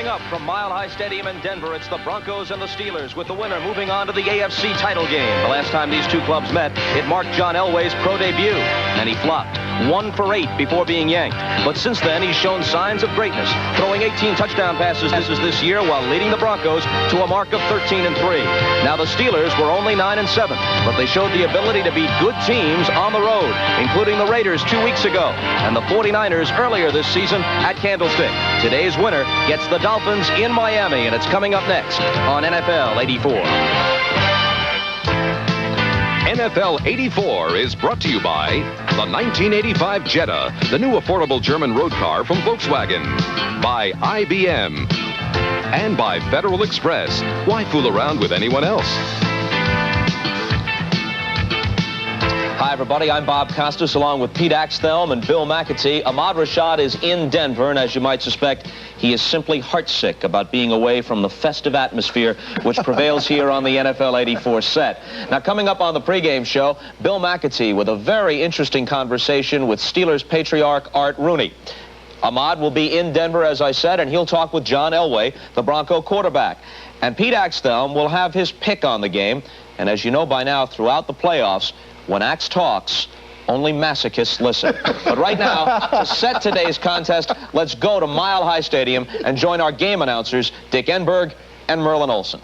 Coming up from Mile High Stadium in Denver, it's the Broncos and the Steelers, with the winner moving on to the AFC title game. The last time these two clubs met, it marked John Elway's pro debut, and he flopped. 1 for 8 before being yanked. But since then, he's shown signs of greatness, throwing 18 touchdown passes this year while leading the Broncos to a mark of 13-3. Now, the Steelers were only 9-7, but they showed the ability to beat good teams on the road, including the Raiders 2 weeks ago and the 49ers earlier this season at Candlestick. Today's winner gets the Dolphins in Miami, and it's coming up next on NFL 84. NFL 84 is brought to you by the 1985 Jetta, the new affordable German road car from Volkswagen, by IBM, and by Federal Express. Why fool around with anyone else? Hi, everybody. I'm Bob Costas, along with Pete Axthelm and Bill McAtee. Ahmad Rashad is in Denver, and as you might suspect, he is simply heartsick about being away from the festive atmosphere which prevails here on the NFL 84 set. Now, coming up on the pregame show, Bill McAtee with a very interesting conversation with Steelers patriarch Art Rooney. Ahmad will be in Denver, as I said, and he'll talk with John Elway, the Bronco quarterback. And Pete Axthelm will have his pick on the game. And as you know by now, throughout the playoffs, when Axe talks, only masochists listen. But right now, to set today's contest, let's go to Mile High Stadium and join our game announcers, Dick Enberg and Merlin Olsen.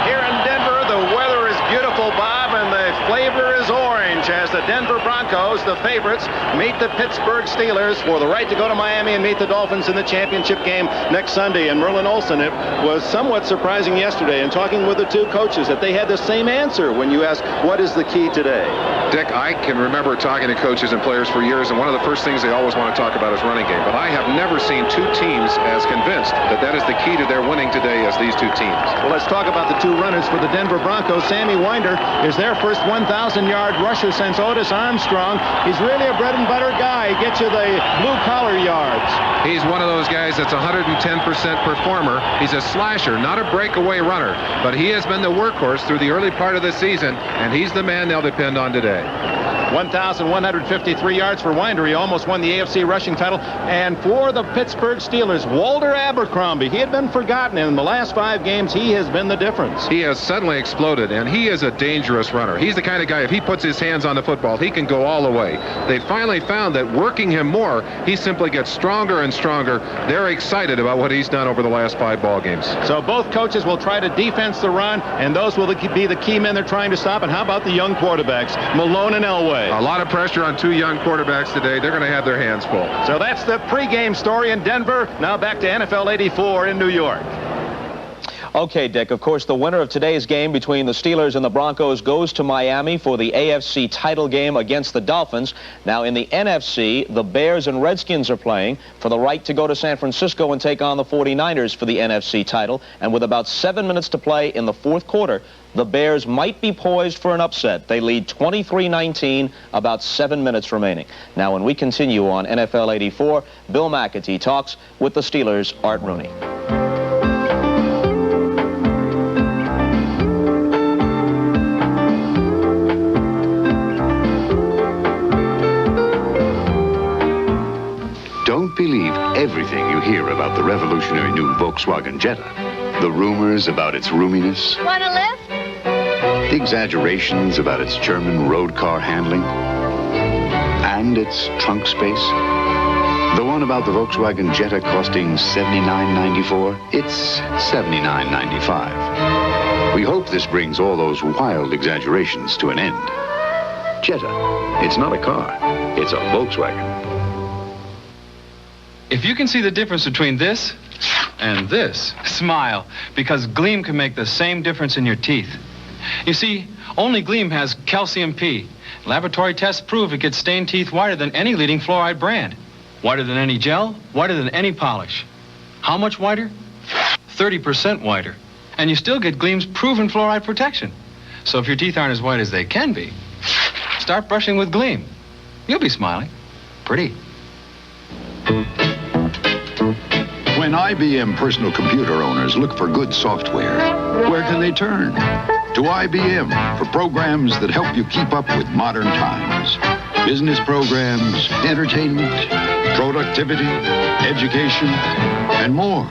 Here in Denver, the weather is beautiful, Bob, and the flavor is orange as the Denver Broncos, the favorites, meet the Pittsburgh Steelers for the right to go to Miami and meet the Dolphins in the championship game next Sunday. And Merlin Olsen, it was somewhat surprising yesterday in talking with the two coaches that they had the same answer when you asked, what is the key today? Dick, I can remember talking to coaches and players for years, and one of the first things they always want to talk about is running game. But I have never seen two teams as convinced that that is the key to their winning today as these two teams. Well, let's talk about the two runners for the Denver Broncos. Sammy Winder is their first 1,000-yard rusher since Otis Armstrong. He's really a bread-and-butter guy. He gets you the blue-collar yards. He's one of those guys that's 110% performer. He's a slasher, not a breakaway runner. But he has been the workhorse through the early part of the season, and he's the man they'll depend on today. 1,153 yards for Winder. He almost won the AFC rushing title. And for the Pittsburgh Steelers, Walter Abercrombie. He had been forgotten. In the last 5 games, he has been the difference. He has suddenly exploded, and he is a dangerous runner. He's the kind of guy, if he puts his hands on the football, he can go all the way. They finally found that working him more, he simply gets stronger and stronger. They're excited about what he's done over the last 5 ball games. So both coaches will try to defense the run, and those will be the key men they're trying to stop. And how about the young quarterbacks, Malone and Elway? A lot of pressure on 2 young quarterbacks today. They're going to have their hands full. So that's the pregame story in Denver. Now back to NFL 84 in New York. Okay, Dick, of course, the winner of today's game between the Steelers and the Broncos goes to Miami for the AFC title game against the Dolphins. Now, in the NFC, the Bears and Redskins are playing for the right to go to San Francisco and take on the 49ers for the NFC title. And with about 7 minutes to play in the 4th quarter, the Bears might be poised for an upset. They lead 23-19, about 7 minutes remaining. Now, when we continue on NFL 84, Bill McAtee talks with the Steelers' Art Rooney. Don't believe everything you hear about the revolutionary new Volkswagen Jetta. The rumors about its roominess. Want a lift? The exaggerations about its German road car handling. And its trunk space. The one about the Volkswagen Jetta costing $79.94. It's $79.95. We hope this brings all those wild exaggerations to an end. Jetta. It's not a car. It's a Volkswagen. If you can see the difference between this and this, smile, because Gleam can make the same difference in your teeth. You see, only Gleam has calcium P. Laboratory tests prove it gets stained teeth whiter than any leading fluoride brand. Whiter than any gel, whiter than any polish. How much whiter? 30% whiter. And you still get Gleam's proven fluoride protection. So if your teeth aren't as white as they can be, start brushing with Gleam. You'll be smiling. Pretty. When IBM personal computer owners look for good software, where can they turn? To IBM for programs that help you keep up with modern times. Business programs, entertainment, productivity, education, and more.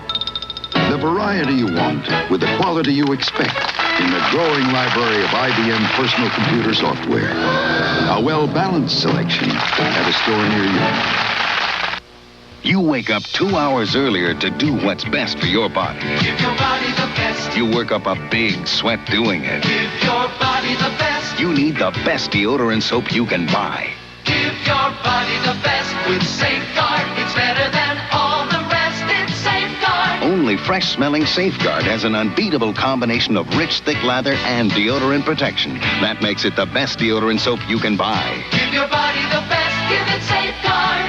The variety you want with the quality you expect in the growing library of IBM personal computer software. A well-balanced selection at a store near you. You wake up 2 hours earlier to do what's best for your body. Give your body the best. You work up a big sweat doing it. Give your body the best. You need the best deodorant soap you can buy. Give your body the best with Safeguard. It's better than all the rest. It's Safeguard. Only fresh-smelling Safeguard has an unbeatable combination of rich, thick lather and deodorant protection. That makes it the best deodorant soap you can buy. Give your body the best. Give it Safeguard.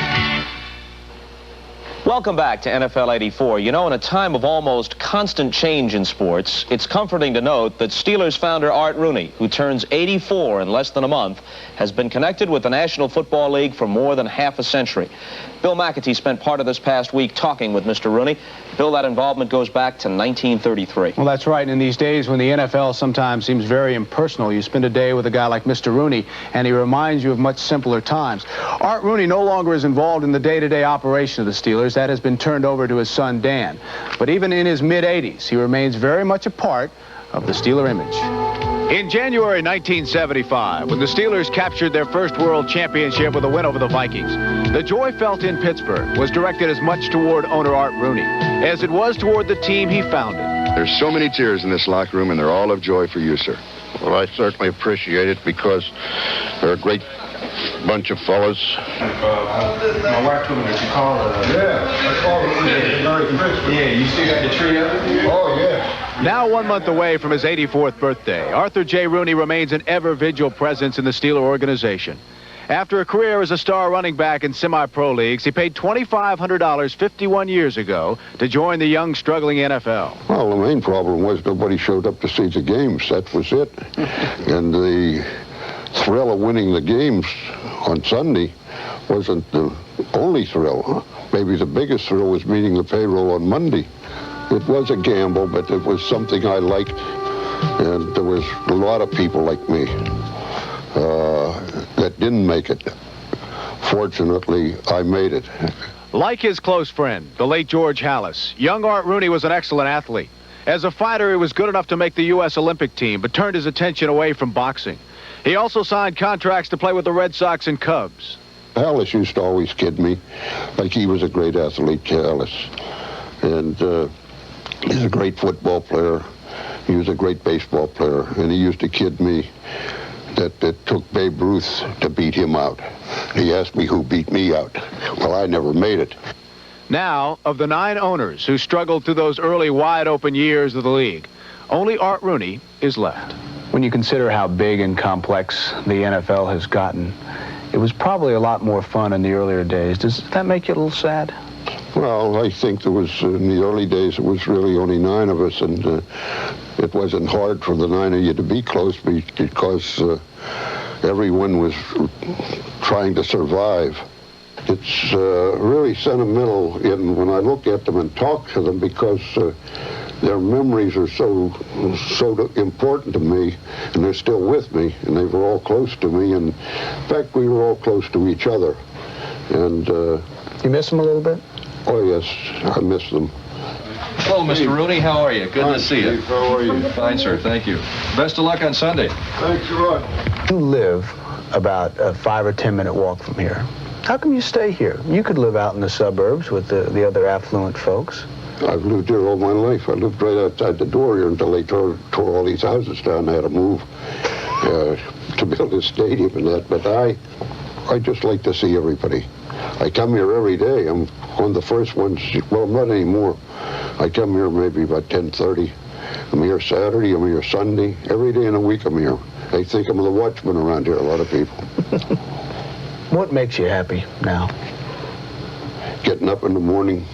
Welcome back to NFL 84. You know, in a time of almost constant change in sports, it's comforting to note that Steelers founder Art Rooney, who turns 84 in less than a month, has been connected with the National Football League for more than half a century. Bill McAtee spent part of this past week talking with Mr. Rooney. Bill, that involvement goes back to 1933. Well, that's right. In these days when the NFL sometimes seems very impersonal, you spend a day with a guy like Mr. Rooney, and he reminds you of much simpler times. Art Rooney no longer is involved in the day-to-day operation of the Steelers. That has been turned over to his son, Dan. But even in his mid-80s, he remains very much a part of the Steeler image. In January 1975, when the Steelers captured their first world championship with a win over the Vikings, the joy felt in Pittsburgh was directed as much toward owner Art Rooney as it was toward the team he founded. There's so many tears in this locker room, and they're all of joy for you, sir. Well, I certainly appreciate it because they're a great bunch of fellas. My wife told me that you call it. Yeah, I call it Merry Christmas. Yeah, you still got the tree up? Oh, yeah. Now 1 month away from his 84th birthday, Arthur J. Rooney remains an ever-vigil presence in the Steeler organization. After a career as a star running back in semi-pro leagues, he paid $2,500 51 years ago to join the young, struggling NFL. Well, the main problem was nobody showed up to see the games. That was it. And the thrill of winning the games on Sunday wasn't the only thrill. Maybe the biggest thrill was meeting the payroll on Monday. It was a gamble, but it was something I liked, and there was a lot of people like me that didn't make it. Fortunately, I made it. Like his close friend, the late George Halas, young Art Rooney was an excellent athlete. As a fighter, he was good enough to make the U.S. Olympic team, but turned his attention away from boxing. He also signed contracts to play with the Red Sox and Cubs. Halas used to always kid me, like he was a great athlete, Halas. And he's a great football player. He was a great baseball player. And he used to kid me that it took Babe Ruth to beat him out. He asked me who beat me out. Well, I never made it. Now, of the 9 owners who struggled through those early wide-open years of the league, only Art Rooney is left. When you consider how big and complex the NFL has gotten, it was probably a lot more fun in the earlier days. Does that make you a little sad? Well, I think there was, in the early days, it was really only 9 of us, and it wasn't hard for the 9 of you to be close because everyone was trying to survive. It's really sentimental when I look at them and talk to them because their memories are so important to me, and they're still with me, and they were all close to me, and in fact, we were all close to each other. And you miss them a little bit? Oh, yes, I miss them. Hello, Mr. Rooney. How are you? Good to see you. How are you? Fine, sir. Thank you. Best of luck on Sunday. Thanks a lot. You live about a 5 or 10 minute walk from here. How come you stay here? You could live out in the suburbs with the other affluent folks. I've lived here all my life. I lived right outside the door here until they tore all these houses down. I had to move to build a stadium and that. But I just like to see everybody. I come here every day. I'm one of the first ones. Well, not anymore. I come here maybe about 10:30. I'm here Saturday. I'm here Sunday. Every day in a week I'm here. They think I'm the watchman around here, a lot of people. What makes you happy now? Getting up in the morning,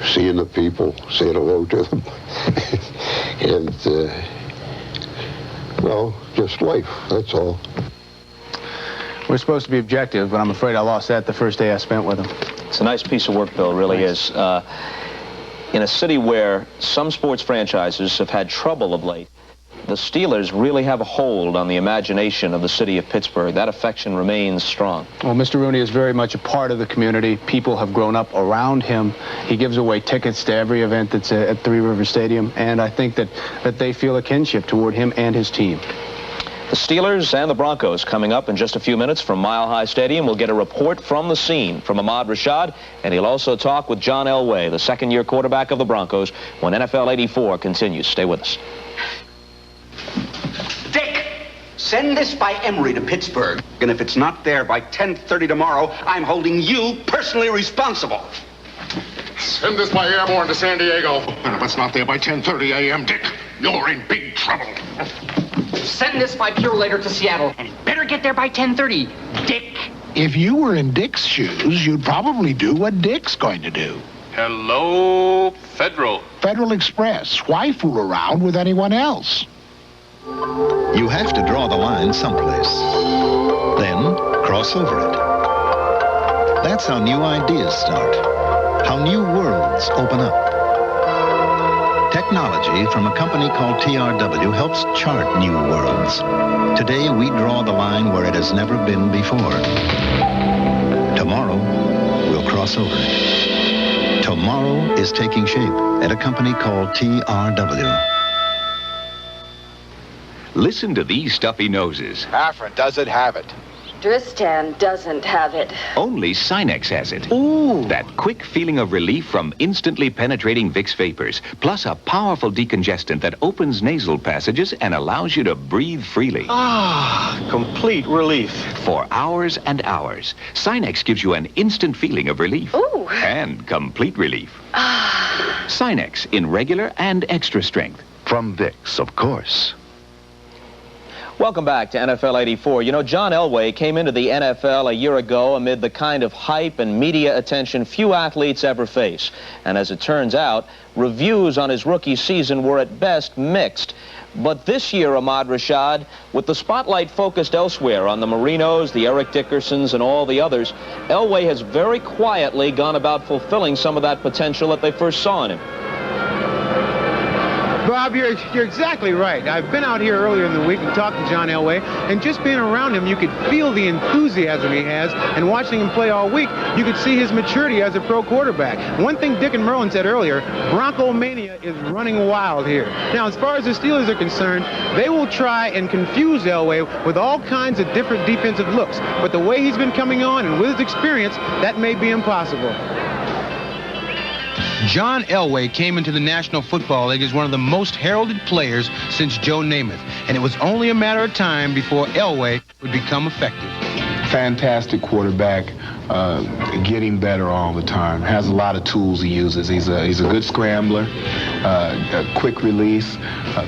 seeing the people, saying hello to them. And, well, just life, that's all. We're supposed to be objective, but I'm afraid I lost that the first day I spent with him. It's a nice piece of work, Bill, it really is. In a city where some sports franchises have had trouble of late, the Steelers really have a hold on the imagination of the city of Pittsburgh. That affection remains strong. Well, Mr. Rooney is very much a part of the community. People have grown up around him. He gives away tickets to every event that's at Three River Stadium, and I think that they feel a kinship toward him and his team. The Steelers and the Broncos coming up in just a few minutes from Mile High Stadium. We'll get a report from the scene from Ahmad Rashad, and he'll also talk with John Elway, the second-year quarterback of the Broncos, when NFL 84 continues. Stay with us. Dick, send this by Emery to Pittsburgh. And if it's not there by 10:30 tomorrow, I'm holding you personally responsible. Send this by airborne to San Diego. And if it's not there by 10:30 a.m., Dick, you're in big trouble. Send this by Purelator to Seattle. And it better get there by 10:30. Dick. If you were in Dick's shoes, you'd probably do what Dick's going to do. Hello, Federal. Federal Express. Why fool around with anyone else? You have to draw the line someplace. Then cross over it. That's how new ideas start. How new worlds open up. Technology from a company called TRW helps chart new worlds. Today we draw the line where it has never been before. Tomorrow we'll cross over it. Tomorrow is taking shape at a company called TRW. Listen to these stuffy noses. Afrin doesn't have it. Dristan doesn't have it. Only Sinex has it. Ooh. That quick feeling of relief from instantly penetrating Vicks vapors, plus a powerful decongestant that opens nasal passages and allows you to breathe freely. Ah, complete relief. For hours and hours, Sinex gives you an instant feeling of relief. Ooh. And complete relief. Sinex in regular and extra strength. From Vicks, of course. Welcome back to NFL 84. You know, John Elway came into the NFL a year ago amid the kind of hype and media attention few athletes ever face. And as it turns out, reviews on his rookie season were at best mixed. But this year, Ahmad Rashad, with the spotlight focused elsewhere on the Marinos, the Eric Dickersons, and all the others, Elway has very quietly gone about fulfilling some of that potential that they first saw in him. Bob, you're exactly right. I've been out here earlier in the week and talked to John Elway, and just being around him, you could feel the enthusiasm he has, and watching him play all week, you could see his maturity as a pro quarterback. One thing Dick and Merlin said earlier, Bronco Mania is running wild here. Now, as far as the Steelers are concerned, they will try and confuse Elway with all kinds of different defensive looks, but the way he's been coming on and with his experience, that may be impossible. John Elway came into the National Football League as one of the most heralded players since Joe Namath, and it was only a matter of time before Elway would become effective. Fantastic quarterback, getting better all the time. Has a lot of tools he uses. He's a good scrambler, a quick release,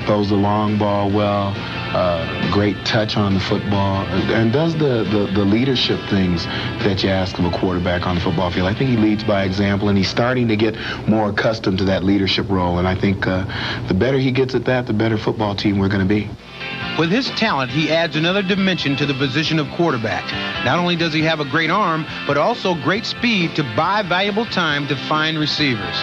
throws the long ball well, great touch on the football, and does the leadership things that you ask of a quarterback on the football field. I think he leads by example, and he's starting to get more accustomed to that leadership role. And I think the better he gets at that, the better football team we're going to be. With his talent, he adds another dimension to the position of quarterback. Not only does he have a great arm, but also great speed to buy valuable time to find receivers.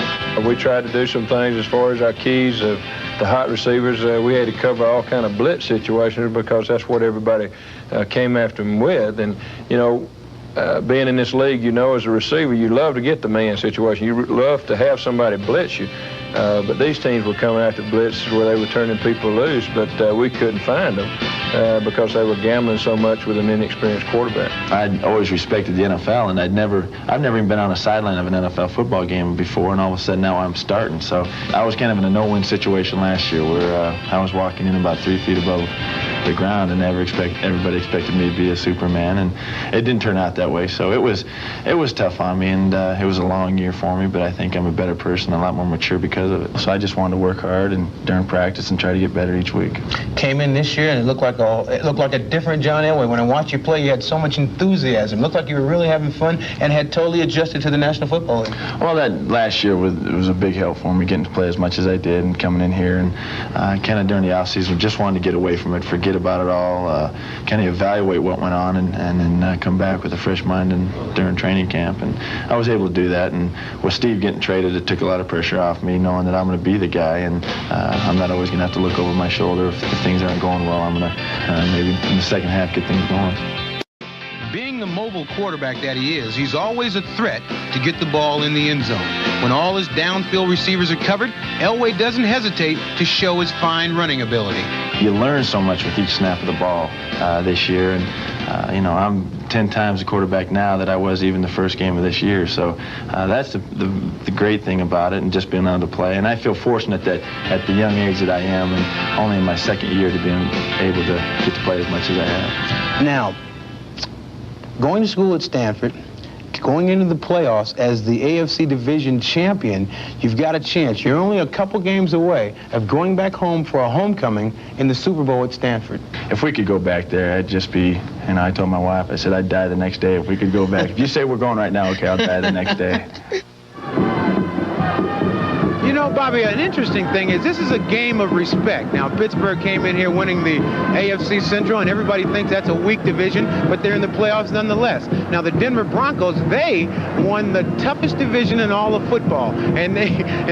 We tried to do some things as far as our keys of the hot receivers. We had to cover all kind of blitz situations because that's what everybody came after him with. And, you know, being in this league, you know, as a receiver, you love to get the man situation. You love to have somebody blitz you. But these teams were coming after blitzes where they were turning people loose, but we couldn't find them because they were gambling so much with an inexperienced quarterback. I'd always respected the NFL, and I've never even been on a sideline of an NFL football game before, and all of a sudden now I'm starting. So I was kind of in a no-win situation last year where I was walking in about 3 feet above the ground, and everybody expected me to be a Superman, and it didn't turn out that way. So it was tough on me, and it was a long year for me, but I think I'm a better person, a lot more mature because of it. So I just wanted to work hard and during practice and try to get better each week. Came in this year and it looked like a different John Elway. When I watched you play, you had so much enthusiasm. It looked like you were really having fun and had totally adjusted to the National Football League. Well, that last year was a big help for me, getting to play as much as I did and coming in here, and kind of during the offseason just wanted to get away from it, forget forget about it all, kind of evaluate what went on, and then come back with a fresh mind during training camp. And I was able to do that. And with Steve getting traded, it took a lot of pressure off me, knowing that I'm going to be the guy, and I'm not always going to have to look over my shoulder if things aren't going well. I'm going to maybe in the second half get things going. Being the mobile quarterback that he is, he's always a threat to get the ball in the end zone. When all his downfield receivers are covered, Elway doesn't hesitate to show his fine running ability. You learn so much with each snap of the ball this year, and you know, I'm 10 times the quarterback now that I was even the first game of this year. So that's the great thing about it, and just being able to play. And I feel fortunate that at the young age that I am, and only in my second year, to be able to get to play as much as I have. Now, going to school at Stanford, going into the playoffs as the AFC Division champion, you've got a chance. You're only a couple games away of going back home for a homecoming in the Super Bowl at Stanford. If we could go back there, I'd just be, and I told my wife, I said I'd die the next day if we could go back. If you say we're going right now, okay, I'll die the next day. You know, Bobby, an interesting thing is this is a game of respect. Now, Pittsburgh came in here winning the AFC Central, and everybody thinks that's a weak division, but they're in the playoffs nonetheless. Now, the Denver Broncos, they won the toughest division in all of football, and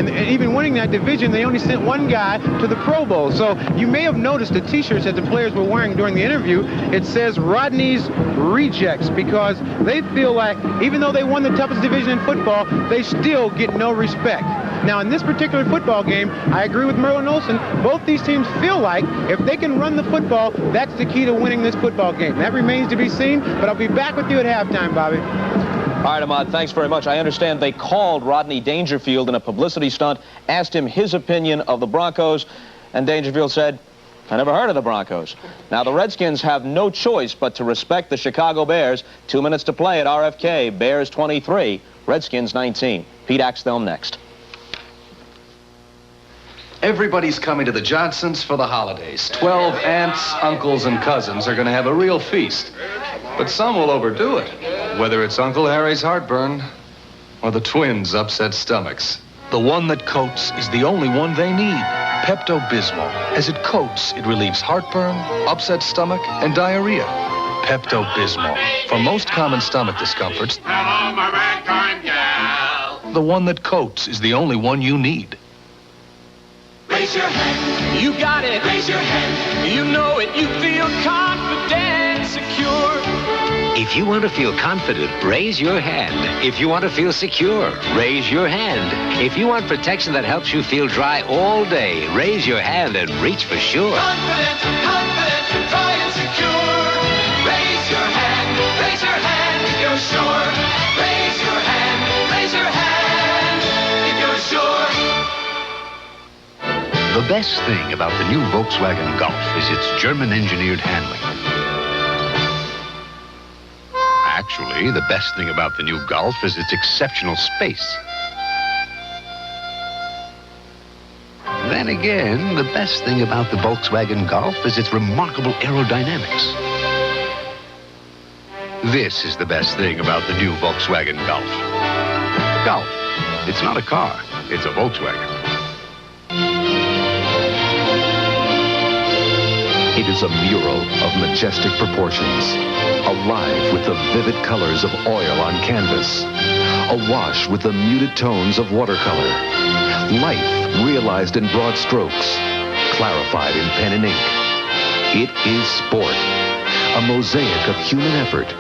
even winning that division, they only sent one guy to the Pro Bowl. So you may have noticed the T-shirts that the players were wearing during the interview. It says Rodney's Rejects, because they feel like even though they won the toughest division in football, they still get no respect. Now, in this particular football game, I agree with Merlin Olsen. Both these teams feel like if they can run the football, that's the key to winning this football game. That remains to be seen, but I'll be back with you at halftime, Bobby. All right, Ahmad, thanks very much. I understand they called Rodney Dangerfield in a publicity stunt, asked him his opinion of the Broncos, and Dangerfield said, I never heard of the Broncos. Now, the Redskins have no choice but to respect the Chicago Bears. 2 minutes to play at RFK. Bears 23, Redskins 19. Pete Axthelm next. Everybody's coming to the Johnsons for the holidays. 12 aunts, uncles, and cousins are going to have a real feast. But some will overdo it, whether it's Uncle Harry's heartburn or the twins' upset stomachs. The one that coats is the only one they need. Pepto-Bismol. As it coats, it relieves heartburn, upset stomach, and diarrhea. Pepto-Bismol. For most common stomach discomforts, Hello, my ragtime gal. the one that coats is the only one you need. Raise your hand. You got it. Raise your hand. You know it. You feel confident, secure. If you want to feel confident, raise your hand. If you want to feel secure, raise your hand. If you want protection that helps you feel dry all day, raise your hand and reach for sure. Confident, dry and secure. Raise your hand if you're sure. Raise your hand if you're sure. The best thing about the new Volkswagen Golf is its German-engineered handling. Actually, the best thing about the new Golf is its exceptional space. Then again, the best thing about the Volkswagen Golf is its remarkable aerodynamics. This is the best thing about the new Volkswagen Golf. Golf. It's not a car. It's a Volkswagen. It is a mural of majestic proportions, alive with the vivid colors of oil on canvas, awash with the muted tones of watercolor, life realized in broad strokes, clarified in pen and ink. It is sport, a mosaic of human effort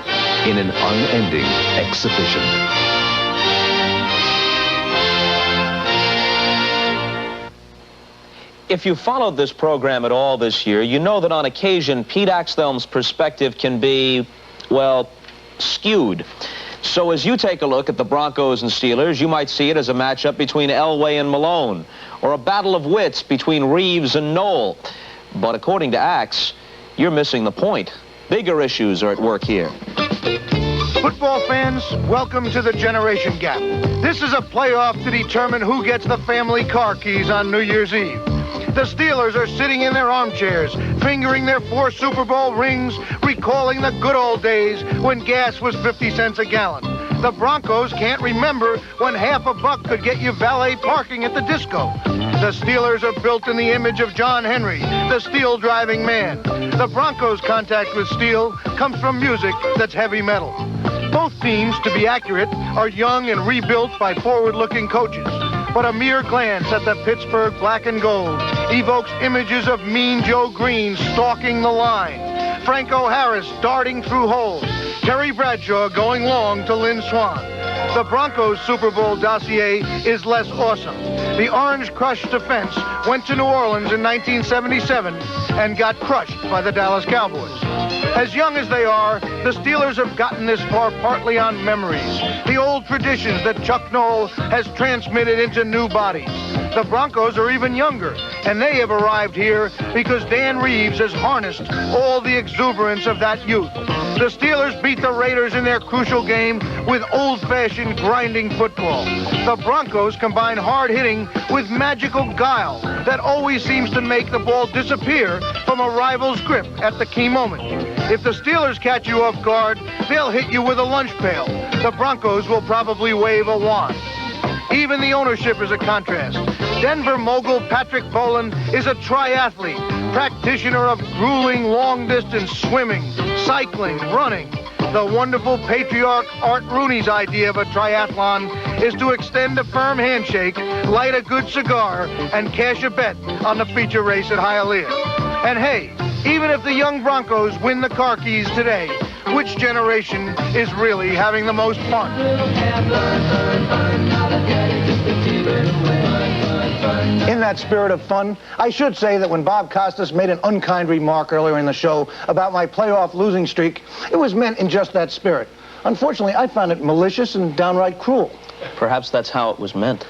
in an unending exhibition. If you followed this program at all this year, you know that on occasion, Pete Axthelm's perspective can be, well, skewed. So as you take a look at the Broncos and Steelers, you might see it as a matchup between Elway and Malone, or a battle of wits between Reeves and Knoll. But according to Axe, you're missing the point. Bigger issues are at work here. Football fans, welcome to the generation gap. This is a playoff to determine who gets the family car keys on New Year's Eve. The Steelers are sitting in their armchairs, fingering their 4 Super Bowl rings, recalling the good old days when gas was 50 cents a gallon. The Broncos can't remember when half a buck could get you valet parking at the disco. The Steelers are built in the image of John Henry, the steel-driving man. The Broncos' contact with steel comes from music that's heavy metal. Both teams, to be accurate, are young and rebuilt by forward-looking coaches. But a mere glance at the Pittsburgh black and gold evokes images of Mean Joe Green stalking the line, Franco Harris darting through holes, Terry Bradshaw going long to Lynn Swann. The Broncos' Super Bowl dossier is less awesome. The Orange Crush defense went to New Orleans in 1977 and got crushed by the Dallas Cowboys. As young as they are, the Steelers have gotten this far partly on memories, the old traditions that Chuck Noll has transmitted into new bodies. The Broncos are even younger, and they have arrived here because Dan Reeves has harnessed all the exuberance of that youth. The Steelers beat the Raiders in their crucial game with old-fashioned grinding football. The Broncos combine hard hitting with magical guile that always seems to make the ball disappear from a rival's grip at the key moment. If the Steelers catch you off guard, they'll hit you with a lunch pail. The Broncos will probably wave a wand. Even the ownership is a contrast. Denver mogul Patrick Bowlen is a triathlete, practitioner of grueling long-distance swimming, cycling, running. The wonderful patriarch Art Rooney's idea of a triathlon is to extend a firm handshake, light a good cigar, and cash a bet on the feature race at Hialeah. And hey, even if the young Broncos win the car keys today, which generation is really having the most fun? In that spirit of fun, I should say that when Bob Costas made an unkind remark earlier in the show about my playoff losing streak, it was meant in just that spirit. Unfortunately, I found it malicious and downright cruel. Perhaps that's how it was meant.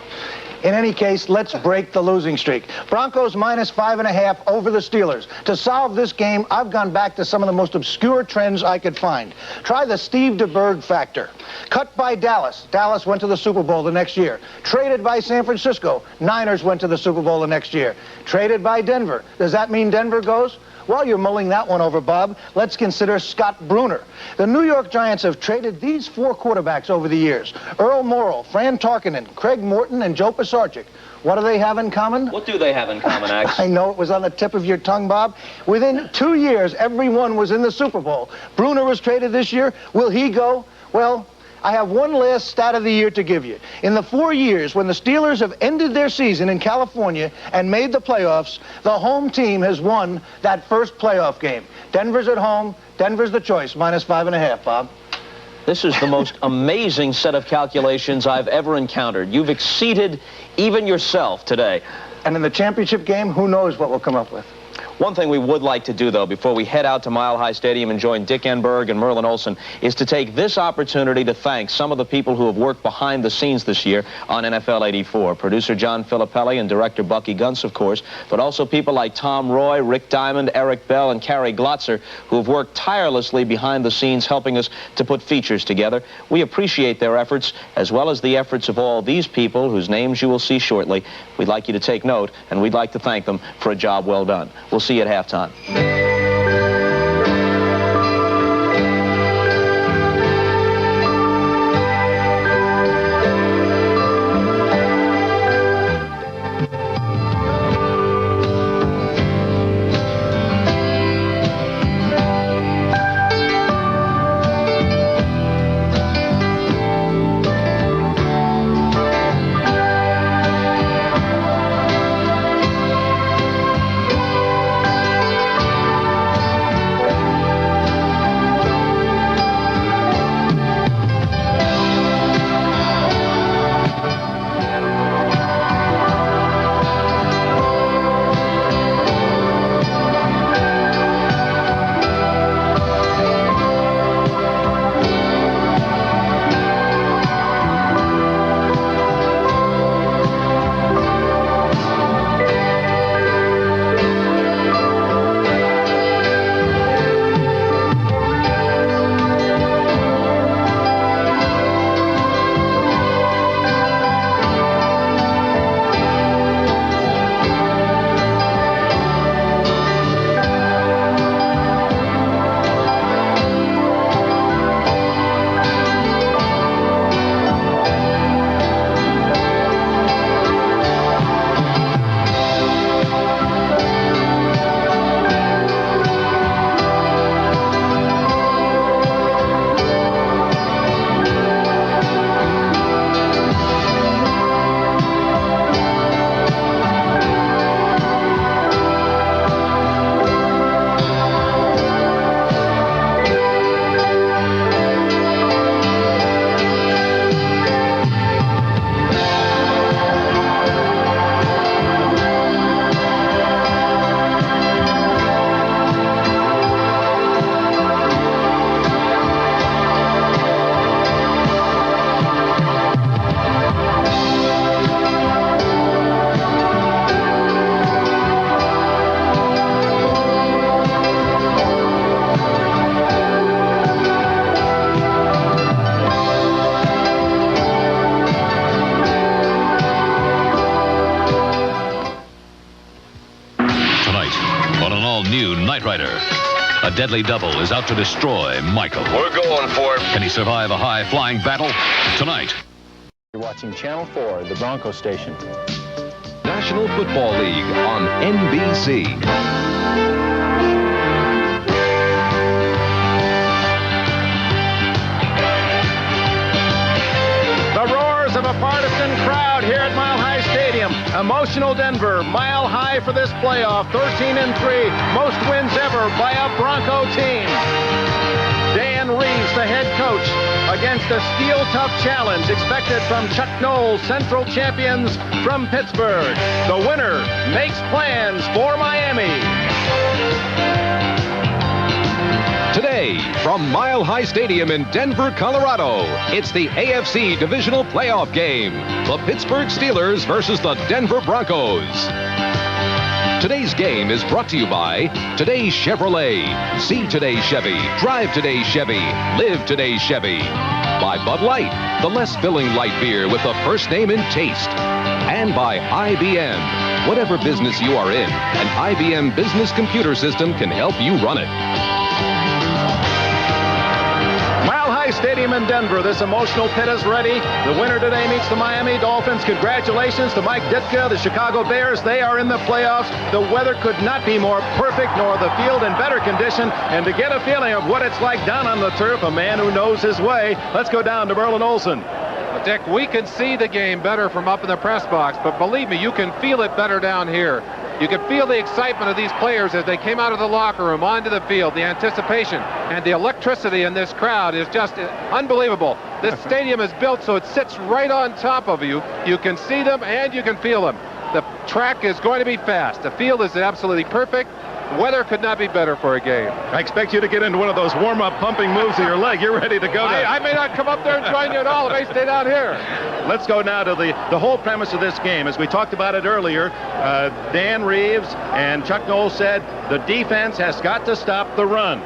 In any case, let's break the losing streak. Broncos minus 5.5 over the Steelers. To solve this game, I've gone back to some of the most obscure trends I could find. Try the Steve DeBerg factor. Cut by Dallas. Dallas went to the Super Bowl the next year. Traded by San Francisco. Niners went to the Super Bowl the next year. Traded by Denver. Does that mean Denver goes? While you're mulling that one over, Bob, let's consider Scott Brunner. The New York Giants have traded these 4 quarterbacks over the years: Earl Morrall, Fran Tarkenton, Craig Morton, and Joe Pisarcik. What do they have in common? What do they have in common, Axe? I know it was on the tip of your tongue, Bob. Within 2 years, everyone was in the Super Bowl. Brunner was traded this year. Will he go? Well, I have one last stat of the year to give you. In the 4 years when the Steelers have ended their season in California and made the playoffs, the home team has won that first playoff game. Denver's at home. Denver's the choice, minus 5.5, Bob. This is the most amazing set of calculations I've ever encountered. You've exceeded even yourself today. And in the championship game, who knows what we'll come up with. One thing we would like to do, though, before we head out to Mile High Stadium and join Dick Enberg and Merlin Olsen, is to take this opportunity to thank some of the people who have worked behind the scenes this year on NFL 84. Producer John Filippelli and director Bucky Gunts, of course, but also people like Tom Roy, Rick Diamond, Eric Bell, and Carrie Glotzer, who have worked tirelessly behind the scenes helping us to put features together. We appreciate their efforts, as well as the efforts of all these people whose names you will see shortly. We'd like you to take note, and we'd like to thank them for a job well done. We'll see you at halftime. deadly double is out to destroy Michael. We're going for it. Can he survive a high-flying battle? Tonight. You're watching Channel 4, the Broncos station. National Football League on NBC. The roars of a partisan crowd here at Mile High Stadium. Emotional Denver, mile high for this playoff, 13-3, most wins ever by a Bronco team. Dan Reeves, the head coach, against a steel-tough challenge expected from Chuck Noll, Central champions from Pittsburgh. The winner makes plans for Miami. Today, from Mile High Stadium in Denver, Colorado, it's the AFC Divisional Playoff game. The Pittsburgh Steelers versus the Denver Broncos. Today's game is brought to you by Today Chevrolet. See Today Chevy. Drive Today Chevy. Live Today Chevy. By Bud Light, the less filling light beer with the first name in taste. And by IBM. Whatever business you are in, an IBM business computer system can help you run it. Stadium in Denver. This emotional pit is ready. The winner today meets the Miami Dolphins. Congratulations to Mike Ditka, the Chicago Bears. They are in the playoffs. The weather could not be more perfect, nor the field in better condition. And to get a feeling of what it's like down on the turf, a man who knows his way, let's go down to Merlin Olsen. Well, Dick, we can see the game better from up in the press box, but believe me, you can feel it better down here. You can feel the excitement of these players as they came out of the locker room onto the field, the anticipation, and the electricity in this crowd is just unbelievable. This stadium is built so it sits right on top of you. You can see them and you can feel them. The track is going to be fast. The field is absolutely perfect. Weather could not be better for a game. I expect you to get into one of those warm-up pumping moves of your leg. You're ready to go. I may not come up there and join you at all. I may stay down here. Let's go now to the whole premise of this game. As we talked about it earlier, Dan Reeves and Chuck Noll said the defense has got to stop the run.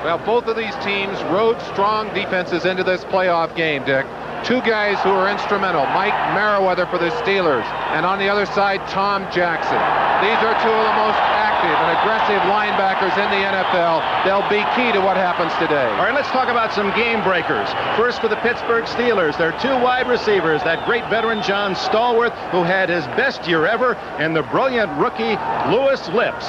Well, both of these teams rode strong defenses into this playoff game, Dick. Two guys who are instrumental, Mike Merriweather for the Steelers, and on the other side, Tom Jackson. These are two of the most active and aggressive linebackers in the NFL. They'll be key to what happens today. All right, let's talk about some game breakers. First for the Pittsburgh Steelers, their two wide receivers, that great veteran John Stallworth, who had his best year ever, and the brilliant rookie Lewis Lips.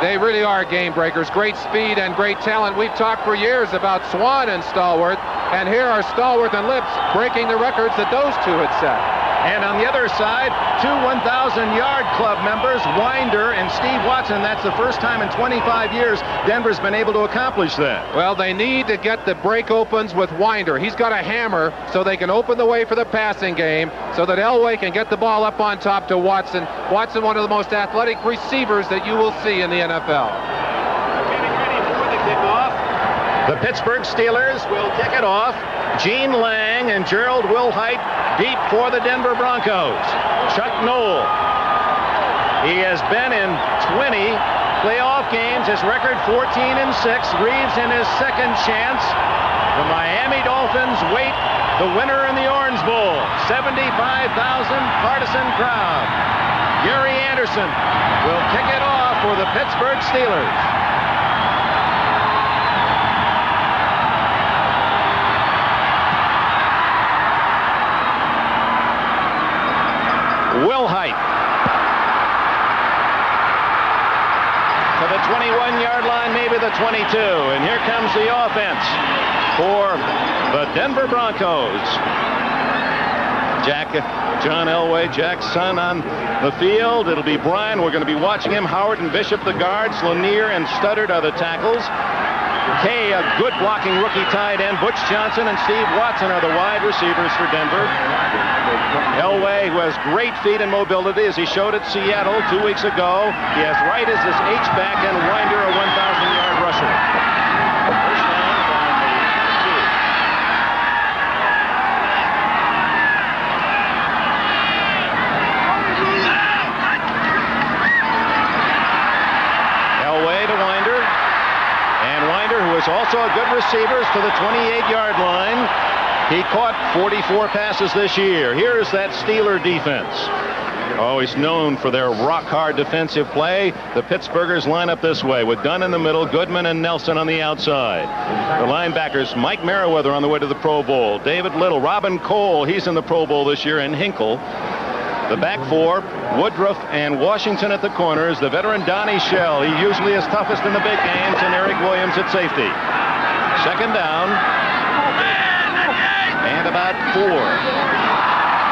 They really are game breakers. Great speed and great talent. We've talked for years about Swan and Stallworth, and here are Stallworth and Lips breaking the records that those two had set. And on the other side, two 1,000-yard club members, Winder and Steve Watson. That's the first time in 25 years Denver's been able to accomplish that. Well, they need to get the break opens with Winder. He's got a hammer so they can open the way for the passing game so that Elway can get the ball up on top to Watson. Watson, one of the most athletic receivers that you will see in the NFL. Getting ready for the kickoff. The Pittsburgh Steelers will kick it off. Gene Lang and Gerald Wilhite deep for the Denver Broncos. Chuck Noll. He has been in 20 playoff games. His record 14-6. Reeves in his second chance. The Miami Dolphins wait the winner in the Orange Bowl. 75,000 partisan crowd. Gary Anderson will kick it off for the Pittsburgh Steelers. Wilhite to the 21-yard line, maybe the 22. And here comes the offense for the Denver Broncos. John Elway, Jack's son on the field. It'll be Brian. We're going to be watching him. Howard and Bishop, the guards. Lanier and Studdard are the tackles. Kay, a good blocking rookie tight end. Butch Johnson and Steve Watson are the wide receivers for Denver. Elway, who has great feet and mobility, as he showed at Seattle 2 weeks ago. He has Wright as his H-back and Winder a 1,000-yard rusher. First down by the 2. Elway to Winder. And Winder, who is also a good receiver, is to the 28-yard line. He caught 44 passes this year. Here's that Steeler defense. Always known for their rock-hard defensive play. The Pittsburghers line up this way with Dunn in the middle, Goodman and Nelson on the outside. The linebackers, Mike Merriweather on the way to the Pro Bowl, David Little, Robin Cole, he's in the Pro Bowl this year, and Hinkle. The back four, Woodruff and Washington at the corners. The veteran Donnie Shell, he usually is toughest in the big games, and Eric Williams at safety. Second down, and about 4.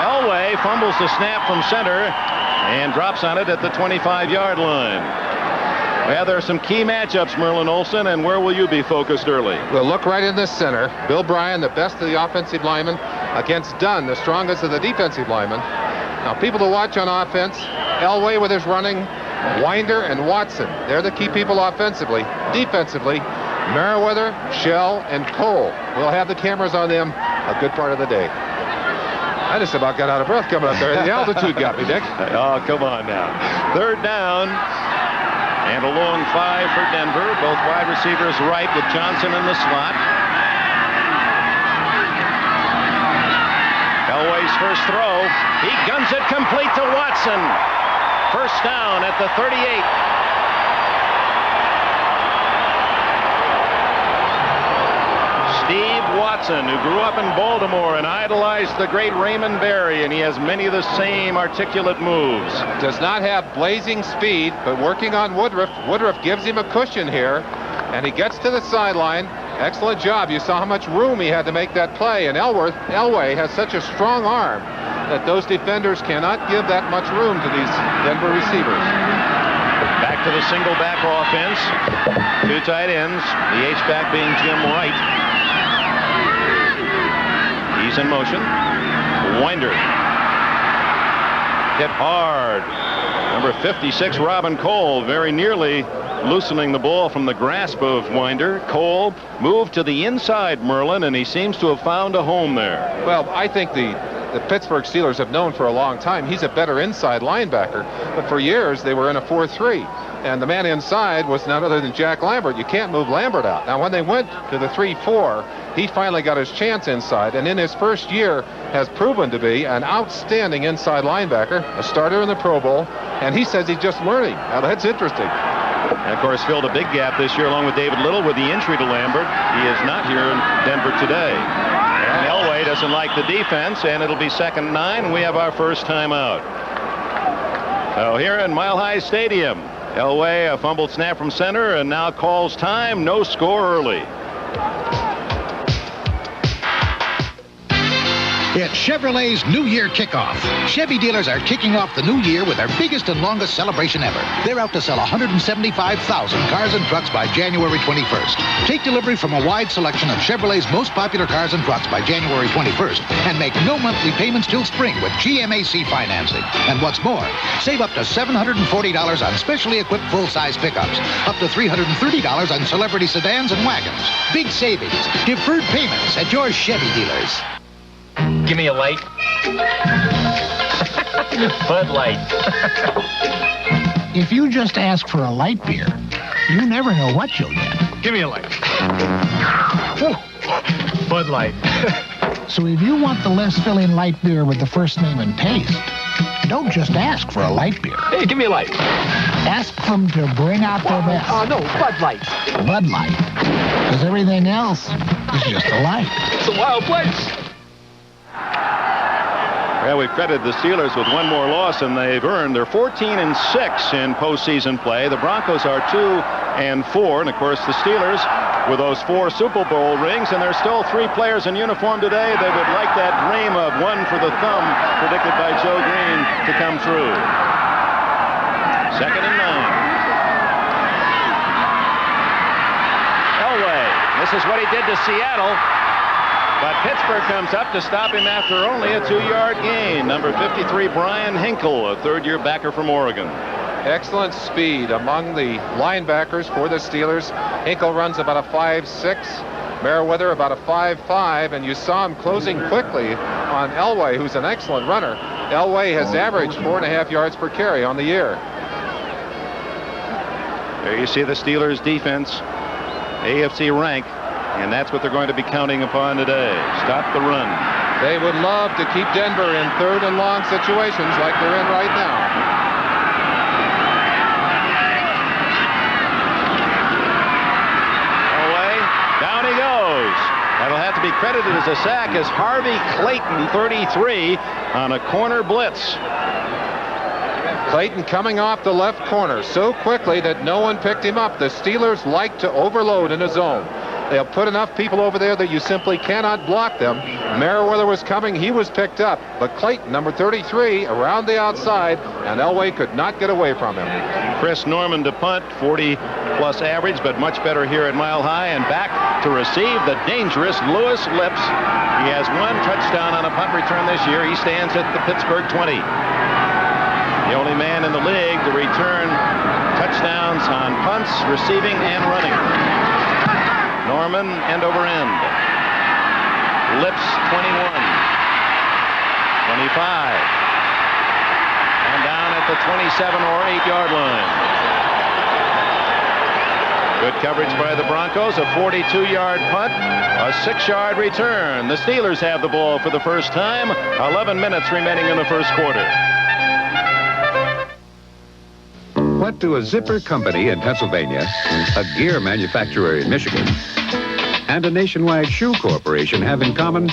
Elway fumbles the snap from center and drops on it at the 25-yard line. Well, there are some key matchups, Merlin Olsen, and where will you be focused early? We'll look right in this center. Bill Bryan, the best of the offensive linemen, against Dunn, the strongest of the defensive linemen. Now, people to watch on offense, Elway with his running, Winder and Watson. They're the key people offensively. Defensively, Merriweather, Shell, and Cole. We'll have the cameras on them a good part of the day. I just about got out of breath coming up there. The altitude got me, Dick. Oh, come on now. Third down. And a long 5 for Denver. Both wide receivers right with Johnson in the slot. Elway's first throw. He guns it complete to Watson. First down at the 38. Steve Watson, who grew up in Baltimore and idolized the great Raymond Berry, and he has many of the same articulate moves. Does not have blazing speed, but working on Woodruff. Woodruff gives him a cushion here, and he gets to the sideline. Excellent job. You saw how much room he had to make that play, and Elway has such a strong arm that those defenders cannot give that much room to these Denver receivers. Back to the single back offense. 2 tight ends, the H-back being Jim Wright. He's in motion. Winder. Hit hard. Number 56, Robin Cole, very nearly loosening the ball from the grasp of Winder. Cole moved to the inside, Merlin, and he seems to have found a home there. Well, I think the Pittsburgh Steelers have known for a long time he's a better inside linebacker, but for years they were in a 4-3. And the man inside was none other than Jack Lambert. You can't move Lambert out. Now, when they went to the 3-4, he finally got his chance inside, and in his first year has proven to be an outstanding inside linebacker, a starter in the Pro Bowl, and he says he's just learning. Now, that's interesting. And, of course, filled a big gap this year along with David Little with the injury to Lambert. He is not here in Denver today. And Elway doesn't like the defense, and it'll be 2nd and 9, and we have our first timeout. So here in Mile High Stadium, Elway, a fumbled snap from center, and now calls time. No score early. It's Chevrolet's New Year kickoff. Chevy dealers are kicking off the new year with their biggest and longest celebration ever. They're out to sell 175,000 cars and trucks by January 21st. Take delivery from a wide selection of Chevrolet's most popular cars and trucks by January 21st and make no monthly payments till spring with GMAC financing. And what's more, save up to $740 on specially equipped full-size pickups, up to $330 on celebrity sedans and wagons. Big savings, deferred payments at your Chevy dealers. Give me a light. Bud Light. If you just ask for a light beer, you never know what you'll get. Give me a light. Bud Light. So if you want the less filling light beer with the first name and taste, don't just ask for a light beer. Hey, give me a light. Ask them to bring out their best. No, Bud Light. Bud Light. Because everything else is just a light. It's a wild place. Well, we've credited the Steelers with one more loss, and they've earned their 14-6 in postseason play. The Broncos are 2-4, and of course the Steelers with those 4 Super Bowl rings, and there's still 3 players in uniform today that would like that dream of one for the thumb predicted by Joe Green to come true. 2nd and 9. Elway, this is what he did to Seattle. But Pittsburgh comes up to stop him after only a 2-yard gain. Number 53, Brian Hinkle, a 3rd-year backer from Oregon. Excellent speed among the linebackers for the Steelers. Hinkle runs about a 5.6. Merriweather about a 5.5. And you saw him closing quickly on Elway, who's an excellent runner. Elway has averaged 4.5 yards per carry on the year. There you see the Steelers' defense, AFC rank. And that's what they're going to be counting upon today. Stop the run. They would love to keep Denver in third and long situations like they're in right now. Down he goes. That'll have to be credited as a sack as Harvey Clayton, 33, on a corner blitz. Clayton coming off the left corner so quickly that no one picked him up. The Steelers like to overload in a zone. They'll put enough people over there that you simply cannot block them. Merriweather was coming. He was picked up. But Clayton, number 33, around the outside, and Elway could not get away from him. Chris Norman to punt, 40-plus average, but much better here at Mile High. And back to receive the dangerous Lewis Lips. He has one touchdown on a punt return this year. He stands at the Pittsburgh 20. The only man in the league to return touchdowns on punts, receiving, and running. Norman end over end. Lips 21. 25. And down at the 27 or 8-yard line. Good coverage by the Broncos. A 42-yard punt. A 6-yard return. The Steelers have the ball for the first time. 11 minutes remaining in the first quarter. What do a zipper company in Pennsylvania, a gear manufacturer in Michigan, and a nationwide shoe corporation have in common?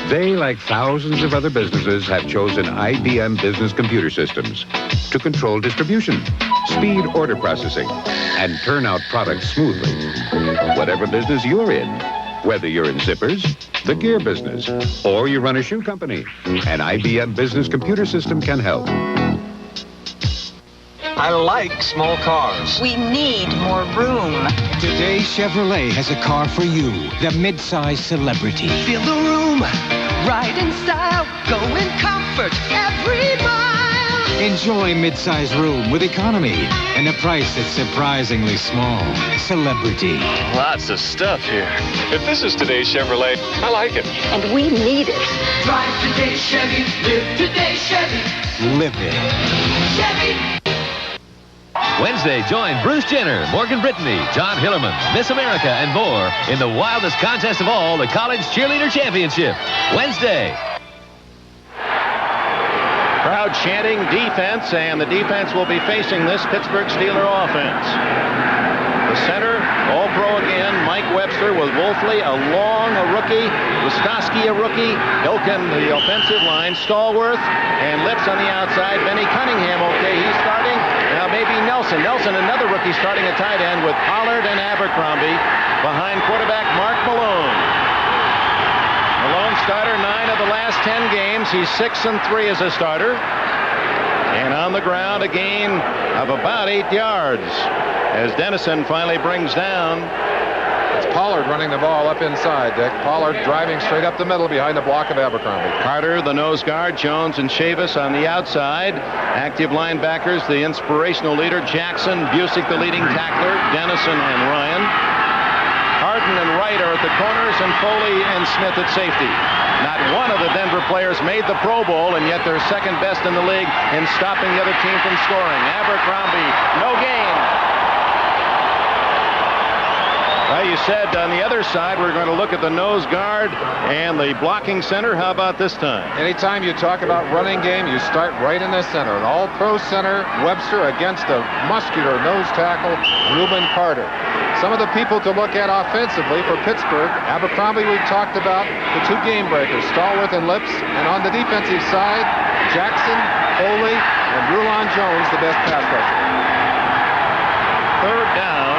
They, like thousands of other businesses, have chosen IBM Business Computer Systems to control distribution, speed order processing, and turn out products smoothly. Whatever business you're in, whether you're in zippers, the gear business, or you run a shoe company, an IBM Business Computer System can help. I like small cars. We need more room. Today, Chevrolet has a car for you, the midsize Celebrity. Feel the room. Ride in style. Go in comfort every mile. Enjoy midsize room with economy and a price that's surprisingly small. Celebrity. Lots of stuff here. If this is today's Chevrolet, I like it. And we need it. Drive today, Chevy. Live today, Chevy. Live it. Chevy. Wednesday, join Bruce Jenner, Morgan Brittany, John Hillerman, Miss America, and more in the wildest contest of all, the College Cheerleader Championship. Wednesday. Crowd chanting defense, and the defense will be facing this Pittsburgh Steeler offense. The center, all-pro again, Mike Webster with Wolfley, a rookie, Wistowski, a rookie, Hilken, the offensive line, Stallworth, and Lips on the outside. Benny Cunningham, okay, he's starting. Now maybe Nelson. Nelson, another rookie, starting at tight end with Pollard and Abercrombie. Behind quarterback Mark Malone. Malone starter 9 of the last 10 games. He's 6-3 as a starter. And on the ground, a gain of about 8 yards. As Dennison finally brings down. It's Pollard running the ball up inside, Dick. Pollard driving straight up the middle behind the block of Abercrombie. Carter, the nose guard, Jones and Chavis on the outside. Active linebackers, the inspirational leader, Jackson, Busick, the leading tackler, Dennison and Ryan. Harden and Wright are at the corners, and Foley and Smith at safety. Not one of the Denver players made the Pro Bowl, and yet they're second best in the league in stopping the other team from scoring. Abercrombie, no gain. Well, you said on the other side we're going to look at the nose guard and the blocking center. How about this time? Anytime you talk about running game, you start right in the center. An all-pro center, Webster, against a muscular nose tackle, Reuben Carter. Some of the people to look at offensively for Pittsburgh, Abercrombie we've talked about, the 2 game breakers, Stallworth and Lips. And on the defensive side, Jackson, Foley, and Rulon Jones, the best pass rusher. Third down,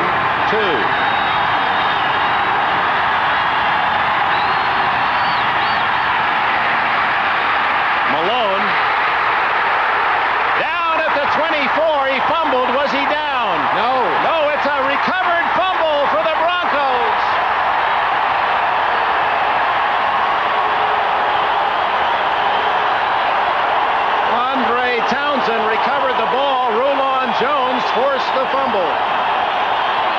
2. Malone, down at the 24. He fumbled. Was he down? No, it's a recovered fumble for the Broncos. Andre Townsend recovered the ball. Rulon Jones forced the fumble.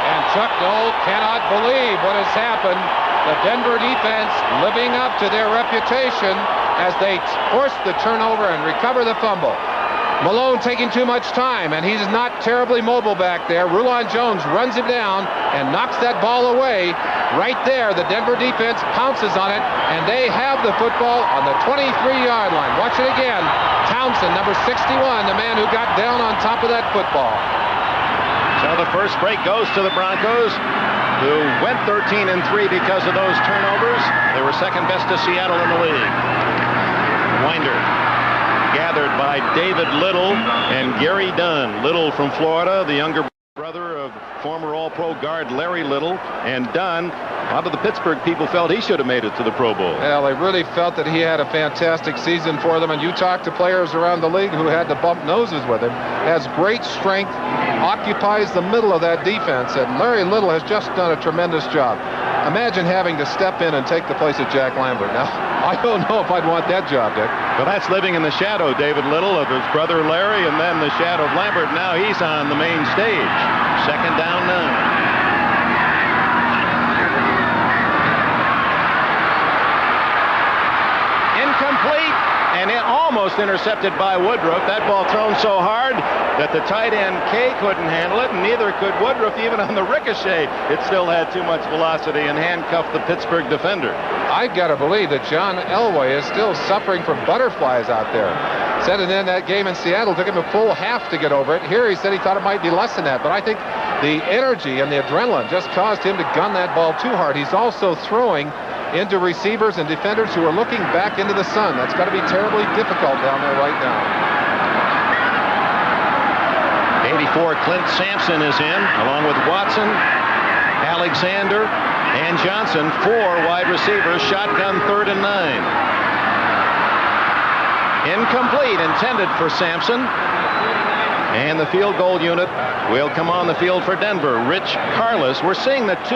And Chuck Noll cannot believe what has happened. The Denver defense living up to their reputation as they force the turnover and recover the fumble. Malone taking too much time, and he's not terribly mobile back there. Rulon Jones runs him down and knocks that ball away. Right there, the Denver defense pounces on it, and they have the football on the 23-yard line. Watch it again. Townsend, number 61, the man who got down on top of that football. So the first break goes to the Broncos, who went 13-3 because of those turnovers. They were second best to Seattle in the league. Winder gathered by David Little and Gary Dunn. Little from Florida, the younger brother of former All-Pro guard Larry Little, and Dunn, a lot of the Pittsburgh people felt he should have made it to the Pro Bowl. Well, they really felt that he had a fantastic season for them, and you talk to players around the league who had to bump noses with him. Has great strength, occupies the middle of that defense, and Larry Little has just done a tremendous job. Imagine having to step in and take the place of Jack Lambert. Now, I don't know if I'd want that job, Dick. Well, that's living in the shadow, David Little, of his brother Larry, and then the shadow of Lambert. Now he's on the main stage. Second down, 9. Incomplete, and it almost intercepted by Woodruff. That ball thrown so hard that the tight end Kay couldn't handle it, and neither could Woodruff. Even on the ricochet, it still had too much velocity and handcuffed the Pittsburgh defender. I've got to believe that John Elway is still suffering from butterflies out there. Said it in that game in Seattle, took him a full half to get over it. Here he said he thought it might be less than that, but I think the energy and the adrenaline just caused him to gun that ball too hard. He's also throwing into receivers and defenders who are looking back into the sun. That's got to be terribly difficult down there right now. 84, Clint Sampson is in, along with Watson, Alexander, and Johnson. 4 wide receivers, shotgun 3rd and 9. Incomplete, intended for Sampson. And the field goal unit will come on the field for Denver. Rich Carlos. We're seeing the 2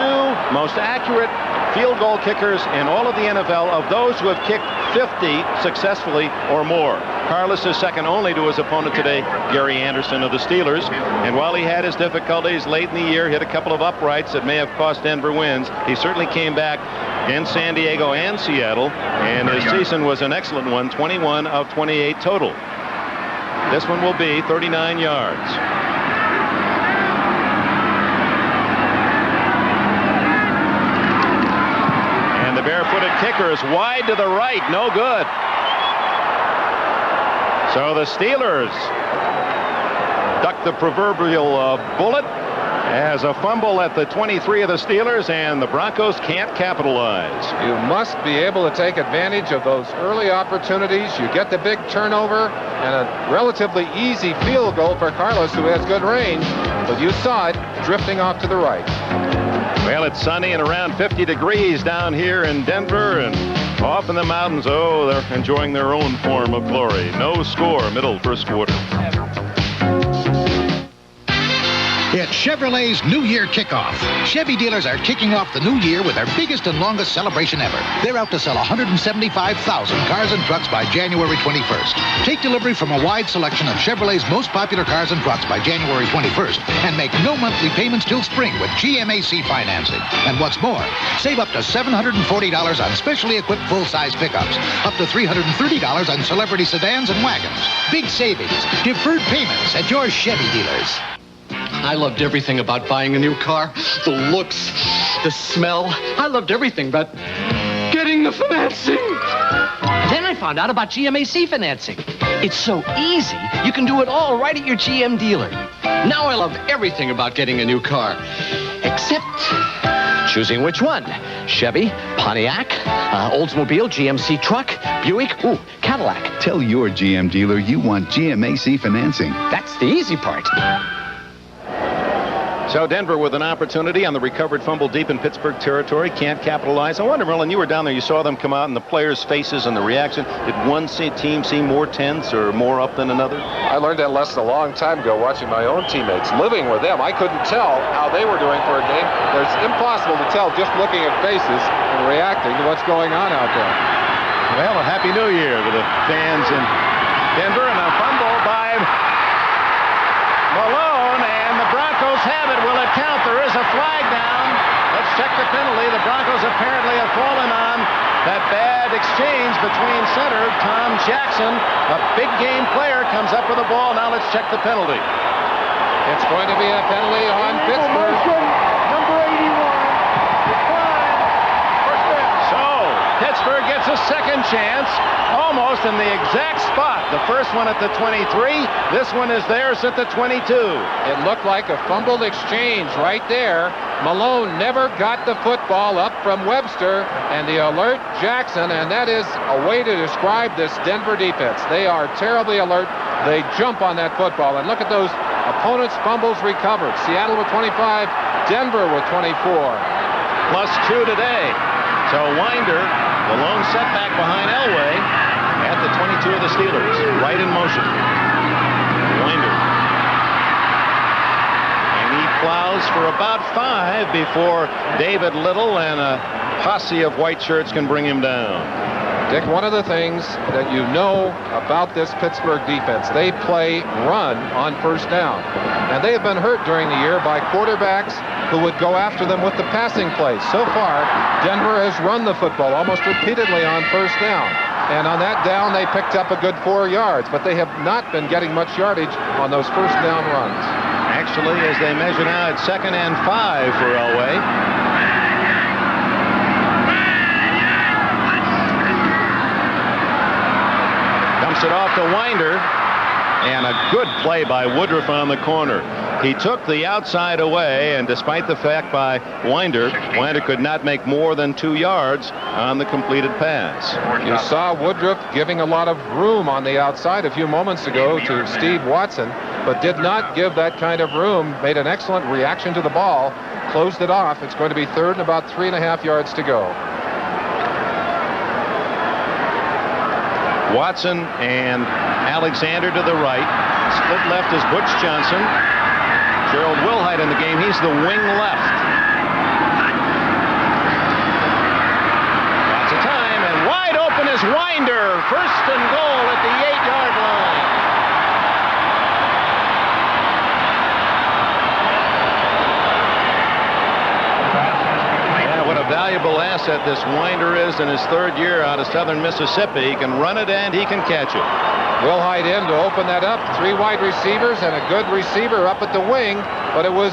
most accurate field goal kickers in all of the NFL of those who have kicked 50 successfully or more. Carlos is second only to his opponent today, Gary Anderson of the Steelers. And while he had his difficulties late in the year, hit a couple of uprights that may have cost Denver wins, he certainly came back in San Diego and Seattle, and his season was an excellent one, 21 of 28 total. This one will be 39 yards. And the barefooted kicker is wide to the right, no good. So the Steelers duck the proverbial bullet as a fumble at the 23 of the Steelers, and the Broncos can't capitalize. You must be able to take advantage of those early opportunities. You get the big turnover and a relatively easy field goal for Carlos, who has good range, but you saw it drifting off to the right. Well, it's sunny and around 50 degrees down here in Denver, and off in the mountains, oh, they're enjoying their own form of glory. No score, middle first quarter. It's Chevrolet's New Year Kickoff. Chevy dealers are kicking off the new year with their biggest and longest celebration ever. They're out to sell 175,000 cars and trucks by January 21st. Take delivery from a wide selection of Chevrolet's most popular cars and trucks by January 21st and make no monthly payments till spring with GMAC financing. And what's more, save up to $740 on specially equipped full-size pickups, up to $330 on celebrity sedans and wagons. Big savings, deferred payments at your Chevy dealers. I loved everything about buying a new car. The looks, the smell. I loved everything but getting the financing. Then I found out about GMAC financing. It's so easy, you can do it all right at your GM dealer. Now I love everything about getting a new car. Except choosing which one. Chevy, Pontiac, Oldsmobile, GMC truck, Buick, Cadillac. Tell your GM dealer you want GMAC financing. That's the easy part. So Denver with an opportunity on the recovered fumble deep in Pittsburgh territory. Can't capitalize. I wonder, Merlin, you were down there. You saw them come out and the players' faces and the reaction. Did one team seem more tense or more up than another? I learned that lesson a long time ago watching my own teammates. Living with them, I couldn't tell how they were doing for a game. It's impossible to tell just looking at faces and reacting to what's going on out there. Well, a Happy New Year to the fans in Denver, and a fumble by Malone, and the Broncos have it. Will it count? There is a flag down. Let's check the penalty. The Broncos apparently have fallen on that bad exchange between center Tom Jackson, a big game player, comes up with the ball. Now let's check the penalty. It's going to be a penalty on Pittsburgh. Number 81. Pittsburgh gets a second chance, almost in the exact spot. The first one at the 23, this one is theirs at the 22. It looked like a fumbled exchange right there. Malone never got the football up from Webster, and the alert Jackson, and that is a way to describe this Denver defense. They are terribly alert. They jump on that football, and look at those opponents' fumbles recovered. Seattle with 25, Denver with 24. +2 today. So Winder, the lone setback behind Elway at the 22 of the Steelers. Right in motion. Winder. And he plows for about 5 before David Little and a posse of white shirts can bring him down. Dick, one of the things that you know about this Pittsburgh defense, they play run on first down. And they have been hurt during the year by quarterbacks who would go after them with the passing plays. So far, Denver has run the football almost repeatedly on first down. And on that down, they picked up a good 4 yards, but they have not been getting much yardage on those first down runs. Actually, as they measure now, it's 2nd and 5 for Elway. Dumps it off to Winder, and a good play by Woodruff on the corner. He took the outside away, and despite the fact by Winder could not make more than 2 yards on the completed pass. You saw Woodruff giving a lot of room on the outside a few moments ago to Steve Watson, but did not give that kind of room. Made an excellent reaction to the ball, closed it off. It's going to be 3rd and about 3.5 yards to go. Watson and Alexander to the right. Split left is Butch Johnson. Gerald Wilhite in the game. He's the wing left. Lots of time, and wide open is Winder. 1st and goal at the 8-yard line. Yeah, what a valuable asset this Winder is in his 3rd year out of Southern Mississippi. He can run it and he can catch it. Wilhite in to open that up. 3 wide receivers and a good receiver up at the wing, but it was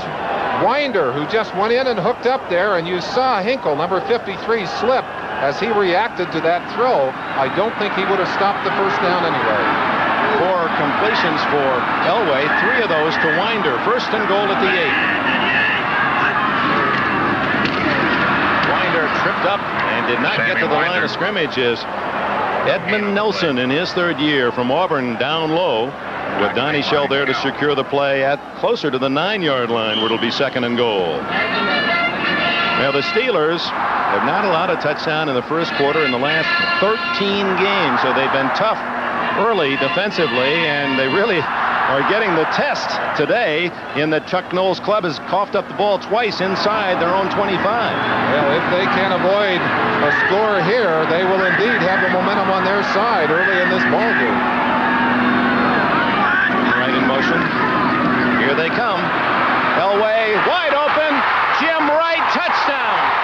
Winder who just went in and hooked up there, and you saw Hinkle, number 53, slip as he reacted to that throw. I don't think he would have stopped the first down anyway. 4 completions for Elway, 3 of those to Winder. 1st and goal at the 8. Winder tripped up and did not get to the line of scrimmage as Edmund Nelson in his 3rd year from Auburn down low with Donnie Shell there to secure the play at closer to the 9-yard line where it'll be 2nd and goal. Now the Steelers have not allowed a touchdown in the first quarter in the last 13 games, so they've been tough early defensively, and they really are getting the test today in that Chuck Knowles' club has coughed up the ball twice inside their own 25. Well, if they can avoid a score here, they will indeed have the momentum on their side early in this ballgame. Right in motion. Here they come. Elway wide open. Jim Wright, touchdown.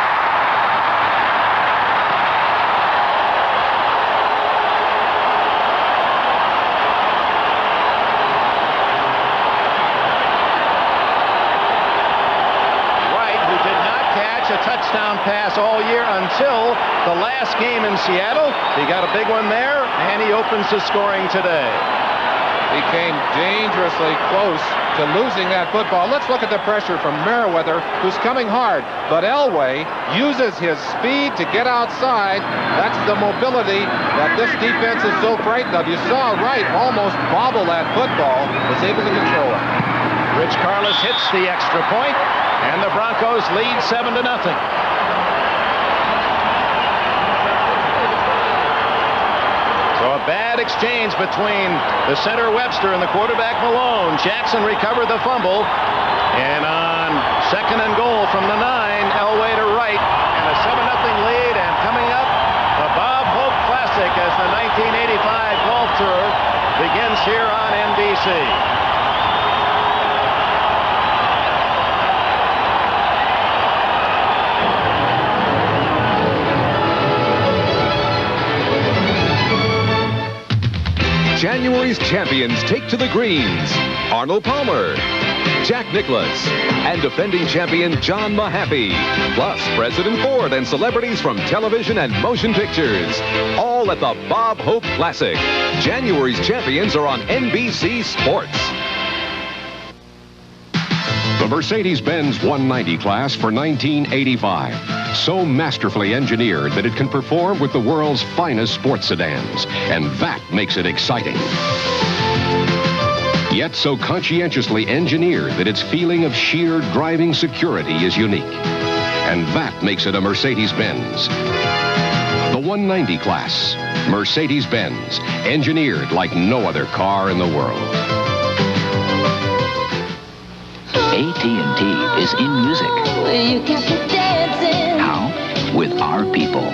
A touchdown pass all year until the last game in Seattle. He got a big one there, and he opens the scoring today. He came dangerously close to losing that football. Let's look at the pressure from Merriweather, who's coming hard. But Elway uses his speed to get outside. That's the mobility that this defense is so frightened of. You saw Wright almost bobble that football, was able to control it. Rich Karlis hits the extra point, and the Broncos lead 7-0. So a bad exchange between the center Webster and the quarterback Malone. Jackson recovered the fumble, and on 2nd and goal from the 9, Elway to Wright, and a 7-0 lead. And coming up, the Bob Hope Classic as the 1985 Golf Tour begins here on NBC. January's champions take to the greens. Arnold Palmer, Jack Nicklaus, and defending champion John Mahaffey. Plus President Ford and celebrities from television and motion pictures. All at the Bob Hope Classic. January's champions are on NBC Sports. The Mercedes-Benz 190 class for 1985. So masterfully engineered that it can perform with the world's finest sports sedans. And that makes it exciting. Yet so conscientiously engineered that its feeling of sheer driving security is unique. And that makes it a Mercedes-Benz. The 190 class. Mercedes-Benz. Engineered like no other car in the world. AT&T is in music. How? With our people.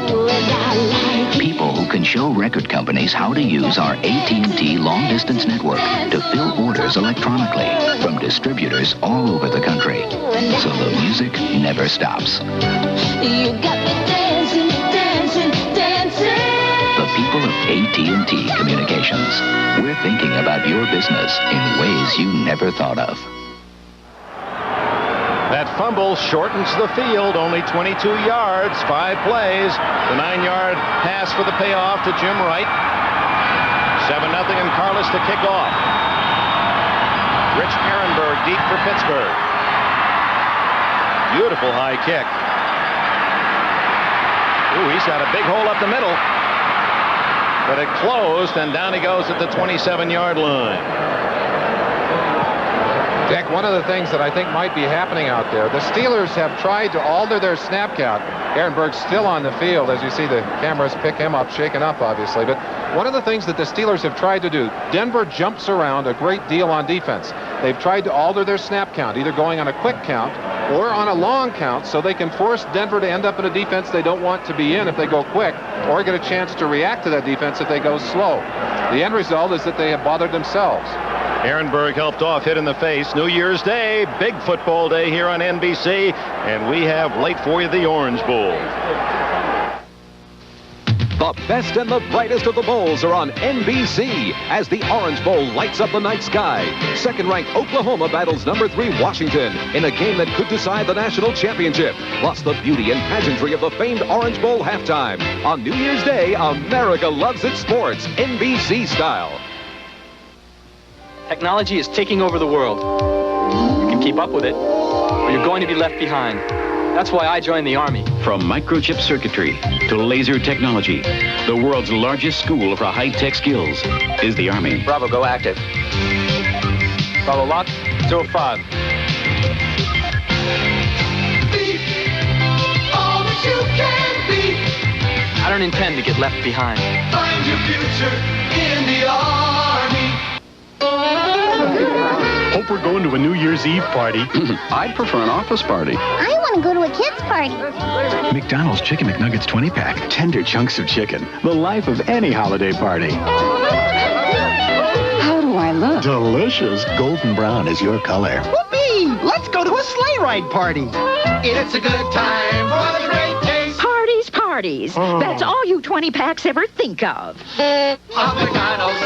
People who can show record companies how to use our AT&T long-distance network to fill orders electronically from distributors all over the country. So the music never stops. You got me dancing, dancing, dancing. The people of AT&T Communications. We're thinking about your business in ways you never thought of. That fumble shortens the field, only 22 yards, 5 plays. The 9-yard pass for the payoff to Jim Wright. 7-0 and Carlos to kick off. Rich Ehrenberg deep for Pittsburgh. Beautiful high kick. Ooh, he's got a big hole up the middle. But it closed, and down he goes at the 27-yard line. Dick, one of the things that I think might be happening out there, the Steelers have tried to alter their snap count. Ehrenberg's still on the field. As you see, the cameras pick him up, shaken up, obviously. But one of the things that the Steelers have tried to do, Denver jumps around a great deal on defense. They've tried to alter their snap count, either going on a quick count or on a long count, so they can force Denver to end up in a defense they don't want to be in if they go quick, or get a chance to react to that defense if they go slow. The end result is that they have bothered themselves. Ehrenberg helped off, hit in the face. New Year's Day, big football day here on NBC, and we have late for you the Orange Bowl. The best and the brightest of the bowls are on NBC as the Orange Bowl lights up the night sky. Second-ranked Oklahoma battles number 3 Washington in a game that could decide the national championship. Plus the beauty and pageantry of the famed Orange Bowl halftime. On New Year's Day, America loves its sports, NBC style. Technology is taking over the world. You can keep up with it, or you're going to be left behind. That's why I joined the Army. From microchip circuitry to laser technology, the world's largest school for high-tech skills is the Army. Bravo, go active. Bravo, lock, 05. Be all that you can be. I don't intend to get left behind. Find your future in the Army. Hope we're going to a New Year's Eve party. I'd prefer an office party. I want to go to a kid's party. McDonald's Chicken McNuggets 20-pack. Tender chunks of chicken. The life of any holiday party. How do I look? Delicious. Golden brown is your color. Whoopee! Let's go to a sleigh ride party. It's a good time for the great taste. Parties. That's all you 20-packs ever think of. McDonald's.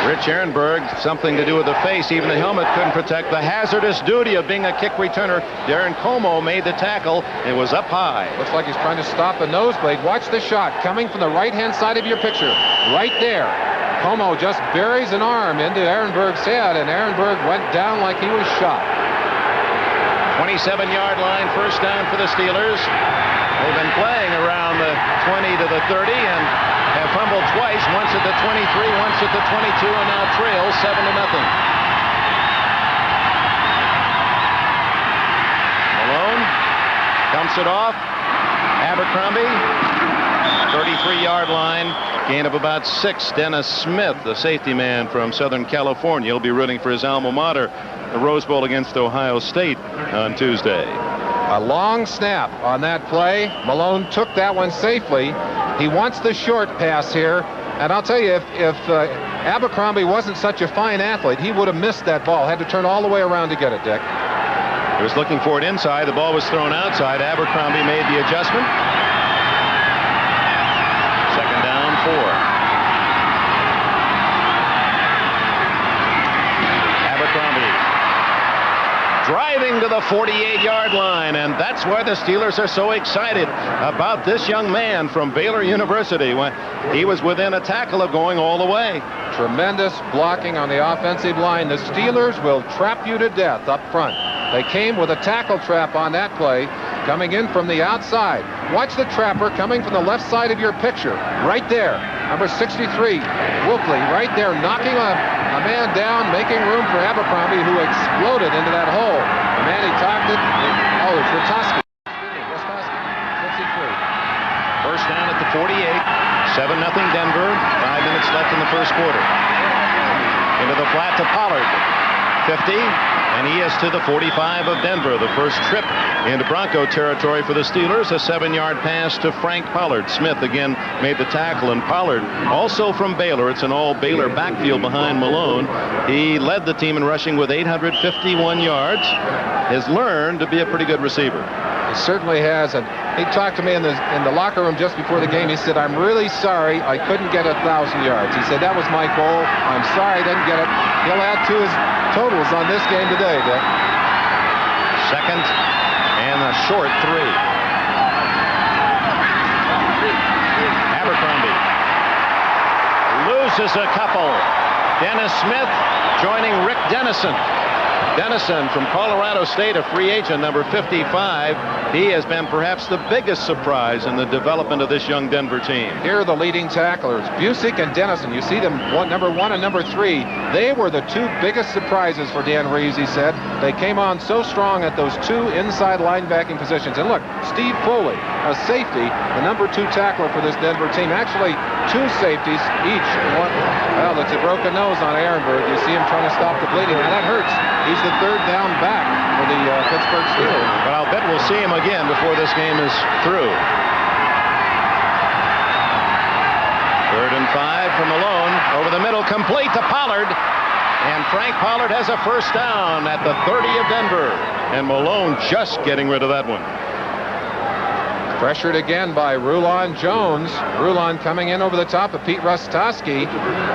Rich Ehrenberg, something to do with the face. Even the helmet couldn't protect the hazardous duty of being a kick returner. Darren Como made the tackle. It was up high. Looks like he's trying to stop a nosebleed. Watch the shot coming from the right-hand side of your picture. Right there. Como just buries an arm into Ehrenberg's head, and Ehrenberg went down like he was shot. 27-yard line, first down for the Steelers. They've been playing around the 20 to the 30 and have fumbled twice, once at the 23, once at the 22, and now trail 7-0. Malone dumps it off. Abercrombie, 33-yard line, gain of about 6. Dennis Smith, the safety man from Southern California, will be rooting for his alma mater, the Rose Bowl against Ohio State on Tuesday. A long snap on that play. Malone took that one safely. He wants the short pass here. And I'll tell you, if Abercrombie wasn't such a fine athlete, he would have missed that ball. Had to turn all the way around to get it, Dick. He was looking for it inside. The ball was thrown outside. Abercrombie made the adjustment. Second down, 4. running to the 48-yard line, and that's why the Steelers are so excited about this young man from Baylor University. When he was within a tackle of going all the way. Tremendous blocking on the offensive line. The Steelers will trap you to death up front. They came with a tackle trap on that play, coming in from the outside. Watch the trapper coming from the left side of your picture, right there. Number 63, Wilkley, right there, knocking a man down, making room for Abercrombie, who exploded into that hole. The man he targeted, it's Ratoski. 63. First down at the 48. 7-0 Denver. 5 minutes left in the first quarter. Into the flat to Pollard. 50, and he is to the 45 of Denver. The first trip into Bronco territory for the Steelers. A 7-yard pass to Frank Pollard. Smith again made the tackle, and Pollard, also from Baylor. It's an all Baylor backfield behind Malone. He led the team in rushing with 851 yards. Has learned to be a pretty good receiver. He certainly has, and he talked to me in the locker room just before the game. He said, "I'm really sorry I couldn't get 1,000 yards." He said, "That was my goal. I'm sorry I didn't get it." He'll add to his totals on this game today, Dick. Second and a short 3. Abercrombie loses a couple. Dennis Smith joining Rick Dennison. Dennison from Colorado State, a free agent, number 55. He has been perhaps the biggest surprise in the development of this young Denver team. Here are the leading tacklers, Busick and Dennison. You see them, number 1 and number 3. They were the 2 biggest surprises for Dan Reeves, he said. They came on so strong at those 2 inside linebacking positions. And look, Steve Foley, a safety, the number 2 tackler for this Denver team. Actually, 2 safeties each. Well, it's a broken nose on Ehrenberg. You see him trying to stop the bleeding. Now that hurts. He's the 3rd down back for the Pittsburgh Steelers. But I'll bet we'll see him again before this game is through. 3rd and 5 from Malone. Over the middle, complete to Pollard. And Frank Pollard has a first down at the 30 of Denver. And Malone just getting rid of that one. Pressured again by Rulon Jones. Rulon coming in over the top of Pete Rostowski.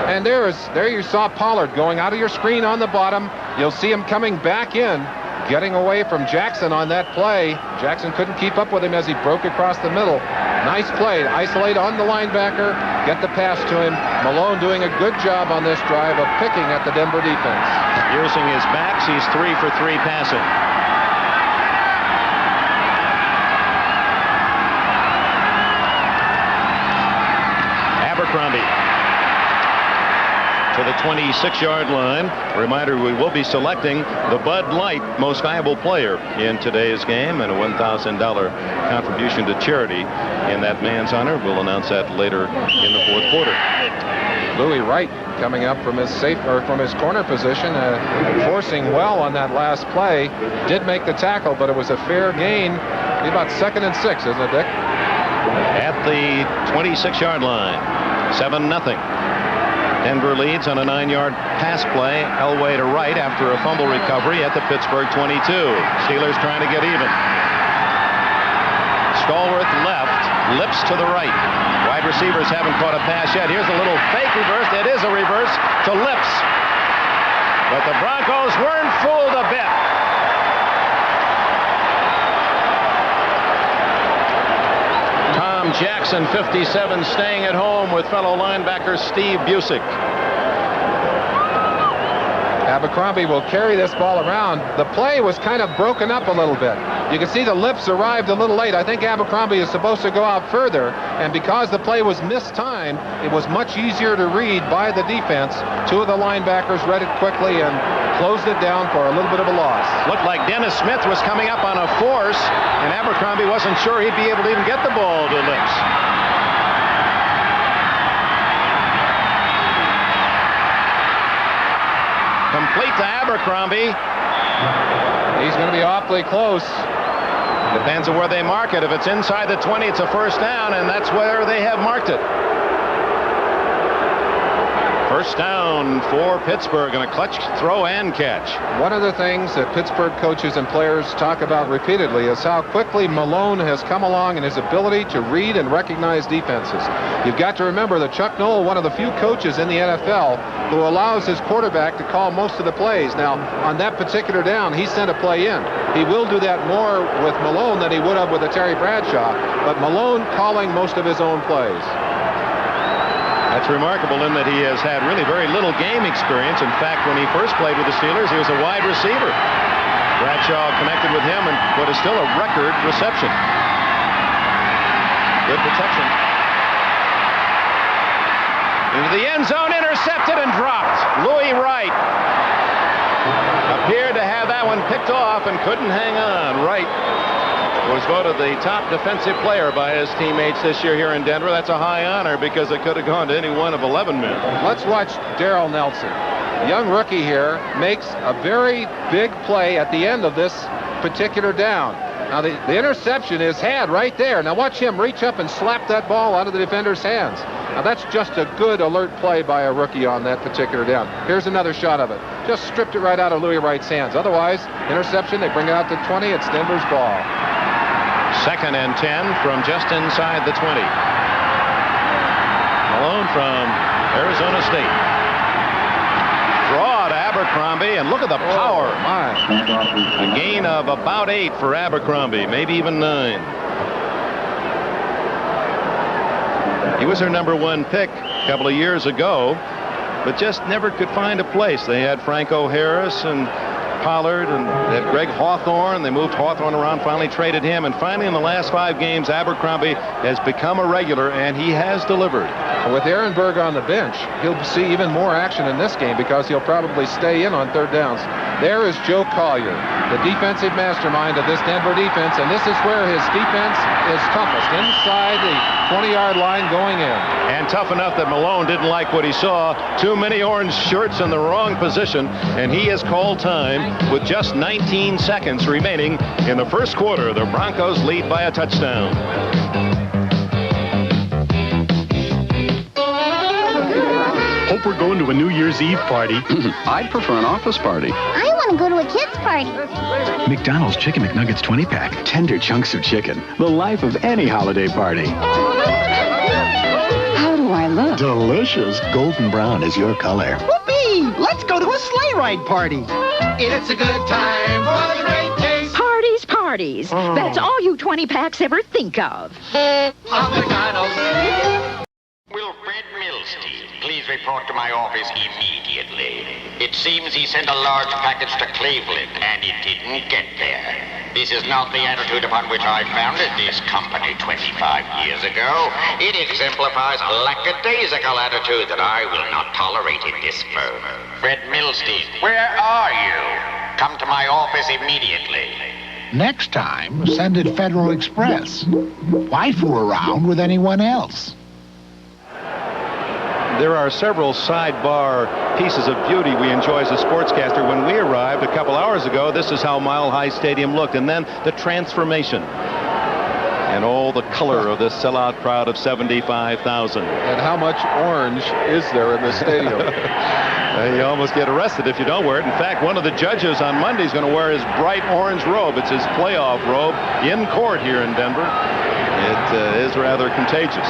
And there you saw Pollard going out of your screen on the bottom. You'll see him coming back in, getting away from Jackson on that play. Jackson couldn't keep up with him as he broke across the middle. Nice play. Isolate on the linebacker. Get the pass to him. Malone doing a good job on this drive of picking at the Denver defense. Using his backs, he's 3 for 3 passing. Abercrombie to the 26-yard line. Reminder, we will be selecting the Bud Light Most Valuable Player in today's game, and a $1,000 contribution to charity in that man's honor. We'll announce that later in the 4th quarter. Louis Wright coming up from his from his corner position, forcing well on that last play. Did make the tackle, but it was a fair gain. Be about 2nd and 6, isn't it, Dick? At the 26-yard line, 7-0. Denver leads on a 9-yard pass play. Elway to right after a fumble recovery at the Pittsburgh 22. Steelers trying to get even. Stallworth left, Lips to the right. Wide receivers haven't caught a pass yet. Here's a little fake reverse. It is a reverse to Lips. But the Broncos weren't fooled a bit. Tom Jackson, 57, staying at home with fellow linebacker Steve Busick. Abercrombie will carry this ball around. The play was kind of broken up a little bit. You can see the Lips arrived a little late. I think Abercrombie is supposed to go out further, and because the play was mistimed, it was much easier to read by the defense. 2 of the linebackers read it quickly and closed it down for a little bit of a loss. Looked like Dennis Smith was coming up on a force, and Abercrombie wasn't sure he'd be able to even get the ball to Lips. Complete to Abercrombie. He's going to be awfully close. Depends on where they mark it. If it's inside the 20, it's a first down, and that's where they have marked it. First down for Pittsburgh, and a clutch throw and catch. One of the things that Pittsburgh coaches and players talk about repeatedly is how quickly Malone has come along in his ability to read and recognize defenses. You've got to remember that Chuck Noll, one of the few coaches in the NFL who allows his quarterback to call most of the plays. Now, on that particular down, he sent a play in. He will do that more with Malone than he would have with a Terry Bradshaw, but Malone calling most of his own plays. That's remarkable in that he has had really very little game experience. In fact, when he first played with the Steelers, he was a wide receiver. Bradshaw connected with him and what is still a record reception. Good protection. Into the end zone, intercepted and dropped. Louis Wright appeared to have that one picked off and couldn't hang on. Wright was voted the top defensive player by his teammates this year here in Denver. That's a high honor because it could have gone to any one of 11 men. Let's watch Darrell Nelson. Young rookie here makes a very big play at the end of this particular down. Now, the interception is had right there. Now, watch him reach up and slap that ball out of the defender's hands. Now, that's just a good alert play by a rookie on that particular down. Here's another shot of it. Just stripped it right out of Louis Wright's hands. Otherwise, interception, they bring it out to 20. It's Denver's ball. 2nd and 10 from just inside the 20. Malone from Arizona State. Draw to Abercrombie, and look at the power. Oh, my. A gain of about 8 for Abercrombie, maybe even 9. He was their #1 pick a couple of years ago, but just never could find a place. They had Franco Harris and Pollard, and they had Greg Hawthorne. They moved Hawthorne around, finally traded him, and finally in the last 5 games, Abercrombie has become a regular, and he has delivered. With Ehrenberg on the bench, he'll see even more action in this game because he'll probably stay in on 3rd downs. There is Joe Collier, the defensive mastermind of this Denver defense, and this is where his defense is toughest, inside the 20-yard line going in. And tough enough that Malone didn't like what he saw. Too many orange shirts in the wrong position, and he has called time with just 19 seconds remaining in the first quarter. The Broncos lead by a touchdown. Hope we're going to a New Year's Eve party. I'd prefer an office party. I want to go to a kid's party. McDonald's Chicken McNuggets 20-pack. Tender chunks of chicken. The life of any holiday party. How do I look? Delicious. Golden brown is your color. Whoopee! Let's go to a sleigh ride party. It's a good time for the great taste. Parties. That's all you 20-packs ever think of. McDonald's. Will Fred Milstein please report to my office immediately? It seems he sent a large package to Cleveland, and it didn't get there. This is not the attitude upon which I founded this company 25 years ago. It exemplifies a lackadaisical attitude that I will not tolerate in this firm. Fred Milstein, where are you? Come to my office immediately. Next time, send it Federal Express. Why fool around with anyone else? There are several sidebar pieces of beauty we enjoy as a sportscaster. When we arrived a couple hours ago, this is how Mile High Stadium looked. And then the transformation. And all the color of this sellout crowd of 75,000. And how much orange is there in the stadium? You almost get arrested if you don't wear it. In fact, one of the judges on Monday is going to wear his bright orange robe. It's his playoff robe in court here in Denver. It is rather contagious.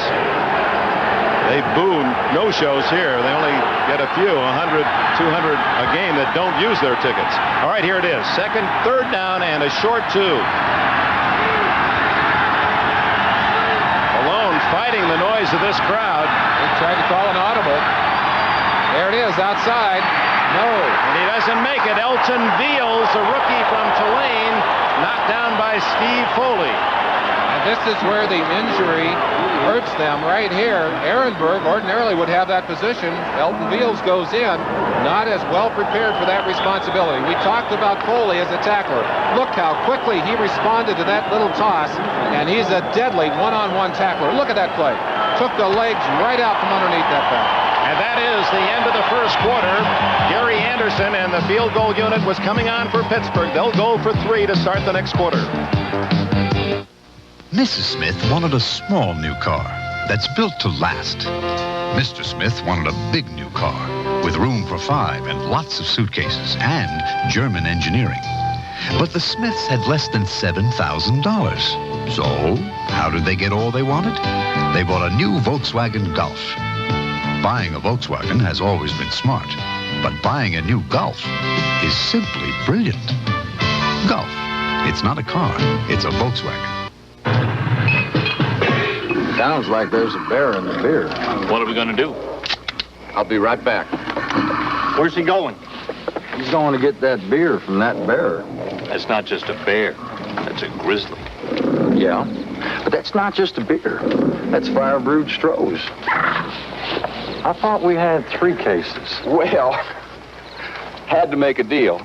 They boo no-shows here. They only get a few, 100, 200 a game that don't use their tickets. All right, here it is. 2nd, 3rd down, and a short 2. Malone fighting the noise of this crowd. He tried to call an audible. There it is, outside. No. And he doesn't make it. Elton Beals, a rookie from Tulane, knocked down by Steve Foley. And this is where the injury hurts them right here. Ehrenberg ordinarily would have that position. Elton Beals goes in, not as well prepared for that responsibility. We talked about Foley as a tackler. Look how quickly he responded to that little toss, and he's a deadly one-on-one tackler. Look at that play. Took the legs right out from underneath that back. And that is the end of the first quarter. Gary Anderson and the field goal unit was coming on for Pittsburgh. They'll go for 3 to start the next quarter. Mrs. Smith wanted a small new car that's built to last. Mr. Smith wanted a big new car with room for 5 and lots of suitcases and German engineering. But the Smiths had less than $7,000. So, how did they get all they wanted? They bought a new Volkswagen Golf. Buying a Volkswagen has always been smart, but buying a new Golf is simply brilliant. Golf, It's not a car, it's a Volkswagen. Sounds like there's a bear in the beer. What are we going to do? I'll be right back. Where's he going? He's going to get that beer from that bear. That's not just a bear. That's a grizzly. Yeah, but that's not just a beer. That's fire-brewed Stroh's. I thought we had 3 cases. Well, had to make a deal.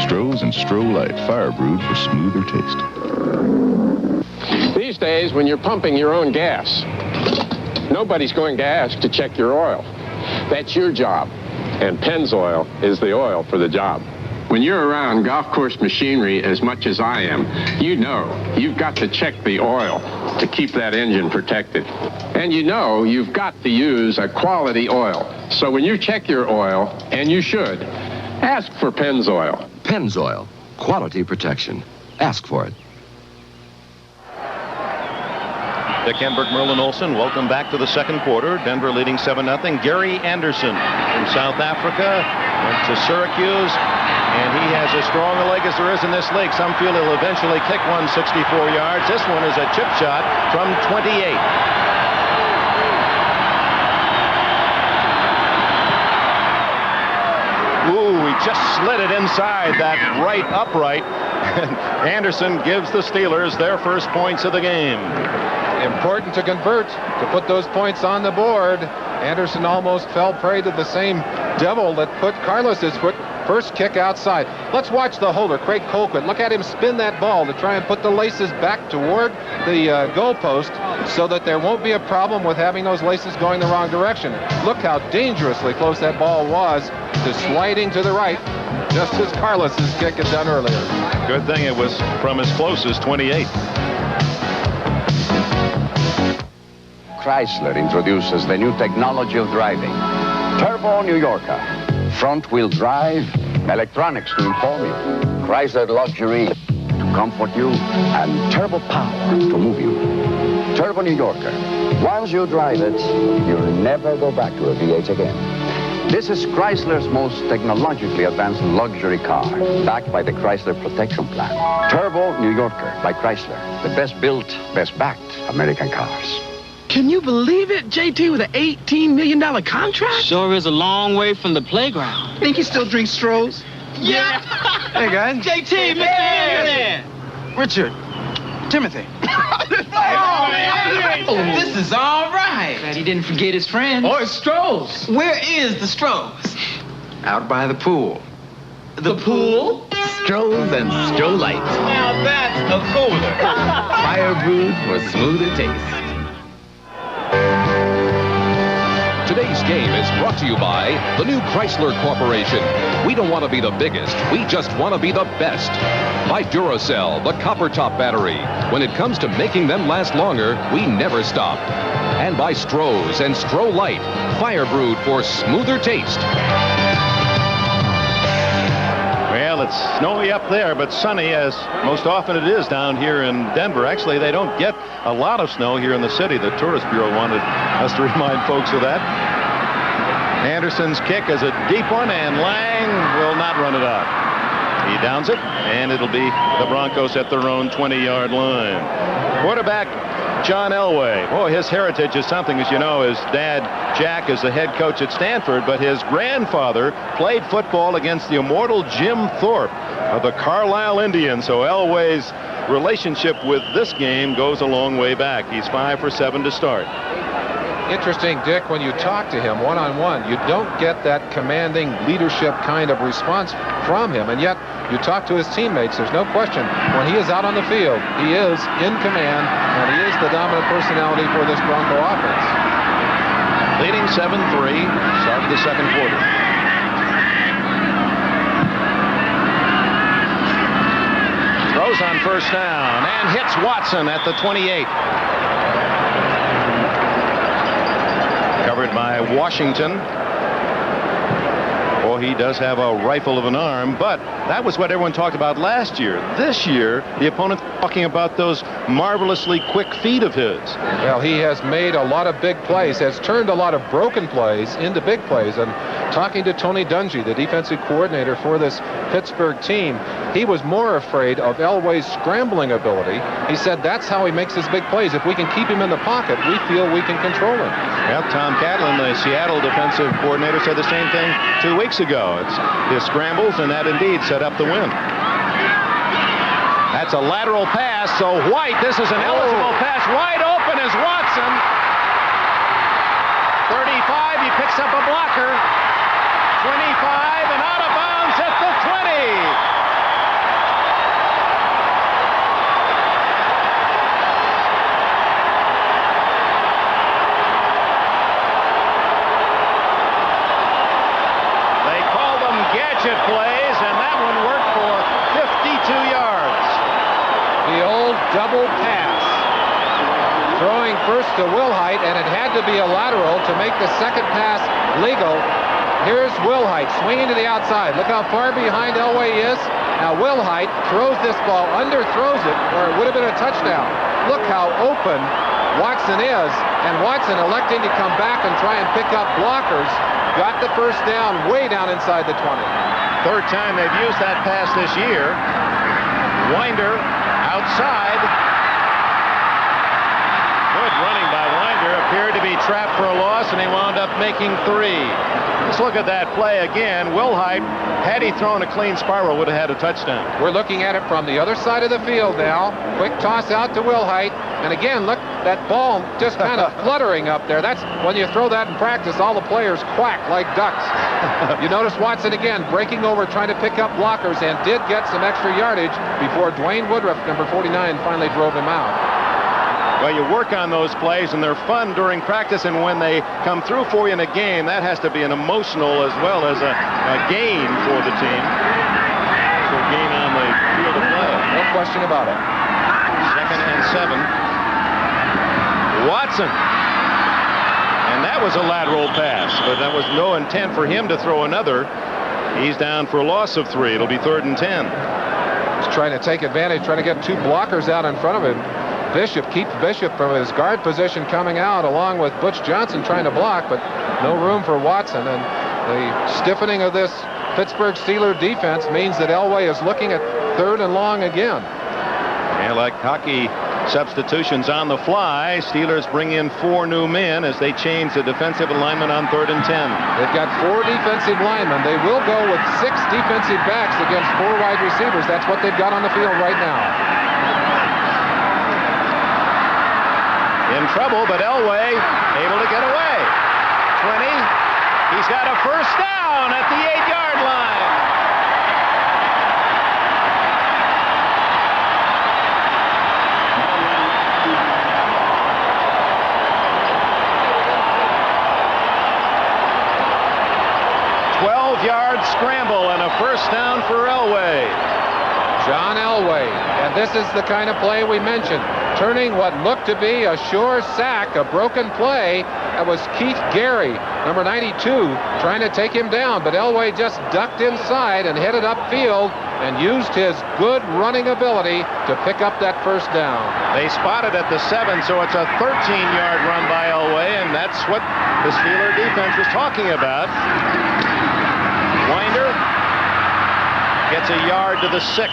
Stroh's and Stroh Light, fire brewed for smoother taste. These days, when you're pumping your own gas, nobody's going to ask to check your oil. That's your job. And Pennzoil is the oil for the job. When you're around golf course machinery as much as I am, you know you've got to check the oil to keep that engine protected. And you know you've got to use a quality oil. So when you check your oil, and you should, ask for Pennzoil. Pennzoil, quality protection. Ask for it. Dick Enberg, Merlin Olsen, welcome back to the second quarter. Denver leading 7-0. Gary Anderson from South Africa went to Syracuse, and he has as strong a leg as there is in this league. Some feel he'll eventually kick one 64 yards. This one is a chip shot from 28. Ooh, he just slid it inside that right upright. Anderson gives the Steelers their first points of the game. Important to convert, to put those points on the board. Anderson almost fell prey to the same devil that put Carlos's first kick outside. Let's watch the holder, Craig Colquitt. Look at him spin that ball to try and put the laces back toward the goalpost so that there won't be a problem with having those laces going the wrong direction. Look how dangerously close that ball was to sliding to the right, just as Carlos's kick had done earlier. Good thing it was from as close as 28. Chrysler introduces the new technology of driving. Turbo New Yorker. Front-wheel drive, electronics to inform you. Chrysler luxury to comfort you, and turbo power to move you. Turbo New Yorker. Once you drive it, you'll never go back to a V8 again. This is Chrysler's most technologically advanced luxury car, backed by the Chrysler Protection Plan. Turbo New Yorker by Chrysler. The best built, best backed American cars. Can you believe it? JT with an $18 million contract? Sure is a long way from the playground. Think he still drinks Stroh's? Yeah. Hey, guys. JT, man. Richard. Timothy. This is all right. Glad he didn't forget his friend. Or his Stroh's. Where is the Stroh's? Out by the pool. The pool? Stroh's and Stroh Light. Now that's a cooler. Fire brewed for smoother taste. Today's game is brought to you by the new Chrysler Corporation. We don't want to be the biggest. We just want to be the best. By Duracell, the copper top battery. When it comes to making them last longer, we never stop. And by Stroh's and Stroh Light, fire brewed for smoother taste. Well, it's snowy up there, but sunny, as most often it is down here in Denver. Actually, they don't get a lot of snow here in the city. The Tourist Bureau wanted us to remind folks of that. Anderson's kick is a deep one, and Lang will not run it out. He downs it, and it'll be the Broncos at their own 20-yard line. Quarterback John Elway. Oh, his heritage is something. As you know, his dad, Jack, is the head coach at Stanford, but his grandfather played football against the immortal Jim Thorpe of the Carlisle Indians. So Elway's relationship with this game goes a long way back. He's 5 for 7 to start. Interesting, Dick, when you talk to him one-on-one, you don't get that commanding leadership kind of response from him. And yet, you talk to his teammates, there's no question, when he is out on the field, he is in command, and he is the dominant personality for this Bronco offense. Leading 7-3, start of the second quarter. Throws on first down and hits Watson at the 28. Covered by Washington. Oh, he does have a rifle of an arm, but that was what everyone talked about last year. This year, the opponent talking about those marvelously quick feet of his. Well, he has made a lot of big plays, has turned a lot of broken plays into big plays, and talking to Tony Dungy, the defensive coordinator for this Pittsburgh team, he was more afraid of Elway's scrambling ability. He said that's how he makes his big plays. If we can keep him in the pocket, we feel we can control him. Well, Tom Catlin, the Seattle defensive coordinator, said the same thing 2 weeks ago. It's his scrambles, and that indeed set up the win. That's a lateral pass, so White, this is an eligible pass. Wide open is Watson. 35, he picks up a blocker. 25, and out of bounds at the 20. Gadget plays, and that one worked for 52 yards. The old double pass. Throwing first to Wilhite, and it had to be a lateral to make the second pass legal. Here's Wilhite swinging to the outside. Look how far behind Elway is. Now Wilhite throws this ball, underthrows it, or it would have been a touchdown. Look how open Watson is, and Watson electing to come back and try and pick up blockers. Got the first down way down inside the 20. Third time they've used that pass this year. Winder outside. Good running by Winder. Appeared to be trapped for a loss, and he wound up making 3. Let's look at that play again. Wilhite, had he thrown a clean spiral, would have had a touchdown. We're looking at it from the other side of the field now. Quick toss out to Wilhite. And again, look, that ball just kind of fluttering up there. That's when you throw that in practice, all the players quack like ducks. You notice Watson again breaking over, trying to pick up blockers, and did get some extra yardage before Dwayne Woodruff, number 49, finally drove him out. Well, you work on those plays, and they're fun during practice, and when they come through for you in a game, that has to be an emotional as well as a gain for the team. So gain on the field of play. No question about it. 2nd and 7. Watson. And that was a lateral pass, but that was no intent for him to throw another. He's down for a loss of 3. It'll be 3rd and 10. He's trying to take advantage, trying to get 2 blockers out in front of him. Bishop keeps Bishop from his guard position coming out, along with Butch Johnson trying to block, but no room for Watson. And the stiffening of this Pittsburgh Steelers defense means that Elway is looking at 3rd and long again. And like hockey substitutions on the fly, Steelers bring in 4 new men as they change the defensive alignment on 3rd and 10. They've got 4 defensive linemen. They will go with 6 defensive backs against 4 wide receivers. That's what they've got on the field right now. In trouble, but Elway able to get away. 20. He's got a first down at the 8-yard line. Yard scramble and a first down for Elway. John Elway, and this is the kind of play we mentioned. Turning what looked to be a sure sack, a broken play. That was Keith Gary, number 92, trying to take him down, but Elway just ducked inside and headed upfield and used his good running ability to pick up that first down. They spotted at the 7, so it's a 13-yard run by Elway, and that's what the Steeler defense was talking about. Winder gets a yard to the 6.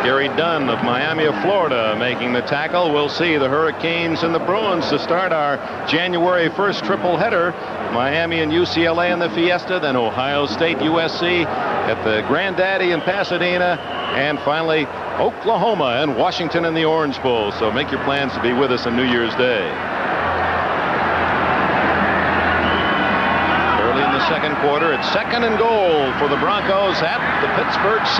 Gary Dunn of Miami of Florida making the tackle. We'll see the Hurricanes and the Bruins to start our January 1st triple header. Miami and UCLA in the Fiesta, then Ohio State, USC at the Granddaddy in Pasadena, and finally Oklahoma and Washington in the Orange Bowl. So make your plans to be with us on New Year's Day. Second quarter, it's 2nd and goal for the Broncos at the Pittsburgh 6.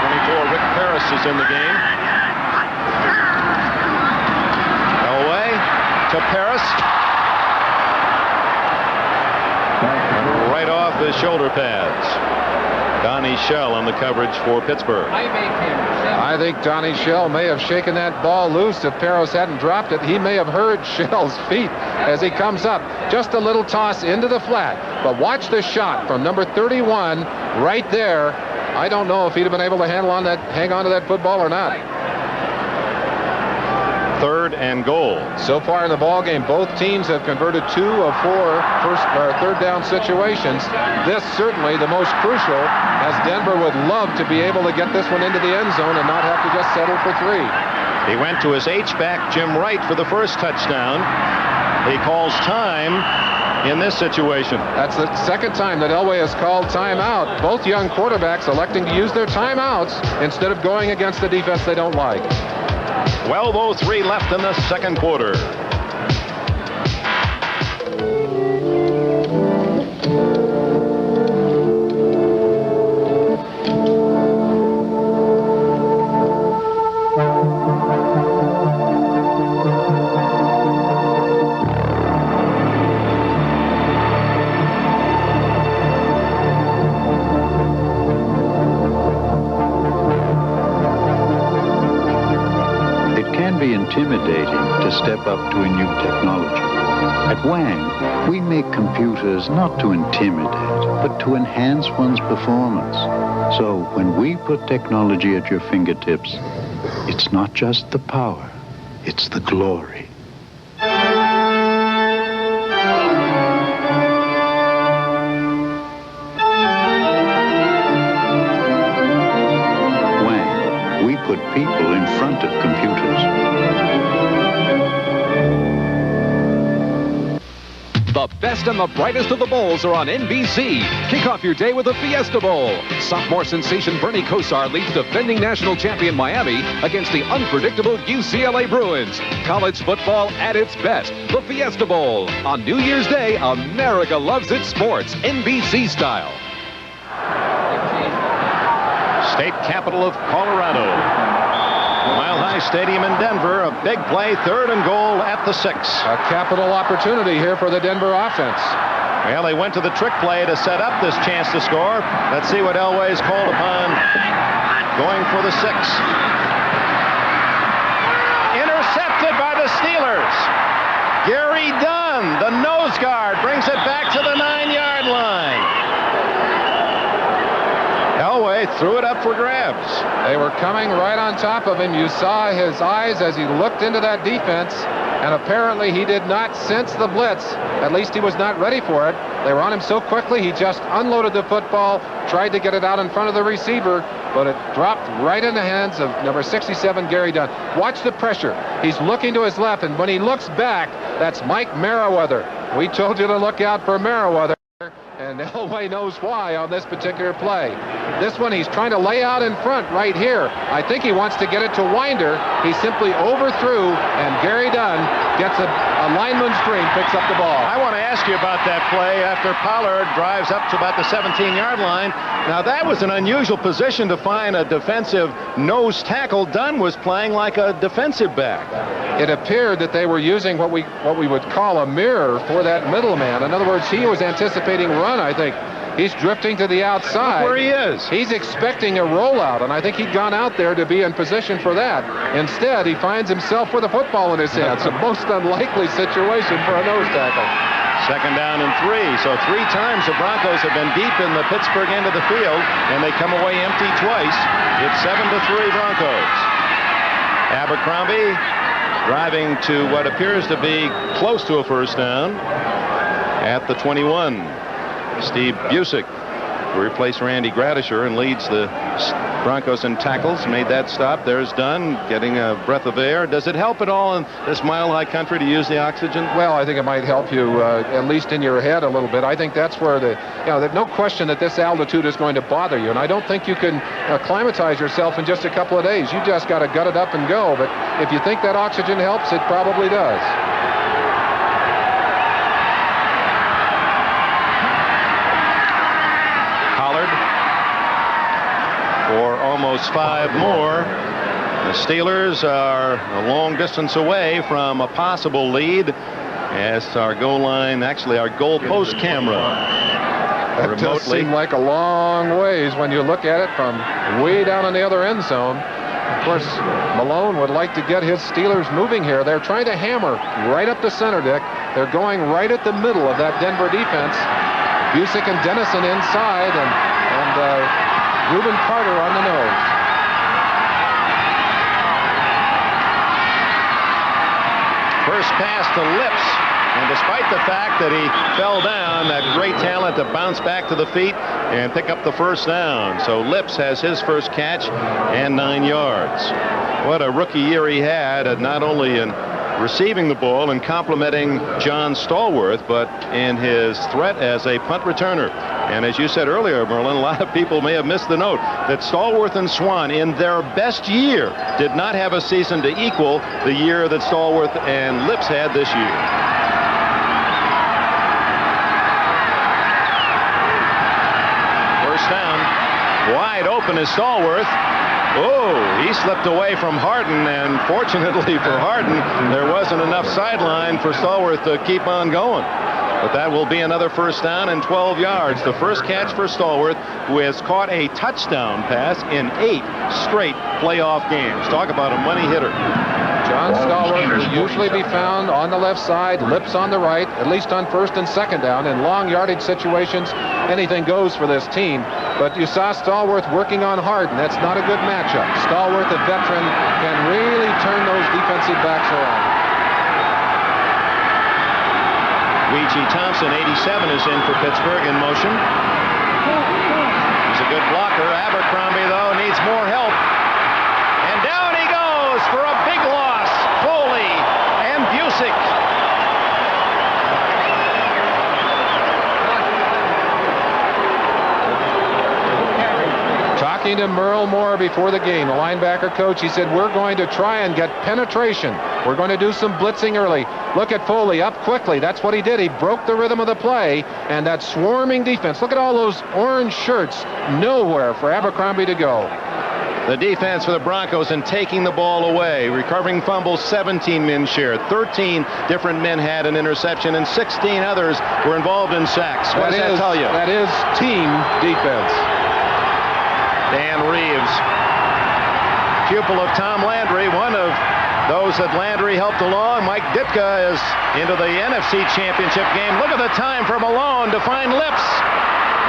24, Rick Parris is in the game. Elway to Parris. Right off his shoulder pads. Donnie Shell on the coverage for Pittsburgh. I think Donnie Shell may have shaken that ball loose. If Parris hadn't dropped it, he may have heard Shell's feet as he comes up. Just a little toss into the flat. But watch the shot from number 31 right there. I don't know if he'd have been able to hang on to that football or not. 3rd and goal. So far in the ball game, both teams have converted 2 of 4 third down situations. This certainly the most crucial, as Denver would love to be able to get this one into the end zone and not have to just settle for 3. He went to his H-back, Jim Wright, for the first touchdown. He calls time in this situation. That's the second time that Elway has called timeout. Both young quarterbacks electing to use their timeouts instead of going against the defense they don't like. 12:03 left in the second quarter. Intimidating to step up to a new technology. At Wang, we make computers not to intimidate, but to enhance one's performance. So when we put technology at your fingertips, it's not just the power, it's the glory. Wang, we put people in front of computers. The best and the brightest of the bowls are on NBC. Kick off your day with the Fiesta Bowl. Sophomore sensation Bernie Kosar leads defending national champion Miami against the unpredictable UCLA Bruins. College football at its best. The Fiesta Bowl. On New Year's Day, America loves its sports, NBC style. State capital of Colorado. Mile High Stadium in Denver, a big play, 3rd and goal at the 6. A capital opportunity here for the Denver offense. Well, they went to the trick play to set up this chance to score. Let's see what Elway's called upon. Going for the 6. Intercepted by the Steelers. Gary Dunn, the nose guard, brings it back to the 9-yard line. Elway threw it up for grabs. They were coming right on top of him. You saw his eyes as he looked into that defense, and apparently he did not sense the blitz. At least he was not ready for it. They were on him so quickly, he just unloaded the football, tried to get it out in front of the receiver, but it dropped right in the hands of number 67, Gary Dunn. Watch the pressure. He's looking to his left, and when he looks back, that's Mike Merriweather. We told you to look out for Merriweather. And Elway knows why on this particular play. This one he's trying to lay out in front right here. I think he wants to get it to Winder. He simply overthrew, and Gary Dunn gets a lineman's dream, picks up the ball. I want to ask you about that play after Pollard drives up to about the 17-yard line. Now, that was an unusual position to find a defensive nose tackle. Dunn was playing like a defensive back. It appeared that they were using what we would call a mirror for that middleman. In other words, he was anticipating run, I think. He's drifting to the outside. Look where he is. He's expecting a rollout, and I think he'd gone out there to be in position for that. Instead, he finds himself with a football in his hand. It's a most unlikely situation for a nose tackle. 2nd down and 3. So 3 times the Broncos have been deep in the Pittsburgh end of the field, and they come away empty twice. It's 7-3 Broncos. Abercrombie driving to what appears to be close to a first down at the 21. Steve Busick replaced Randy Gradisher and leads the Broncos in tackles. Made that stop. There's Dunn getting a breath of air. Does it help at all in this mile-high country to use the oxygen? Well, I think it might help you at least in your head a little bit. I think that's where there's no question that this altitude is going to bother you, and I don't think you can acclimatize yourself in just a couple of days. You just got to gut it up and go. But if you think that oxygen helps, it probably does. For almost 5 more. The Steelers are a long distance away from a possible lead as our goal line, actually our goal post camera. That does seem like a long ways when you look at it from way down in the other end zone. Of course, Malone would like to get his Steelers moving here. They're trying to hammer right up the center, Dick. They're going right at the middle of that Denver defense. Busick and Dennison inside, and Reuben Carter on the nose. First pass to Lips. And despite the fact that he fell down, that great talent to bounce back to the feet and pick up the first down. So Lips has his first catch and 9 yards. What a rookie year he had, not only in receiving the ball and complimenting John Stallworth, but in his threat as a punt returner. And as you said earlier, Merlin, a lot of people may have missed the note that Stallworth and Swan, in their best year, did not have a season to equal the year that Stallworth and Lips had this year. Down. Wide open is Stallworth. Oh, he slipped away from Harden, and fortunately for Harden, there wasn't enough sideline for Stallworth to keep on going. But that will be another first down and 12 yards. The first catch for Stallworth, who has caught a touchdown pass in 8 straight playoff games. Talk about a money hitter. John Stallworth will usually be found on the left side, Lips on the right, at least on first and second down. In long yardage situations, anything goes for this team. But you saw Stallworth working on Harden. That's not a good matchup. Stallworth, a veteran, can really turn those defensive backs around. Weegee Thompson, 87, is in for Pittsburgh in motion. He's a good blocker. Abercrombie, though, needs more help. And down he goes for a big loss. Foley and Busick. Talking to Merle Moore before the game, the linebacker coach, he said, we're going to try and get penetration. We're going to do some blitzing early. Look at Foley up quickly. That's what he did. He broke the rhythm of the play, and that swarming defense. Look at all those orange shirts. Nowhere for Abercrombie to go. The defense for the Broncos in taking the ball away. Recovering fumbles, 17 men shared. 13 different men had an interception, and 16 others were involved in sacks. What does that tell you? That is team defense. Dan Reeves, pupil of Tom Landry, one of those that Landry helped along. Mike Ditka is into the NFC Championship game. Look at the time for Malone to find Lips.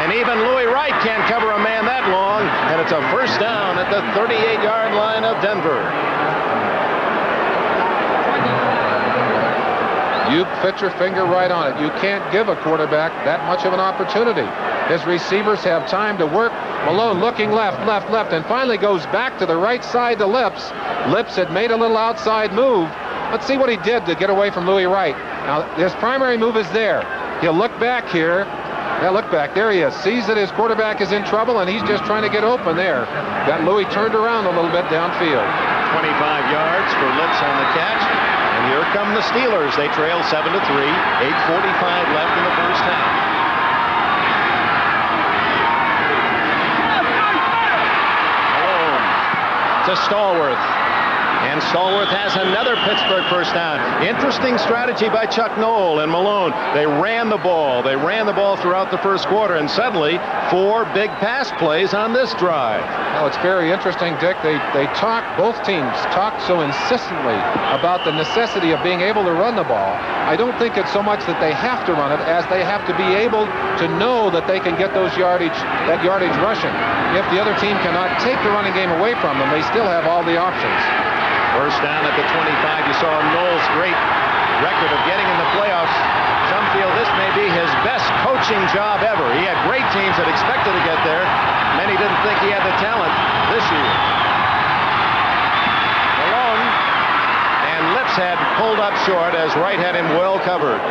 And even Louis Wright can't cover a man that long. And it's a first down at the 38-yard line of Denver. You put your finger right on it. You can't give a quarterback that much of an opportunity. His receivers have time to work. Malone looking left, and finally goes back to the right side to Lips. Lips had made a little outside move. Let's see what he did to get away from Louis Wright. Now, his primary move is there. He'll look back here. Yeah, look back. There he is. Sees that his quarterback is in trouble, and he's just trying to get open there. Got Louis turned around a little bit downfield. 25 yards for Lips on the catch. And here come the Steelers. They trail 7-3. 8:45 left in the first half. To Stallworth. And Stallworth has another Pittsburgh first down. Interesting strategy by Chuck Noll and Malone. They ran the ball. They ran the ball throughout the first quarter, and suddenly 4 big pass plays on this drive. Well, it's very interesting, Dick. They talk, both teams talk so insistently about the necessity of being able to run the ball. I don't think it's so much that they have to run it as they have to be able to know that they can get that yardage rushing. If the other team cannot take the running game away from them, they still have all the options. First down at the 25. You saw Noll's great record of getting in the playoffs. Some feel this may be his best coaching job ever. He had great teams that expected to get there. Many didn't think he had the talent this year. Malone and Lips had pulled up short as Wright had him well covered.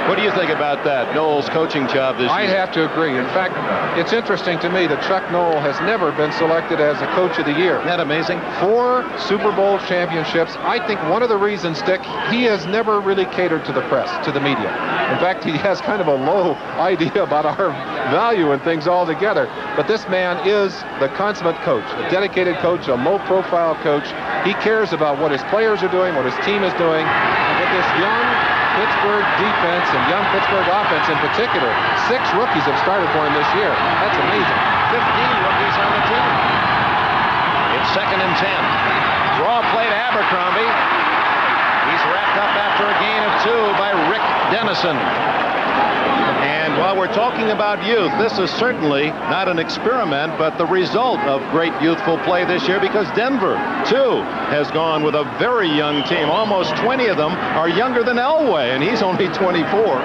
What do you think about that, Noll's coaching job this year? I'd have to agree. In fact, it's interesting to me that Chuck Noll has never been selected as a coach of the year. Isn't that amazing? 4 Super Bowl championships. I think one of the reasons, Dick, he has never really catered to the press, to the media. In fact, he has kind of a low idea about our value and things altogether. But this man is the consummate coach, a dedicated coach, a low-profile coach. He cares about what his players are doing, what his team is doing. And with this young Pittsburgh defense and young Pittsburgh offense in particular, 6 rookies have started for him this year. That's amazing. 15 rookies on the team. It's 2nd and 10. Draw play to Abercrombie. He's wrapped up after a gain of 2 by Rick Dennison. And while we're talking about youth, this is certainly not an experiment, but the result of great youthful play this year, because Denver, too, has gone with a very young team. Almost 20 of them are younger than Elway, and he's only 24.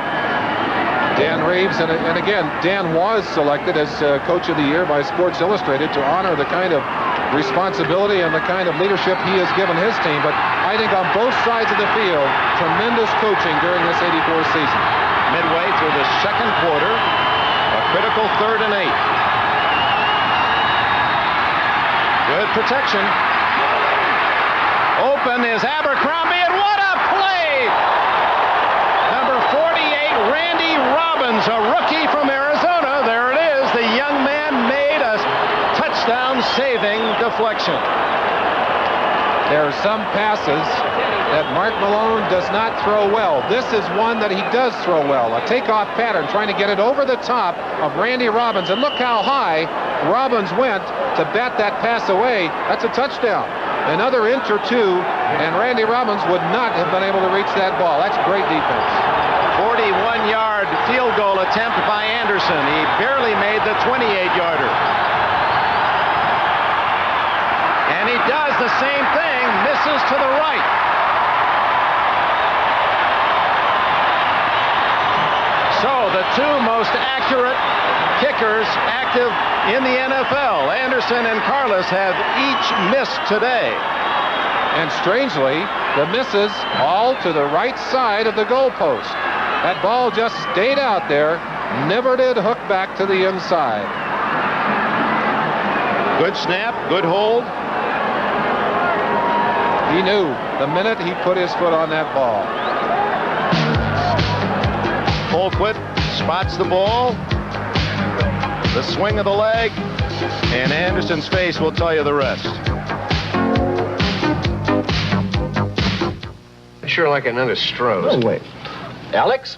Dan Reeves, and again, Dan was selected as Coach of the Year by Sports Illustrated to honor the kind of responsibility and the kind of leadership he has given his team. But I think on both sides of the field, tremendous coaching during this '84 season. Midway through the second quarter, a critical 3rd and 8. Good protection. Open is Abercrombie, and what a play! Number 48, Randy Robbins, a rookie from Arizona. There it is. The young man made a touchdown-saving deflection. There are some passes that Mark Malone does not throw well. This is one that he does throw well. A takeoff pattern, trying to get it over the top of Randy Robbins. And look how high Robbins went to bat that pass away. That's a touchdown. Another inch or two, and Randy Robbins would not have been able to reach that ball. That's great defense. 41-yard field goal attempt by Anderson. He barely made the 28-yarder. And he does the same thing, misses to the right. So the two most accurate kickers active in the NFL, Anderson and Carlos, have each missed today. And strangely, the misses all to the right side of the goalpost. That ball just stayed out there, never did hook back to the inside. Good snap, good hold. He knew the minute he put his foot on that ball. Colquitt spots the ball. The swing of the leg, and Anderson's face will tell you the rest. I'd sure like another Stroh's. Oh, wait. Alex?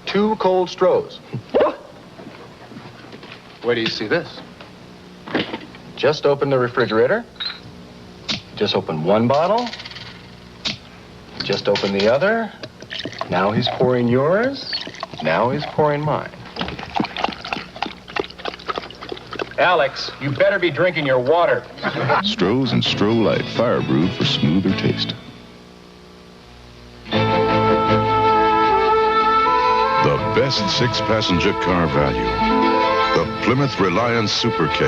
2 cold Stroh's. Where do you see this? Just open the refrigerator. Just open one bottle. Just open the other. Now he's pouring yours. Now he's pouring mine. Alex, you better be drinking your water. Stroh's and Stroh Light, fire brewed for smoother taste. The best 6-passenger car value. The Plymouth Reliance Super K.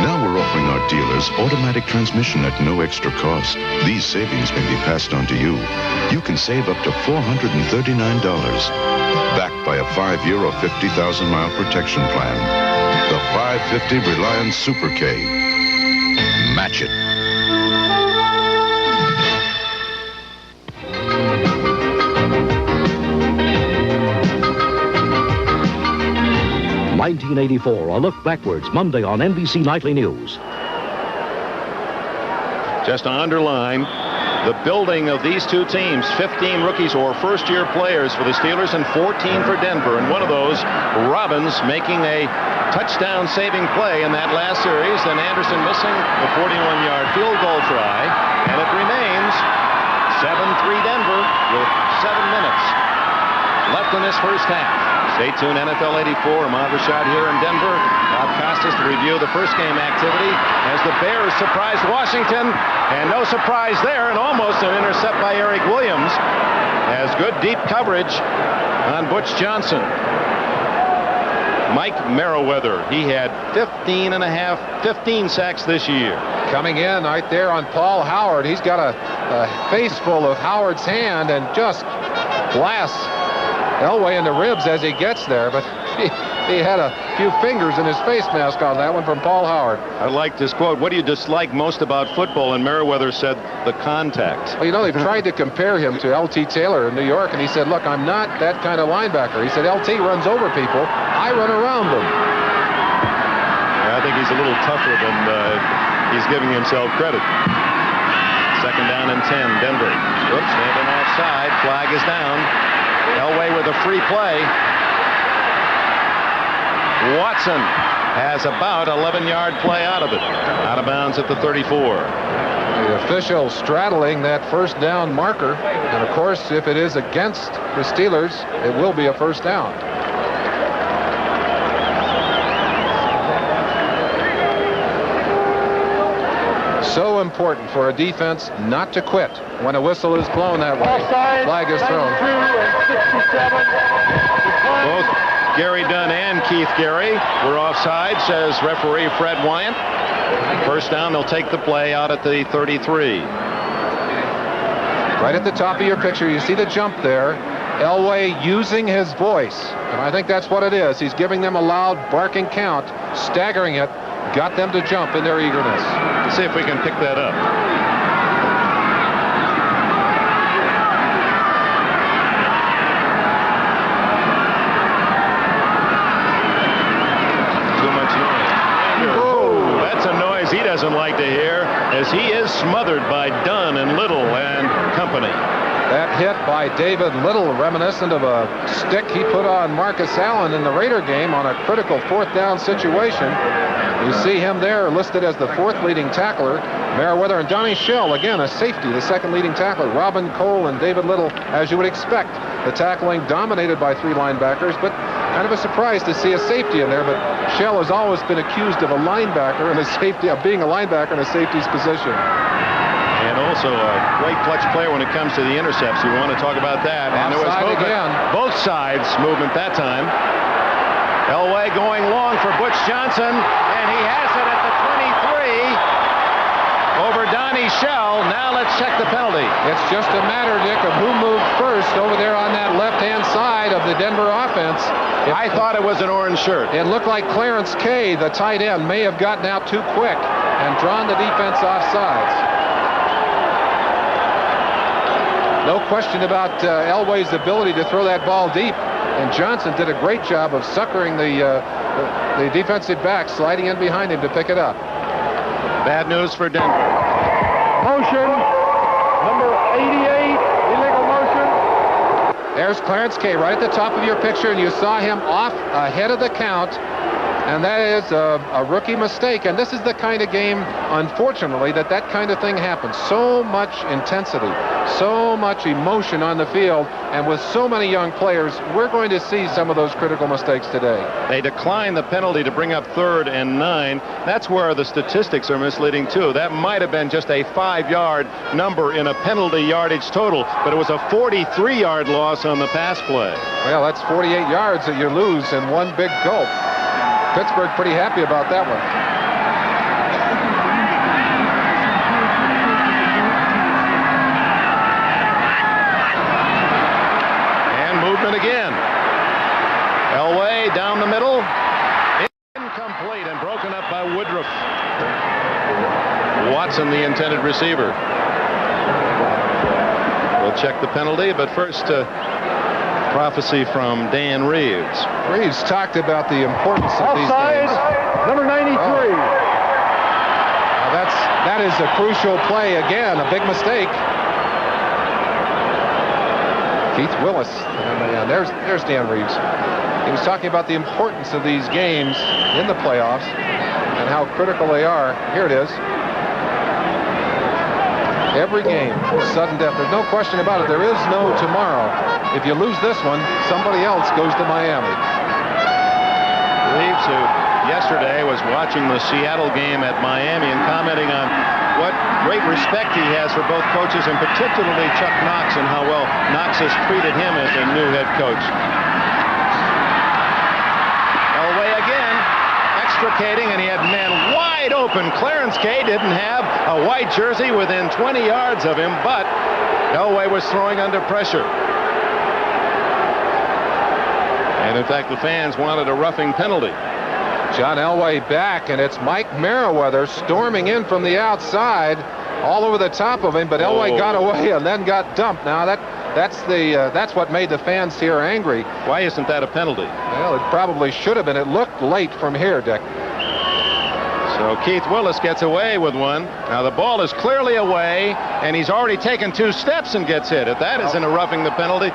Now we're offering our dealers automatic transmission at no extra cost. These savings may be passed on to you. You can save up to $439. Backed by a 5-year or 50,000-mile protection plan. The 550 Reliance Super K. Match it. ...1984, a look backwards, Monday on NBC Nightly News. Just to underline the building of these two teams, 15 rookies or first-year players for the Steelers and 14 for Denver. And one of those, Robbins, making a touchdown-saving play in that last series, and Anderson missing the 41-yard field goal try. And it remains 7-3 Denver with 7 minutes left in this first half. Stay tuned, NFL 84. Ahmad Rashad here in Denver. Bob Costas to review the first game activity as the Bears surprised Washington. And no surprise there, and almost an intercept by Eric Williams. Has good deep coverage on Butch Johnson. Mike Merriweather, he had 15 sacks this year. Coming in right there on Paul Howard. He's got a face full of Howard's hand and just blasts Elway in the ribs as he gets there, but he had a few fingers in his face mask on that one from Paul Howard. I liked his quote, "What do you dislike most about football?" And Merriweather said, "The contact." Well, you know, they've tried to compare him to L.T. Taylor in New York, and he said, "Look, I'm not that kind of linebacker." He said, "L.T. runs over people. I run around them." I think he's a little tougher than he's giving himself credit. Second down and 10, Denver. Whoops, they've been offside. Flag is down. Elway with a free play. Watson has about 11-yard play out of it. Out of bounds at the 34. The official straddling that first down marker. And, of course, if it is against the Steelers, it will be a first down. So important for a defense not to quit when a whistle is blown that way. Flag is thrown. Both Gary Dunn and Keith Gary were offside, says referee Fred Wyant. First down, they'll take the play out at the 33. Right at the top of your picture, you see the jump there. Elway using his voice, and I think that's what it is. He's giving them a loud barking count, staggering it, got them to jump in their eagerness. Let's see if we can pick that up. Too much noise. Oh, that's a noise he doesn't like to hear, as he is smothered by Dunn and Little and company. That hit by David Little, reminiscent of a stick he put on Marcus Allen in the Raider game on a critical fourth down situation. You see him there listed as the fourth leading tackler. Merriweather and Donnie Shell, again, a safety, the second leading tackler. Robin Cole and David Little, as you would expect. The tackling dominated by three linebackers, but kind of a surprise to see a safety in there. But Shell has always been accused of a linebacker and a safety, of being a linebacker in a safety's position. And also a great clutch player when it comes to the intercepts. You want to talk about that. And there was movement, again. Both sides movement that time. Elway going long for Butch Johnson, and he has it at the 23 over Donnie Shell. Now let's check the penalty. It's just a matter, Dick, of who moved first over there on that left-hand side of the Denver offense. I thought it was an orange shirt. It looked like Clarence Kay, the tight end, may have gotten out too quick and drawn the defense off sides. No question about Elway's ability to throw that ball deep. And Johnson did a great job of suckering the defensive back, sliding in behind him to pick it up. Bad news for Denver. Motion, number 88, illegal motion. There's Clarence Kay right at the top of your picture, and you saw him off ahead of the count. And that is a rookie mistake. And this is the kind of game, unfortunately, that kind of thing happens. So much intensity, so much emotion on the field, and with so many young players, we're going to see some of those critical mistakes today. They declined the penalty to bring up 3rd and 9. That's where the statistics are misleading, too. That might have been just a 5-yard number in a penalty yardage total, but it was a 43-yard loss on the pass play. Well, that's 48 yards that you lose in one big gulp. Pittsburgh pretty happy about that one. And movement again. Elway down the middle. Incomplete and broken up by Woodruff. Watson, the intended receiver. We'll check the penalty, but first prophecy from Dan Reeves. Reeves talked about the importance of these games. Number 93. That is a crucial play again, a big mistake. Keith Willis. And there's Dan Reeves. He was talking about the importance of these games in the playoffs and how critical they are. Here it is. Every game, sudden death. There's no question about it. There is no tomorrow. If you lose this one, somebody else goes to Miami. Reeves, who yesterday was watching the Seattle game at Miami and commenting on what great respect he has for both coaches, and particularly Chuck Knox, and how well Knox has treated him as a new head coach. Elway again, extricating, and he had men wide open. Clarence Kay didn't have a white jersey within 20 yards of him, but Elway was throwing under pressure. And in fact, the fans wanted a roughing penalty. John Elway back, and it's Mike Merriweather storming in from the outside, all over the top of him, but Elway got away and then got dumped. Now that's what made the fans here angry. Why isn't that a penalty? Well, it probably should have been. It looked late from here, Dick. So Keith Willis gets away with one. Now the ball is clearly away, and he's already taken 2 steps and gets hit. If that isn't a roughing the penalty,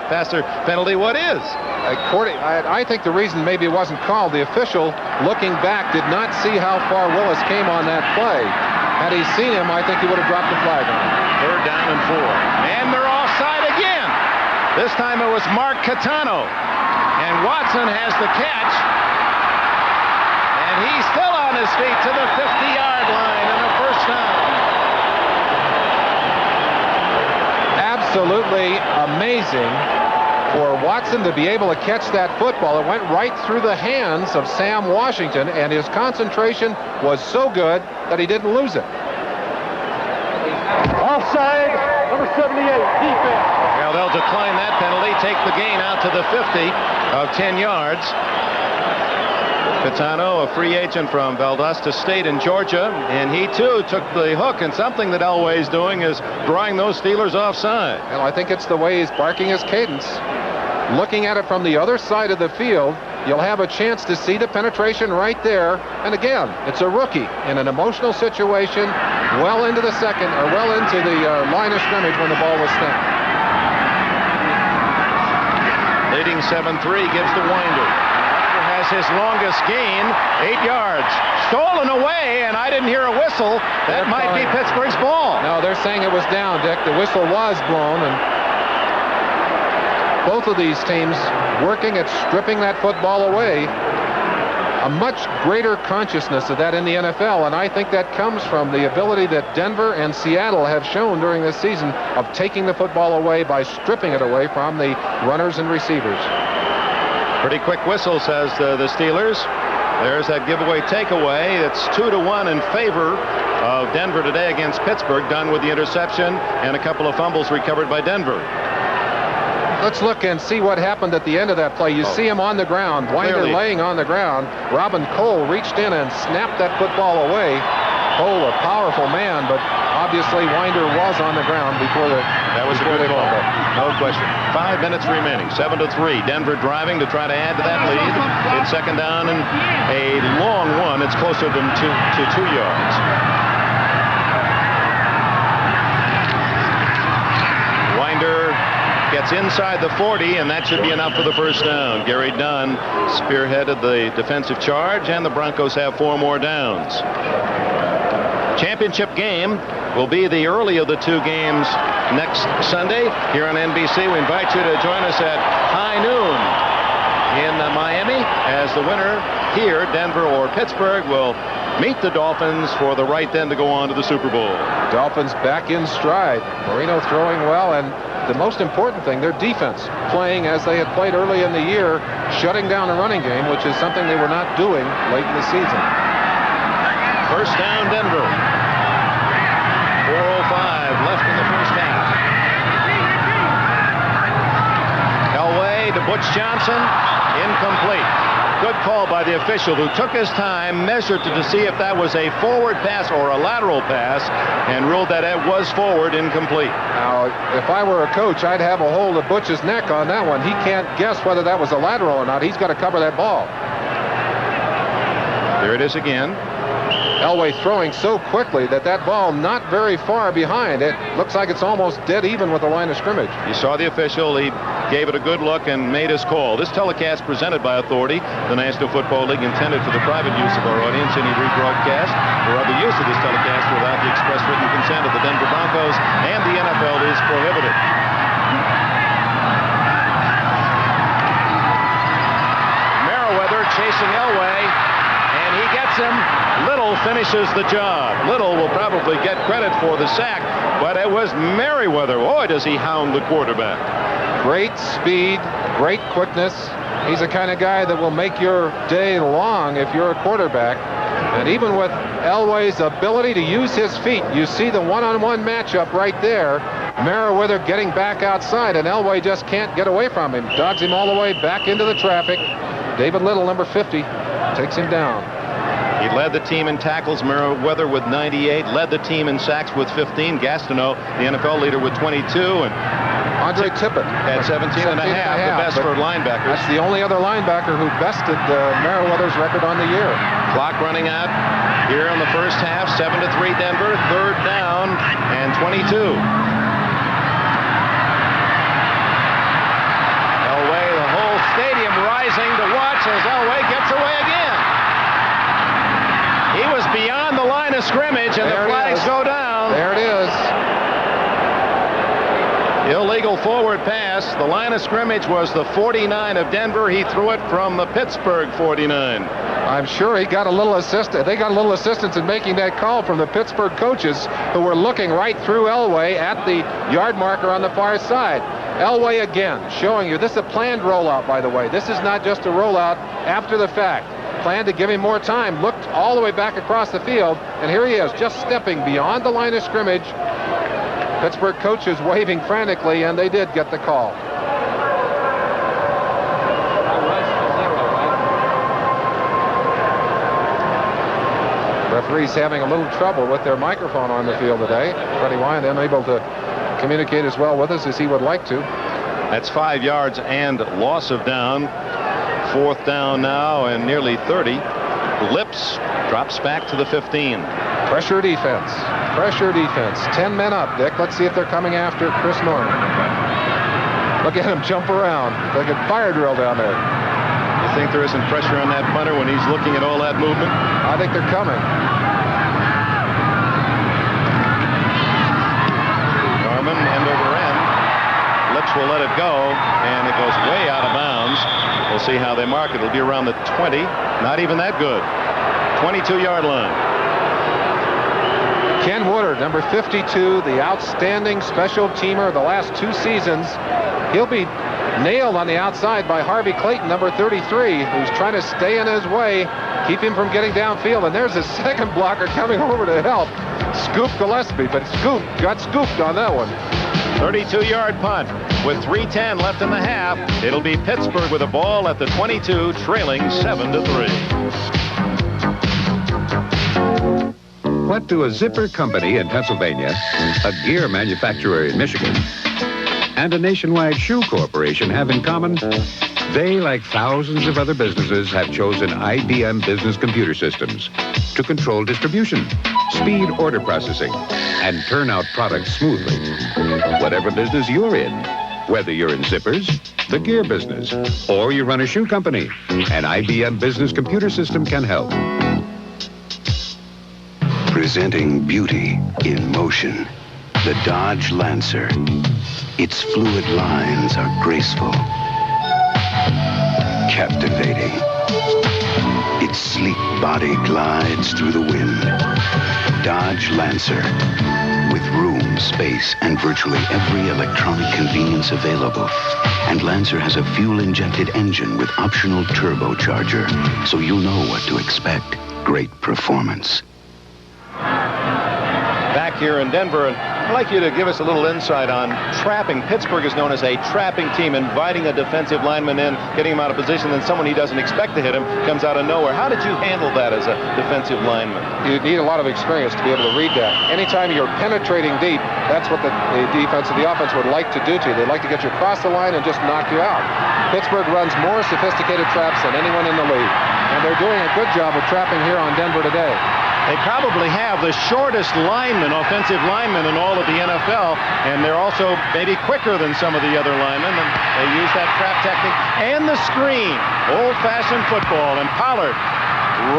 what is? I think the reason maybe it wasn't called, the official looking back did not see how far Willis came on that play. Had he seen him, I think he would have dropped the flag on him. Third down and 4. And they're offside again. This time it was Mark Catano. And Watson has the catch. And he's still on his feet to the 50-yard line and a first down. Absolutely amazing for Watson to be able to catch that football. It went right through the hands of Sam Washington, and his concentration was so good that he didn't lose it. Offside, number 78, defense. Well, they'll decline that penalty, take the gain out to the 50 of 10 yards. Catano, a free agent from Valdosta State in Georgia, and he too took the hook, and something that Elway's doing is drawing those Steelers offside. Well, I think it's the way he's barking his cadence. Looking at it from the other side of the field, you'll have a chance to see the penetration right there. And again, it's a rookie in an emotional situation, well into the second, or well into the line of scrimmage when the ball was snapped. Leading 7-3 gives to Winder. Has his longest gain, 8 yards. Stolen away, and I didn't hear a whistle. That might be Pittsburgh's ball. No, they're saying it was down, Dick. The whistle was blown, and both of these teams working at stripping that football away. A much greater consciousness of that in the NFL, and I think that comes from the ability that Denver and Seattle have shown during this season of taking the football away by stripping it away from the runners and receivers. Pretty quick whistle, says the Steelers. There's that giveaway takeaway. It's 2-1 in favor of Denver today against Pittsburgh, done with the interception and a couple of fumbles recovered by Denver. Let's look and see what happened at the end of that play. You see him on the ground, Winder laying on the ground. Robin Cole reached in and snapped that football away. Cole, a powerful man, but obviously Winder was on the ground before that was a good call. No question. 5 minutes remaining. 7-3. Denver driving to try to add to that lead. It's second down and a long one. It's closer than to 2 yards. Winder gets inside the 40, and that should be enough for the first down. Gary Dunn spearheaded the defensive charge, and the Broncos have 4 more downs. Championship game will be the early of the 2 games next Sunday here on NBC. We invite you to join us at high noon in Miami as the winner here, Denver or Pittsburgh, will meet the Dolphins for the right then to go on to the Super Bowl. Dolphins back in stride. Marino throwing well, and the most important thing, their defense playing as they had played early in the year, shutting down a running game, which is something they were not doing late in the season. First down, Denver. 4:05 left in the first half. Elway to Butch Johnson, incomplete. Good call by the official, who took his time, measured to see if that was a forward pass or a lateral pass, and ruled that it was forward, incomplete. Now, if I were a coach, I'd have a hold of Butch's neck on that one. He can't guess whether that was a lateral or not. He's got to cover that ball. There it is again. Elway throwing so quickly that ball not very far behind. It looks like it's almost dead even with the line of scrimmage. You saw the official. He gave it a good look and made his call. This telecast presented by Authority, the National Football League, intended for the private use of our audience. Any rebroadcast or other use of this telecast without the express written consent of the Denver Broncos and the NFL is prohibited. Merriweather chasing Elway, and he gets him. Little finishes the job. Little will probably get credit for the sack, but it was Merriweather. Boy, does he hound the quarterback. Great speed, great quickness. He's the kind of guy that will make your day long if you're a quarterback. And even with Elway's ability to use his feet, you see the one-on-one matchup right there. Merriweather getting back outside, and Elway just can't get away from him. Dogs him all the way back into the traffic. David Little, number 50, takes him down. He led the team in tackles, Merriweather with 98, led the team in sacks with 15. Gastineau, the NFL leader, with 22, and Andre Tippett had 17 and a half, the best for linebackers. That's the only other linebacker who bested Merriweather's record on the year. Clock running out here in the first half. 7-3 Denver, third down and 22. Elway, the whole stadium rising to watch as Elway gets away again. He was beyond the line of scrimmage, and the flag go down. There it is. Illegal forward pass. The line of scrimmage was the 49 of Denver. He threw it from the Pittsburgh 49. I'm sure he got a little assistance. They got a little assistance in making that call from the Pittsburgh coaches, who were looking right through Elway at the yard marker on the far side. Elway again showing you this is a planned rollout, by the way. This is not just a rollout after the fact. Planned to give him more time. Looked all the way back across the field, and here he is, just stepping beyond the line of scrimmage. Pittsburgh coaches waving frantically, and they did get the call. Referees having a little trouble with their microphone on the field today. Freddie Wyand unable to communicate as well with us as he would like to. That's 5 yards and loss of down. 4th down now and nearly 30. Lips drops back to the 15. Pressure defense. Pressure defense. 10 men up, Dick. Let's see if they're coming after Chris Norman. Look at him jump around. Like a fire drill down there. You think there isn't pressure on that punter when he's looking at all that movement? I think they're coming. Norman, end over end. Lips will let it go, and it goes way out of bounds. We'll see how they mark it. It'll be around the 20. Not even that good. 22-yard line. Ken Woodard, number 52, the outstanding special teamer of the last 2 seasons. He'll be nailed on the outside by Harvey Clayton, number 33, who's trying to stay in his way, keep him from getting downfield. And there's a second blocker coming over to help. Scoop Gillespie, but got scooped on that one. 32-yard punt with 3:10 left in the half. It'll be Pittsburgh with a ball at the 22, trailing 7-3. What do a zipper company in Pennsylvania, a gear manufacturer in Michigan, and a nationwide shoe corporation have in common? They, like thousands of other businesses, have chosen IBM Business Computer Systems to control distribution, speed order processing, and turn out products smoothly. Whatever business you're in, whether you're in zippers, the gear business, or you run a shoe company, an IBM Business Computer System can help. Presenting beauty in motion, the Dodge Lancer. Its fluid lines are graceful, captivating. Its sleek body glides through the wind. Dodge Lancer. With room, space, and virtually every electronic convenience available. And Lancer has a fuel-injected engine with optional turbocharger, so you'll know what to expect. Great performance. Back here in Denver, and I'd like you to give us a little insight on trapping. Pittsburgh is known as a trapping team, inviting a defensive lineman in, getting him out of position, then someone he doesn't expect to hit him comes out of nowhere. How did you handle that as a defensive lineman? You need a lot of experience to be able to read that. Anytime you're penetrating deep, that's what the defense and the offense would like to do to you. They'd like to get you across the line and just knock you out. Pittsburgh runs more sophisticated traps than anyone in the league, and they're doing a good job of trapping here on Denver today. They probably have the shortest linemen, offensive linemen in all of the NFL, and they're also maybe quicker than some of the other linemen, and they use that trap technique and the screen. Old-fashioned football, and Pollard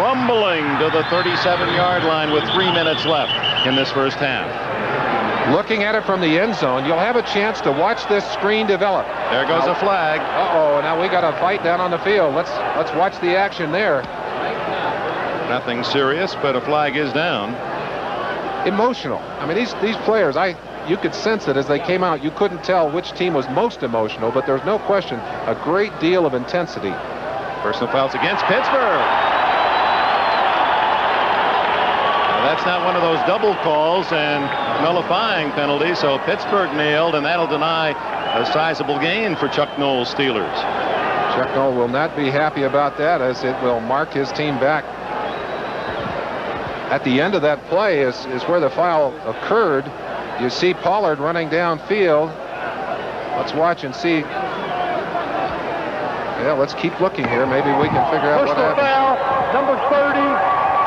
rumbling to the 37-yard line with 3 minutes left in this first half. Looking at it from the end zone, you'll have a chance to watch this screen develop. There goes a flag. Uh-oh, now we got a fight down on the field. Let's watch the action there. Nothing serious, but a flag is down. Emotional. I mean, these players, you could sense it as they came out. You couldn't tell which team was most emotional, but there's no question, a great deal of intensity. Personal fouls against Pittsburgh. Now, that's not one of those double calls and nullifying penalties, so Pittsburgh nailed, and that'll deny a sizable gain for Chuck Noll's Steelers. Chuck Noll will not be happy about that, as it will mark his team back. At the end of that play is where the foul occurred. You see Pollard running downfield. Let's watch and see. Yeah, let's keep looking here. Maybe we can figure out what happened. Foul, number 30,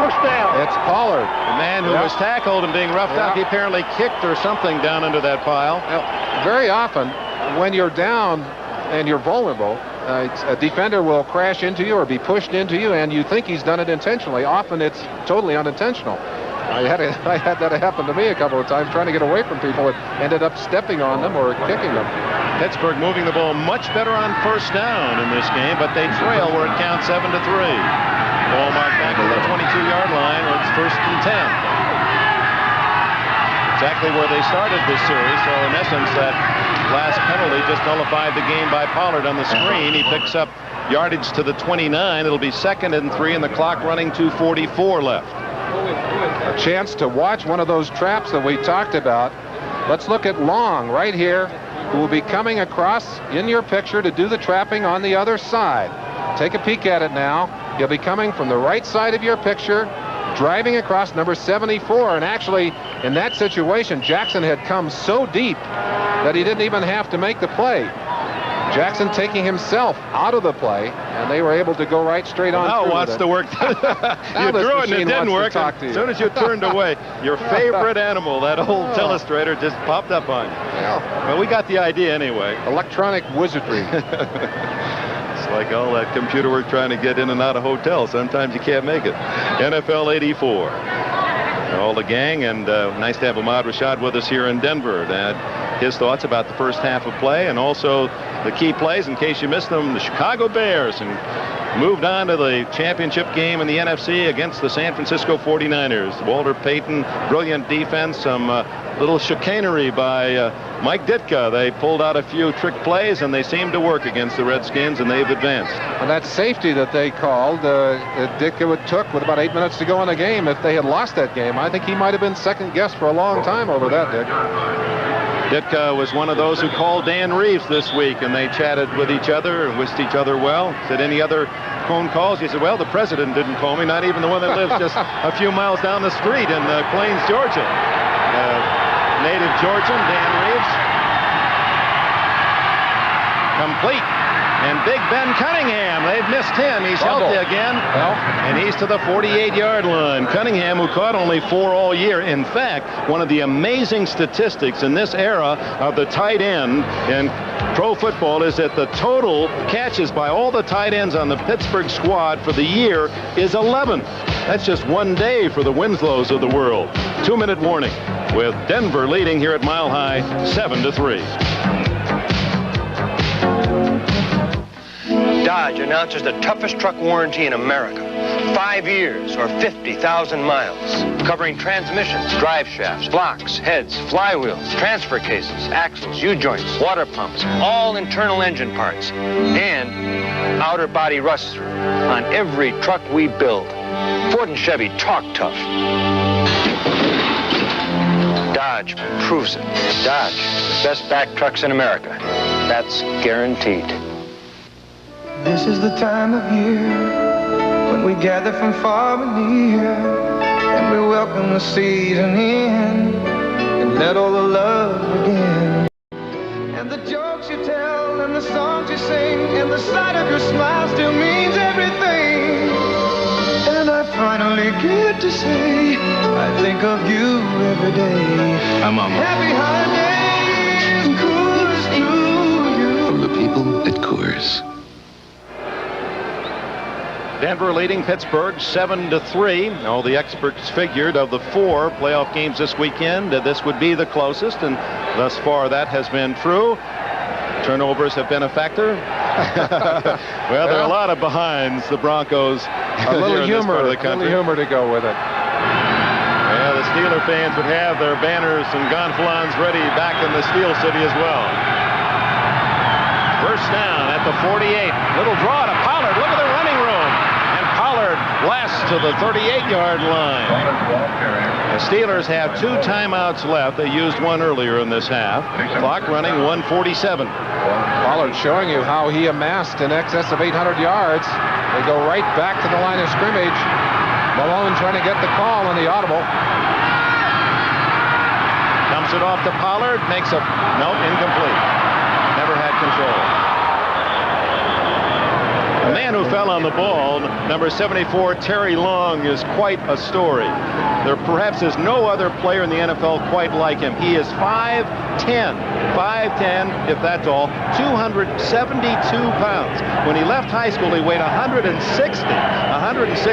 push down. It's Pollard. The man who was tackled and being roughed up, he apparently kicked or something down under that pile. Very often, when you're down and you're vulnerable, a defender will crash into you or be pushed into you, and you think he's done it intentionally. Often it's totally unintentional. I had that happen to me a couple of times, trying to get away from people that ended up stepping on them or kicking them. Pittsburgh moving the ball much better on first down in this game, but they trail where it counts 7-3. Ball marked back at the 22-yard line where it's 1st and 10. Exactly where they started this series. So in essence, that last penalty just nullified the game by Pollard on the screen. He picks up yardage to the 29. It'll be 2nd and 3, and the clock running 2:44 left. A chance to watch one of those traps that we talked about. Let's look at Long right here, who will be coming across in your picture to do the trapping on the other side. Take a peek at it now. He'll be coming from the right side of your picture, driving across number 74. And actually, in that situation, Jackson had come so deep that he didn't even have to make the play. Jackson taking himself out of the play, and they were able to go right straight on through. Now wants to work. You threw it and it didn't work. As soon as you turned away, your favorite animal, that old telestrator, just popped up on you. Well, we got the idea anyway. Electronic wizardry. It's like all that computer work trying to get in and out of hotels. Sometimes you can't make it. NFL 84. All the gang, and nice to have Ahmad Rashad with us here in Denver. His thoughts about the first half of play, and also the key plays, in case you missed them. The Chicago Bears and moved on to the championship game in the NFC against the San Francisco 49ers. Walter Payton, brilliant defense, some little chicanery by Mike Ditka. They pulled out a few trick plays, and they seemed to work against the Redskins, and they've advanced. And that safety that they called, that Ditka took with about 8 minutes to go in the game, if they had lost that game, I think he might have been second guessed for a long time over that, Dick. Ditka was one of those who called Dan Reeves this week, and they chatted with each other and wished each other well. Said, any other phone calls? He said, well, the president didn't call me, not even the one that lives just a few miles down the street in Plains, Georgia. Native Georgian, Dan Reeves. Complete. And Big Ben Cunningham, they've missed him. He's healthy again. And he's to the 48-yard line. Cunningham, who caught only 4 all year. In fact, one of the amazing statistics in this era of the tight end in pro football is that the total catches by all the tight ends on the Pittsburgh squad for the year is 11. That's just one day for the Winslows of the world. 2-minute warning with Denver leading here at Mile High 7-3. Dodge announces the toughest truck warranty in America. 5 years or 50,000 miles. Covering transmissions, drive shafts, blocks, heads, flywheels, transfer cases, axles, U-joints, water pumps, all internal engine parts, and outer body rust through on every truck we build. Ford and Chevy talk tough. Dodge proves it. Dodge, the best back trucks in America. That's guaranteed. This is the time of year when we gather from far and near, and we welcome the season in and let all the love begin. And the jokes you tell and the songs you sing and the sight of your smile still means everything. And I finally get to say I think of you every day. I'm on. Happy holidays, Coors to you. From the people at Coors. Denver leading Pittsburgh 7-3. All the experts figured of the 4 playoff games this weekend, this would be the closest, and thus far that has been true. Turnovers have been a factor. Well, there are a lot of behinds, the Broncos. A little humor to go with it. Yeah, the Steeler fans would have their banners and gonfalons ready back in the Steel City as well. First down at the 48. Little draw to Pollard. Look at the running room. And Pollard blasts to the 38-yard line. The Steelers have 2 timeouts left. They used one earlier in this half. Clock running 1:47. Pollard showing you how he amassed in excess of 800 yards. They go right back to the line of scrimmage. Malone trying to get the call on the audible. Dumps it off to Pollard. Makes a incomplete. Never had control. man who fell on the ball, number 74, Terry Long, is quite a story. There perhaps is no other player in the NFL quite like him. He is 5'10", if that's all, 272 pounds. When he left high school, he weighed 160.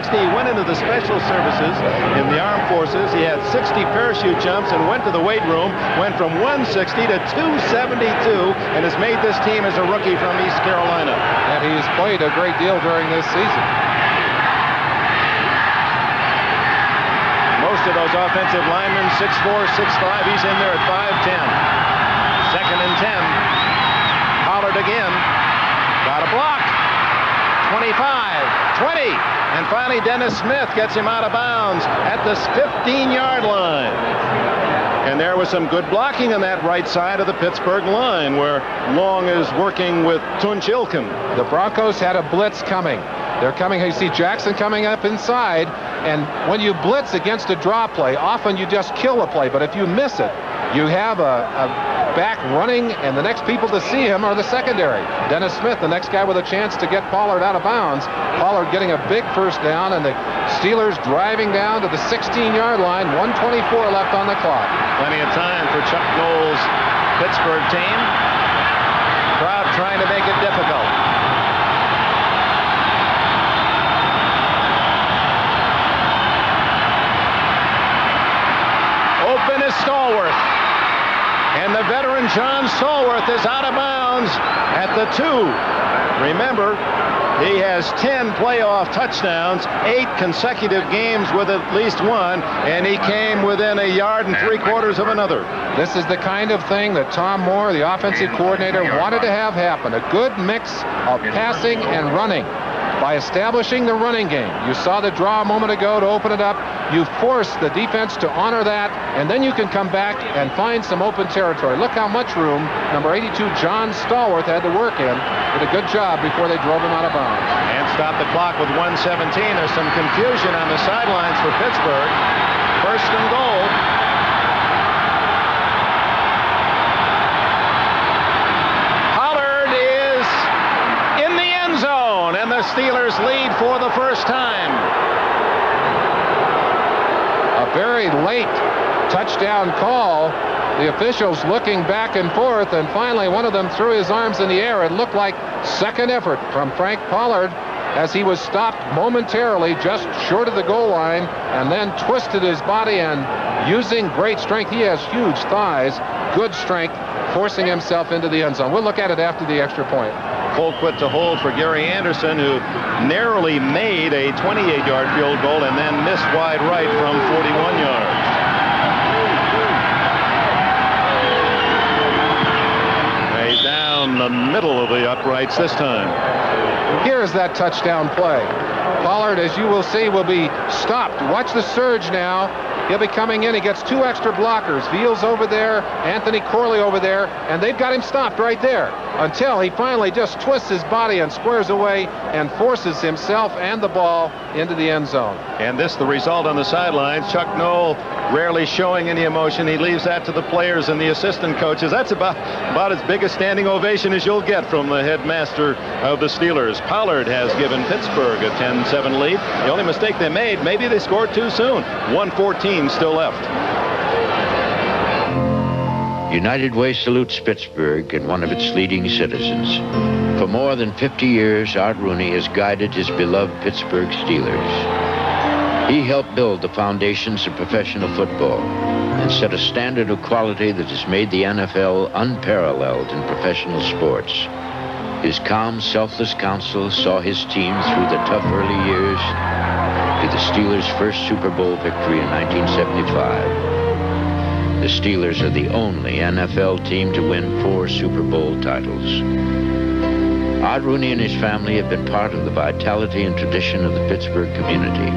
He went into the special services in the armed forces. He had 60 parachute jumps and went to the weight room, went from 160 to 272, and has made this team as a rookie from East Carolina. And he's played a great deal during this season. Most of those offensive linemen, 6'4", 6'5", he's in there at 5'10". 2nd and 10. Pollard again. Got a block. 25, 20, and finally Dennis Smith gets him out of bounds at the 15-yard line. And there was some good blocking on that right side of the Pittsburgh line where Long is working with Tunch Ilkin. The Broncos had a blitz coming. They're coming. You see Jackson coming up inside, and when you blitz against a draw play, often you just kill a play, but if you miss it, you have a back running, and the next people to see him are the secondary. Dennis Smith, the next guy with a chance to get Pollard out of bounds. Pollard getting a big first down, and the Steelers driving down to the 16-yard line. 1:24 left on the clock. Plenty of time for Chuck Noll's Pittsburgh team. Crowd trying to make it difficult. Open is Stallworth. And the veteran John Stallworth is out of bounds at the 2. Remember, he has 10 playoff touchdowns, 8 consecutive games with at least one, and he came within 1.75 yards of another. This is the kind of thing that Tom Moore, the offensive coordinator, wanted to have happen. A good mix of passing and running. By establishing the running game, you saw the draw a moment ago to open it up. You force the defense to honor that, and then you can come back and find some open territory. Look how much room number 82, John Stallworth, had to work in. Did a good job before they drove him out of bounds. And stop the clock with 1:17. There's some confusion on the sidelines for Pittsburgh. 1st and goal. And the Steelers lead for the first time. A very late touchdown call. The officials looking back and forth, and finally one of them threw his arms in the air. It looked like second effort from Frank Pollard as he was stopped momentarily just short of the goal line and then twisted his body and using great strength. He has huge thighs, good strength, forcing himself into the end zone. We'll look at it after the extra point. Colquitt to hold for Gary Anderson, who narrowly made a 28-yard field goal and then missed wide right from 41 yards. He's down the middle of the uprights this time. Here's that touchdown play. Pollard, as you will see, will be stopped. Watch the surge now. He'll be coming in. He gets 2 extra blockers. Veals over there, Anthony Corley over there, and they've got him stopped right there until he finally just twists his body and squares away and forces himself and the ball into the end zone. And this, the result on the sidelines. Chuck Noll rarely showing any emotion. He leaves that to the players and the assistant coaches. That's about as big a standing ovation as you'll get from the headmaster of the Steelers. Pollard has given Pittsburgh a 10-7 lead. The only mistake they made, maybe they scored too soon. 1:14 still left. United Way salutes Pittsburgh and one of its leading citizens. For more than 50 years, Art Rooney has guided his beloved Pittsburgh Steelers. He helped build the foundations of professional football and set a standard of quality that has made the NFL unparalleled in professional sports. His calm, selfless counsel saw his team through the tough early years to the Steelers' first Super Bowl victory in 1975. The Steelers are the only NFL team to win 4 Super Bowl titles. Art Rooney and his family have been part of the vitality and tradition of the Pittsburgh community.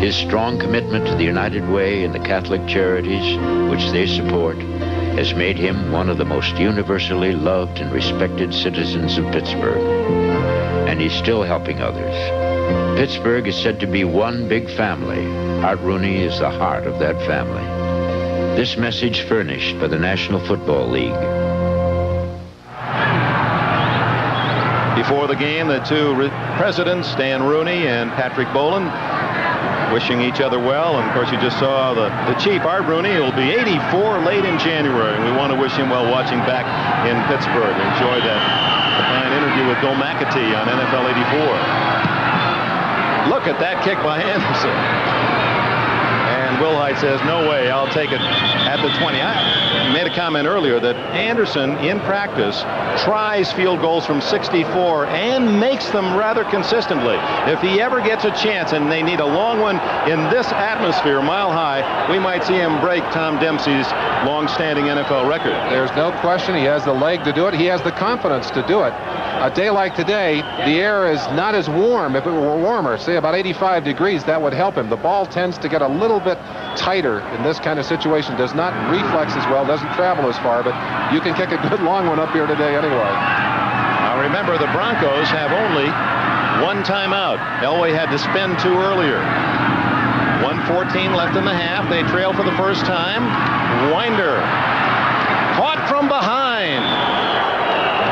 His strong commitment to the United Way and the Catholic charities which they support has made him one of the most universally loved and respected citizens of Pittsburgh. And he's still helping others. Pittsburgh is said to be one big family. Art Rooney is the heart of that family. This message furnished by the National Football League. Before the game, the two presidents, Dan Rooney and Patrick Boland, wishing each other well. And of course, you just saw the chief, Art Rooney, who will be 84 late in January. And we want to wish him well watching back in Pittsburgh. Enjoy that fine interview with Bill McAtee on NFL 84. Look at that kick by Anderson. And Wilhite says, no way, I'll take it at the 20. I made a comment earlier that Anderson, in practice, tries field goals from 64 and makes them rather consistently. If he ever gets a chance and they need a long one in this atmosphere, mile high, we might see him break Tom Dempsey's long-standing NFL record. There's no question he has the leg to do it. He has the confidence to do it. A day like today, the air is not as warm. If it were warmer, say about 85 degrees, that would help him. The ball tends to get a little bit tighter in this kind of situation. Does not reflex as well, doesn't travel as far, but you can kick a good long one up here today anyway. Now remember, the Broncos have only one timeout. Elway had to spend two earlier. 1:14 left in the half. They trail for the first time. Winder caught from behind.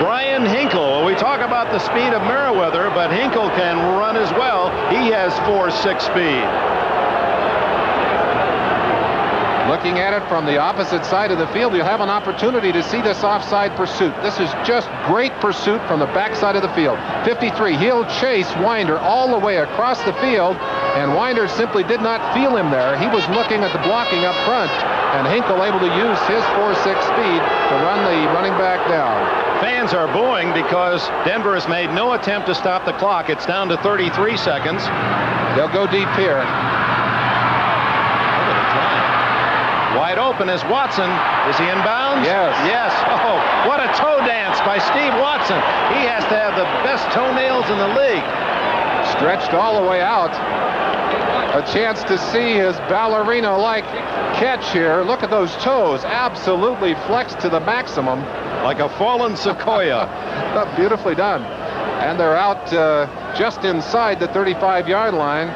Brian Hinkle. We talk about the speed of Merriweather, but Hinkle can run as well. He has 4.6 speed. Looking at it from the opposite side of the field, you'll have an opportunity to see this offside pursuit. This is just great pursuit from the backside of the field. 53, he'll chase Winder all the way across the field, and Winder simply did not feel him there. He was looking at the blocking up front, and Hinkle able to use his 4.6 speed to run the running back down. Fans are booing because Denver has made no attempt to stop the clock. It's down to 33 seconds. They'll go deep here. Wide open is Watson. Is he in bounds? Yes. Yes. Oh, what a toe dance by Steve Watson. He has to have the best toenails in the league. Stretched all the way out. A chance to see his ballerina-like catch here. Look at those toes. Absolutely flexed to the maximum. Like a fallen sequoia. Beautifully done. And they're out just inside the 35-yard line.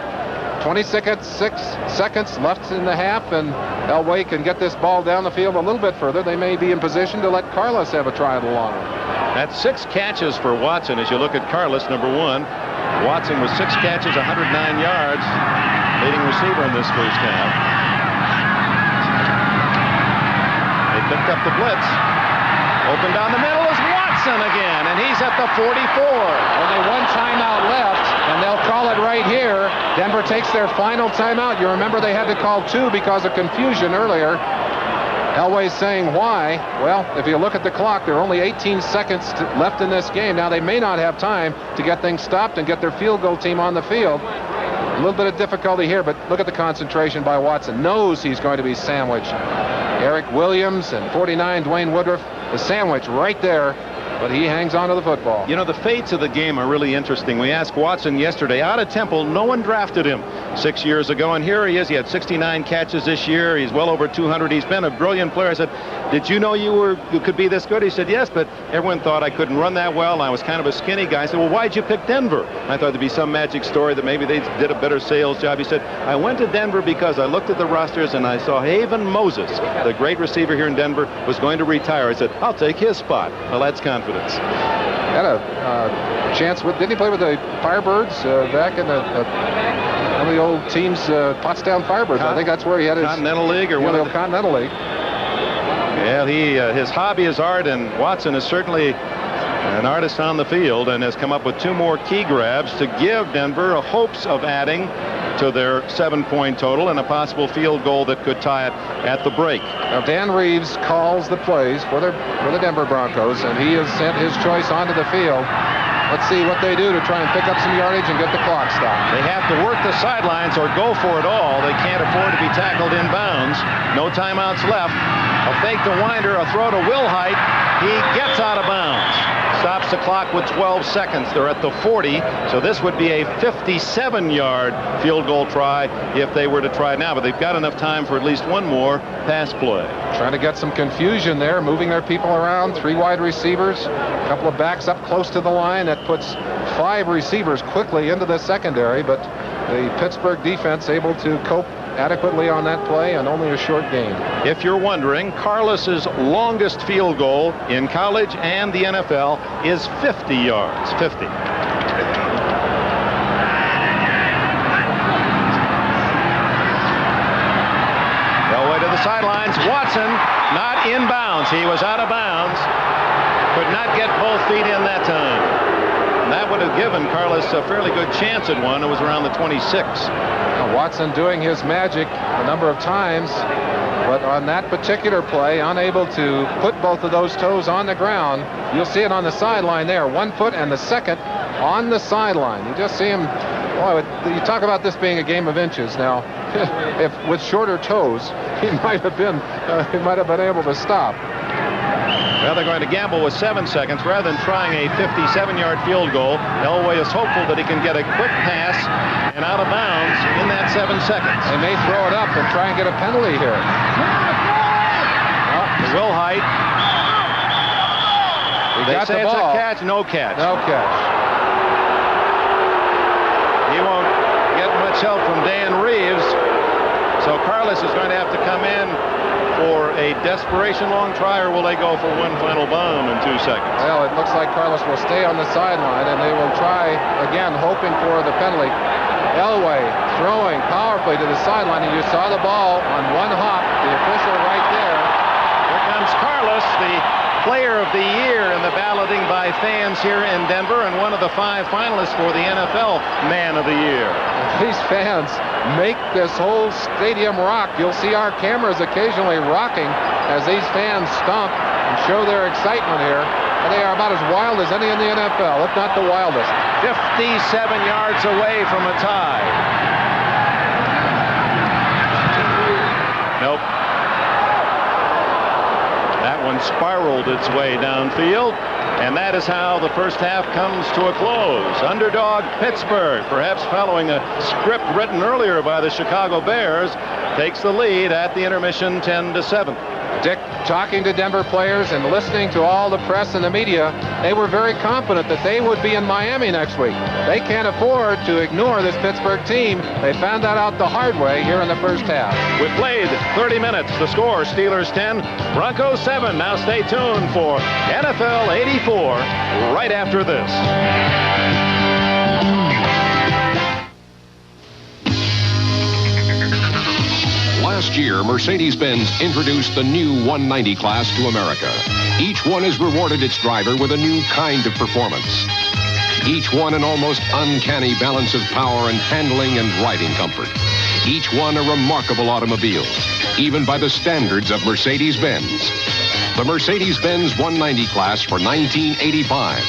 26 seconds left in the half, and Elway can get this ball down the field a little bit further. They may be in position to let Carlos have a try at the long one. That's 6 catches for Watson. As you look at Carlos, number 1. Watson with 6 catches, 109 yards, leading receiver in this first half. They picked up the blitz. Open down the middle is Watson again, and he's at the 44. Only one timeout left, and they'll call it right here. Denver takes their final timeout. You remember they had to call 2 because of confusion earlier. Elway's saying why. Well, if you look at the clock, there are only 18 seconds left in this game. Now, they may not have time to get things stopped and get their field goal team on the field. A little bit of difficulty here, but look at the concentration by Watson. Knows he's going to be sandwiched. Eric Williams and 49, Dwayne Woodruff. The sandwich right there, but he hangs on to the football. You know, the fates of the game are really interesting. We asked Watson yesterday, out of Temple, no one drafted him 6 years ago, and here he is. He had 69 catches this year. He's well over 200. He's been a brilliant player. I said, did you know you could be this good? He said, yes, but everyone thought I couldn't run that well, and I was kind of a skinny guy. I said, well, why'd you pick Denver? I thought there'd be some magic story that maybe they did a better sales job. He said, I went to Denver because I looked at the rosters and I saw Haven Moses, the great receiver here in Denver, was going to retire. I said, I'll take his spot. Well, that's confidence. Had a chance with, didn't he play with the Firebirds back in one of the old teams, Pottstown Firebirds? I think that's where he had his Continental League or one of the Continental League. Yeah, his hobby is art, and Watson is certainly an artist on the field and has come up with 2 more key grabs to give Denver hopes of adding to their 7-point total and a possible field goal that could tie it at the break. Now, Dan Reeves calls the plays for the Denver Broncos, and he has sent his choice onto the field. Let's see what they do to try and pick up some yardage and get the clock stopped. They have to work the sidelines or go for it all. They can't afford to be tackled in bounds. No timeouts left. A fake to Winder, a throw to Wilhite. He gets out of bounds. Stops the clock with 12 seconds. They're at the 40, so this would be a 57-yard field goal try if they were to try now, but they've got enough time for at least one more pass play. Trying to get some confusion there, moving their people around, 3 wide receivers, a couple of backs up close to the line. That puts 5 receivers quickly into the secondary, but the Pittsburgh defense able to cope adequately on that play and only a short gain. If you're wondering, Carlos's longest field goal in college and the NFL is 50 yards. 50. Elway to the sidelines. Watson not in bounds. He was out of bounds. Could not get both feet in that time. And that would have given Carlos a fairly good chance at one. It was around the 26. Now, Watson doing his magic a number of times, but on that particular play, unable to put both of those toes on the ground. You'll see it on the sideline there. 1 foot and the second on the sideline. You just see him. Boy, you talk about this being a game of inches. Now, if with shorter toes, he might have been able to stop. Well, they're going to gamble with 7 seconds rather than trying a 57-yard field goal. Elway is hopeful that he can get a quick pass and out of bounds in that 7 seconds. They may throw it up and try and get a penalty here. Will Height. They say it's a catch. No catch. No catch. He won't get much help from Dan Reeves. So Carlos is going to have to come in for a desperation long try, or will they go for one final bomb in 2 seconds? Well, it looks like Carlos will stay on the sideline, and they will try again, hoping for the penalty. Elway throwing powerfully to the sideline, and you saw the ball on one hop. The official right there. Here comes Carlos, the player of the year in the balloting by fans here in Denver, and one of the 5 finalists for the NFL Man of the Year. These fans make this whole stadium rock. You'll see our cameras occasionally rocking as these fans stomp and show their excitement here. And they are about as wild as any in the NFL, if not the wildest. 57 yards away from a tie. Nope. That one spiraled its way downfield. And that is how the first half comes to a close. Underdog Pittsburgh, perhaps following a script written earlier by the Chicago Bears, takes the lead at the intermission 10-7. Dick, talking to Denver players and listening to all the press and the media, they were very confident that they would be in Miami next week. They can't afford to ignore this Pittsburgh team. They found that out the hard way here in the first half. We've played 30 minutes. The score, Steelers 10, Broncos 7. Now stay tuned for NFL 84 right after this. Last year, Mercedes-Benz introduced the new 190 class to America. Each one has rewarded its driver with a new kind of performance. Each one an almost uncanny balance of power and handling and riding comfort. Each one a remarkable automobile, even by the standards of Mercedes-Benz. The Mercedes-Benz 190 class for 1985,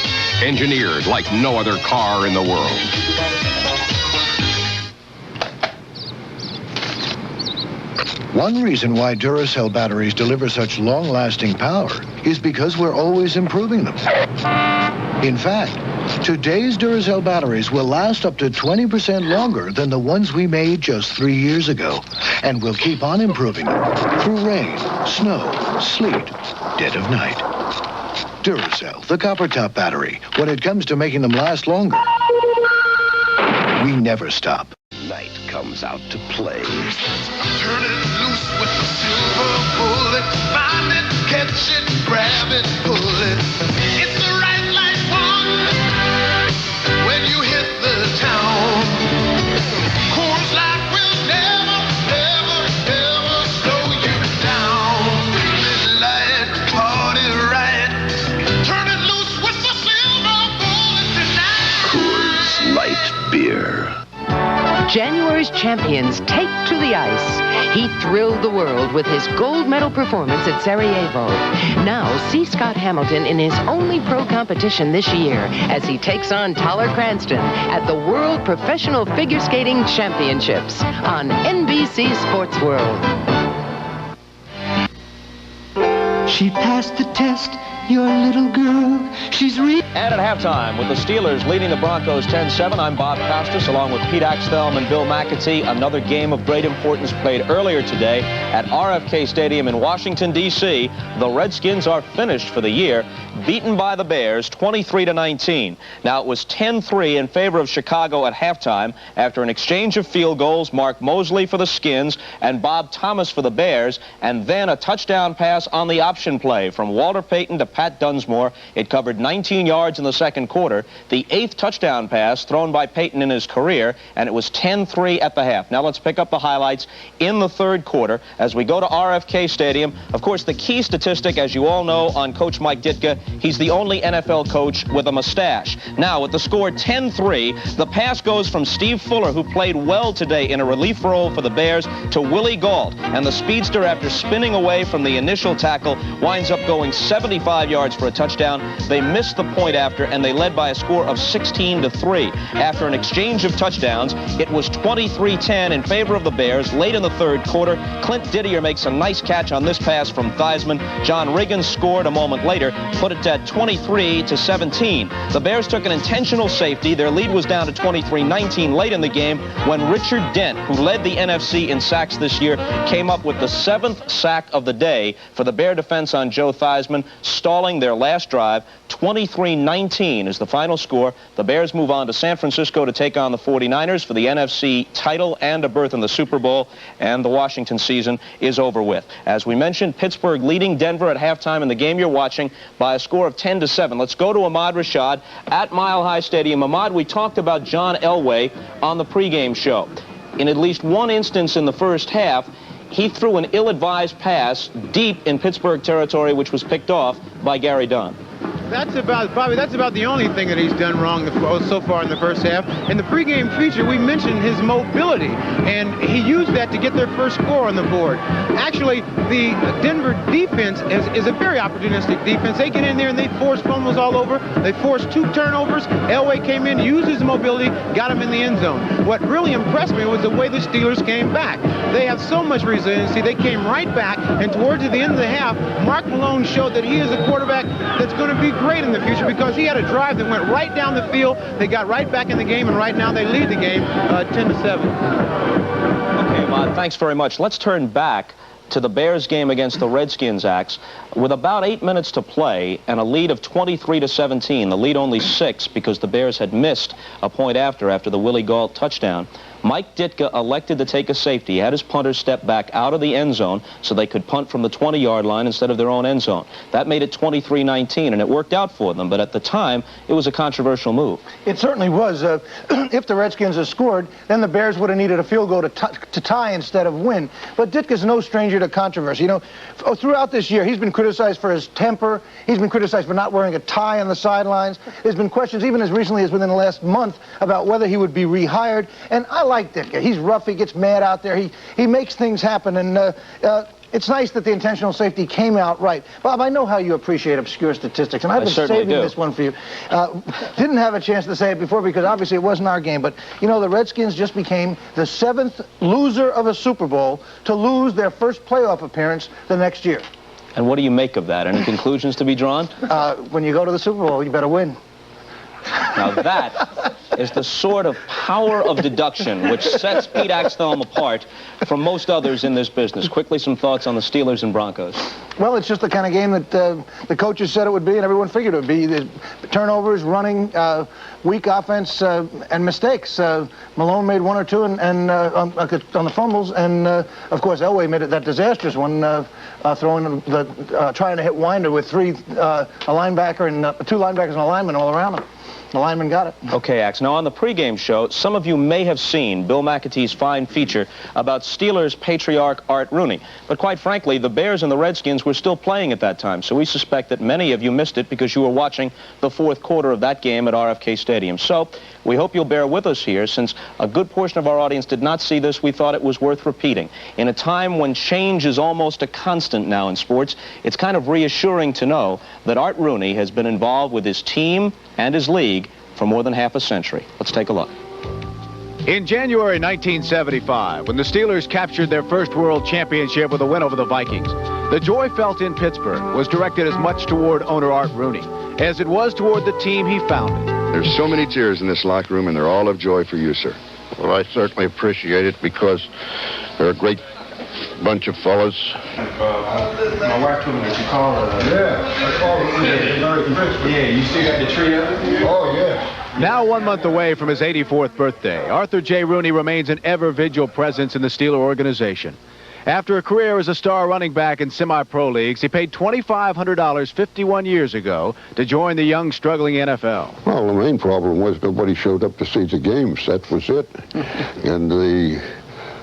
engineered like no other car in the world. One reason why Duracell batteries deliver such long-lasting power is because we're always improving them. In fact, today's Duracell batteries will last up to 20% longer than the ones we made just 3 years ago. And we'll keep on improving them through rain, snow, sleet, dead of night. Duracell, the copper top battery. When it comes to making them last longer, we never stop. Night comes out to play. Turn it loose with the silver bullet. Find it, catch it, grab it, pull it. It's the right light one when you hit the town. Coors Light will never, never, never slow you down. Light, party right. Turn it loose with the silver bullet tonight. Coors Light beer. January's champions take to the ice. He thrilled the world with his gold medal performance at Sarajevo. Now, see Scott Hamilton in his only pro competition this year as he takes on Tyler Cranston at the World Professional Figure Skating Championships on NBC Sports World. She passed the test your little girl, she's And at halftime, with the Steelers leading the Broncos 10-7, I'm Bob Costas, along with Pete Axthelm and Bill McAtee. Another game of great importance played earlier today at RFK Stadium in Washington, D.C. The Redskins are finished for the year, beaten by the Bears 23-19. Now, it was 10-3 in favor of Chicago at halftime after an exchange of field goals. Mark Mosley for the Skins and Bob Thomas for the Bears, and then a touchdown pass on the option play from Walter Payton to Pat Dunsmore. It covered 19 yards in the second quarter, the 8th touchdown pass thrown by Payton in his career, and it was 10-3 at the half. Now let's pick up the highlights in the third quarter as we go to RFK Stadium. Of course, the key statistic, as you all know, on Coach Mike Ditka, he's the only NFL coach with a mustache. Now, with the score 10-3, the pass goes from Steve Fuller, who played well today in a relief role for the Bears, to Willie Gault, and the speedster, after spinning away from the initial tackle, winds up going 75 yards for a touchdown. They missed the point after, and they led by a score of 16-3. After an exchange of touchdowns, it was 23-10 in favor of the Bears. Late in the third quarter, Clint Didier makes a nice catch on this pass from Theismann. John Riggins scored a moment later, put it at 23-17. The Bears took an intentional safety. Their lead was down to 23-19 late in the game when Richard Dent, who led the NFC in sacks this year, came up with the 7th sack of the day for the Bear defense on Joe Theismann, stalling their last drive. 23-19 is the final score. The Bears move on to San Francisco to take on the 49ers for the NFC title and a berth in the Super Bowl, and the Washington season is over with. As we mentioned, Pittsburgh leading Denver at halftime in the game you're watching by a score of 10-7. Let's go to Ahmad Rashad at Mile High Stadium. Ahmad, we talked about John Elway on the pregame show. In at least one instance in the first half, he threw an ill-advised pass deep in Pittsburgh territory, which was picked off by Gary Dunn. That's about the only thing that he's done wrong so far in the first half. In the pregame feature, we mentioned his mobility, and he used that to get their first score on the board. Actually, the Denver defense is a very opportunistic defense. They get in there and they force fumbles all over. They forced 2 turnovers. Elway came in, used his mobility, got him in the end zone. What really impressed me was the way the Steelers came back. They have so much resiliency. They came right back, and towards the end of the half, Mark Malone showed that he is a quarterback that's going to be great in the future, because he had a drive that went right down the field. They got right back in the game, and right now they lead the game 10-7. Okay, Ahmad, thanks very much. Let's turn back to the Bears game against the Redskins, Axe. With about 8 minutes to play and a lead of 23-17, the lead only 6 because the Bears had missed a point after the Willie Gault touchdown, Mike Ditka elected to take a safety. He had his punter step back out of the end zone so they could punt from the 20-yard line instead of their own end zone. That made it 23-19, and it worked out for them. But at the time, it was a controversial move. It certainly was. If the Redskins had scored, then the Bears would have needed a field goal to tie instead of win. But Ditka's no stranger to controversy. You know, throughout this year, he's been criticized for his temper. He's been criticized for not wearing a tie on the sidelines. There's been questions, even as recently as within the last month, about whether he would be rehired. And I like Ditka. He's rough. He gets mad out there. He makes things happen. And it's nice that the intentional safety came out right. Bob, I know how you appreciate obscure statistics, and I've been saving this one for you. Didn't have a chance to say it before because obviously it wasn't our game, but you know, the Redskins just became the 7th loser of a Super Bowl to lose their first playoff appearance the next year. And what do you make of that? Any conclusions to be drawn? When you go to the Super Bowl, you better win. Now that is the sort of power of deduction which sets Pete Axthelm apart from most others in this business. Quickly, some thoughts on the Steelers and Broncos. Well, it's just the kind of game that the coaches said it would be, and everyone figured it would be. The turnovers, running, weak offense, and mistakes. Malone made 1 or 2 on the fumbles, and of course Elway made it that disastrous one, trying to hit Winder with a linebacker and 2 linebackers and a lineman all around him. The lineman got it. Okay, Axe. Now, on the pregame show, some of you may have seen Bill McAtee's fine feature about Steelers patriarch Art Rooney. But quite frankly, the Bears and the Redskins were still playing at that time, so we suspect that many of you missed it because you were watching the 4th quarter of that game at RFK Stadium. So we hope you'll bear with us here. Since a good portion of our audience did not see this, we thought it was worth repeating. In a time when change is almost a constant now in sports, it's kind of reassuring to know that Art Rooney has been involved with his team and his league for more than half a century. Let's take a look. In January 1975, when the Steelers captured their first world championship with a win over the Vikings, The joy felt in Pittsburgh was directed as much toward owner Art Rooney as it was toward the team he founded. There's so many tears in this locker room, and they're all of joy for you, sir. Well, I certainly appreciate it because they're a great bunch of fellas. My wife told me that you called I called him. Merry Christmas. Yeah, you still got the tree up? Oh, yeah. Now 1 month away from his 84th birthday, Arthur J. Rooney remains an ever-vigil presence in the Steeler organization. After a career as a star running back in semi-pro leagues, he paid $2,500 51 years ago to join the young, struggling NFL. Well, the main problem was nobody showed up to see the games. That was it. And the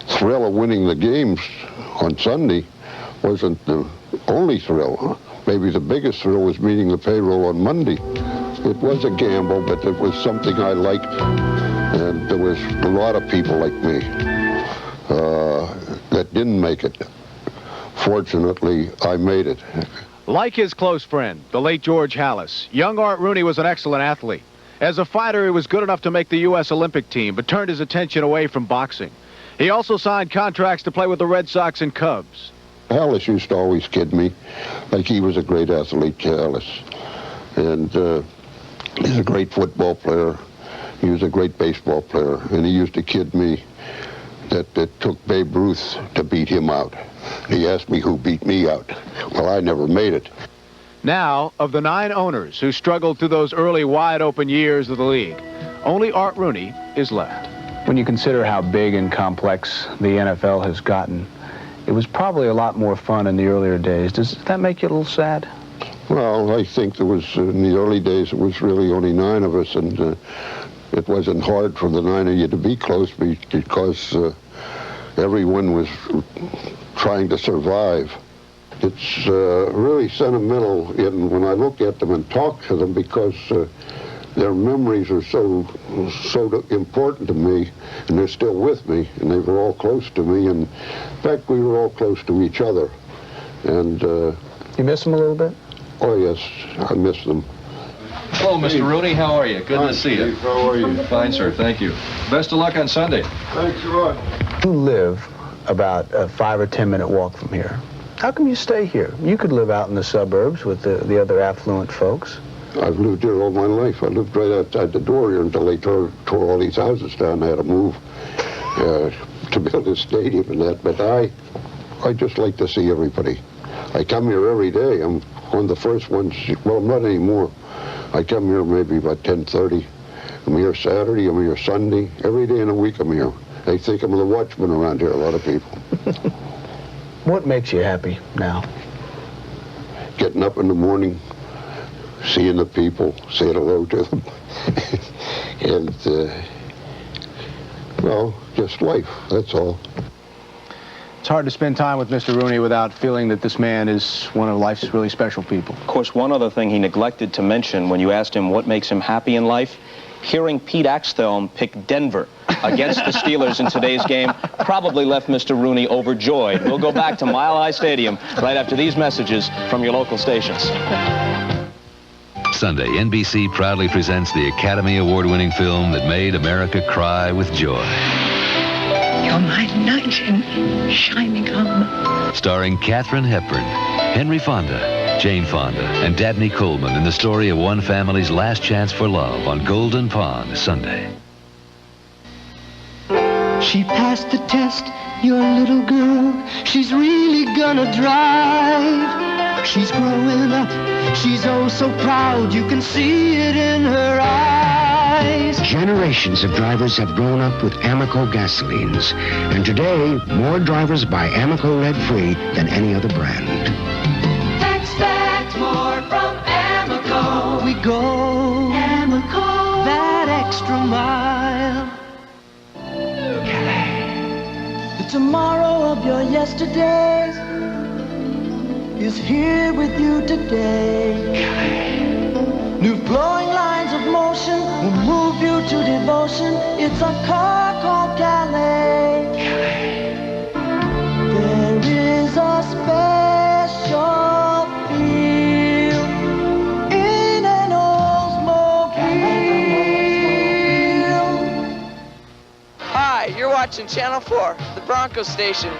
thrill of winning the games on Sunday wasn't the only thrill. Maybe the biggest thrill was meeting the payroll on Monday. It was a gamble, but it was something I liked. And there was a lot of people like me that didn't make it. Fortunately, I made it. Like his close friend, the late George Halas, young Art Rooney was an excellent athlete. As a fighter, he was good enough to make the U.S. Olympic team, but turned his attention away from boxing. He also signed contracts to play with the Red Sox and Cubs. Halas used to always kid me, like he was a great athlete, Halas. And he's a great football player. He was a great baseball player. And he used to kid me that it took Babe Ruth to beat him out. He asked me who beat me out. Well, I never made it. Now, of the 9 owners who struggled through those early wide-open years of the league, only Art Rooney is left. When you consider how big and complex the NFL has gotten, it was probably a lot more fun in the earlier days. Does that make you a little sad? Well, I think there was, in the early days, it was really only 9 of us, and it wasn't hard for the 9 of you to be close because everyone was trying to survive. It's really sentimental when I look at them and talk to them because their memories are so important to me, and they're still with me, and they were all close to me, and in fact, we were all close to each other. And you miss them a little bit? Oh, yes, I miss them. Hello, Mr. Rooney. How are you? Good to see you. How are you? Fine, sir. Thank you. Best of luck on Sunday. Thanks a lot. You live about a 5 or 10 minute walk from here. How come you stay here? You could live out in the suburbs with the other affluent folks. I've lived here all my life. I lived right outside the door here until they tore all these houses down. I had to move to build a stadium and that. But I just like to see everybody. I come here every day. I'm one of the first ones. Well, I'm not anymore. I come here maybe about 10:30. I'm here Saturday. I'm here Sunday. Every day in the week I'm here. They think I'm the watchman around here, a lot of people. What makes you happy now? Getting up in the morning, seeing the people, saying hello to them. And, well, just life, that's all. It's hard to spend time with Mr. Rooney without feeling that this man is one of life's really special people. Of course, one other thing he neglected to mention when you asked him what makes him happy in life, hearing Pete Axthelm pick Denver against the Steelers in today's game probably left Mr. Rooney overjoyed. We'll go back to Mile High Stadium right after these messages from your local stations. Sunday, NBC proudly presents the Academy Award-winning film that made America cry with joy. You're my knight in shining armor. Starring Katharine Hepburn, Henry Fonda, Jane Fonda, and Dabney Coleman in the story of one family's last chance for love on Golden Pond, Sunday. She passed the test, your little girl. She's really gonna drive. She's growing up. She's oh so proud. You can see it in her eyes. Generations of drivers have grown up with Amoco gasolines. And today, more drivers buy Amoco lead-free than any other brand. Expect more from Amoco. We go Amoco, that extra mile. The tomorrow of your yesterdays is here with you today. New flowing lines of motion will move you to devotion. It's a car called Calais. There is a special feel in an Oldsmobile. Hi, you're watching Channel 4, the Broncos station.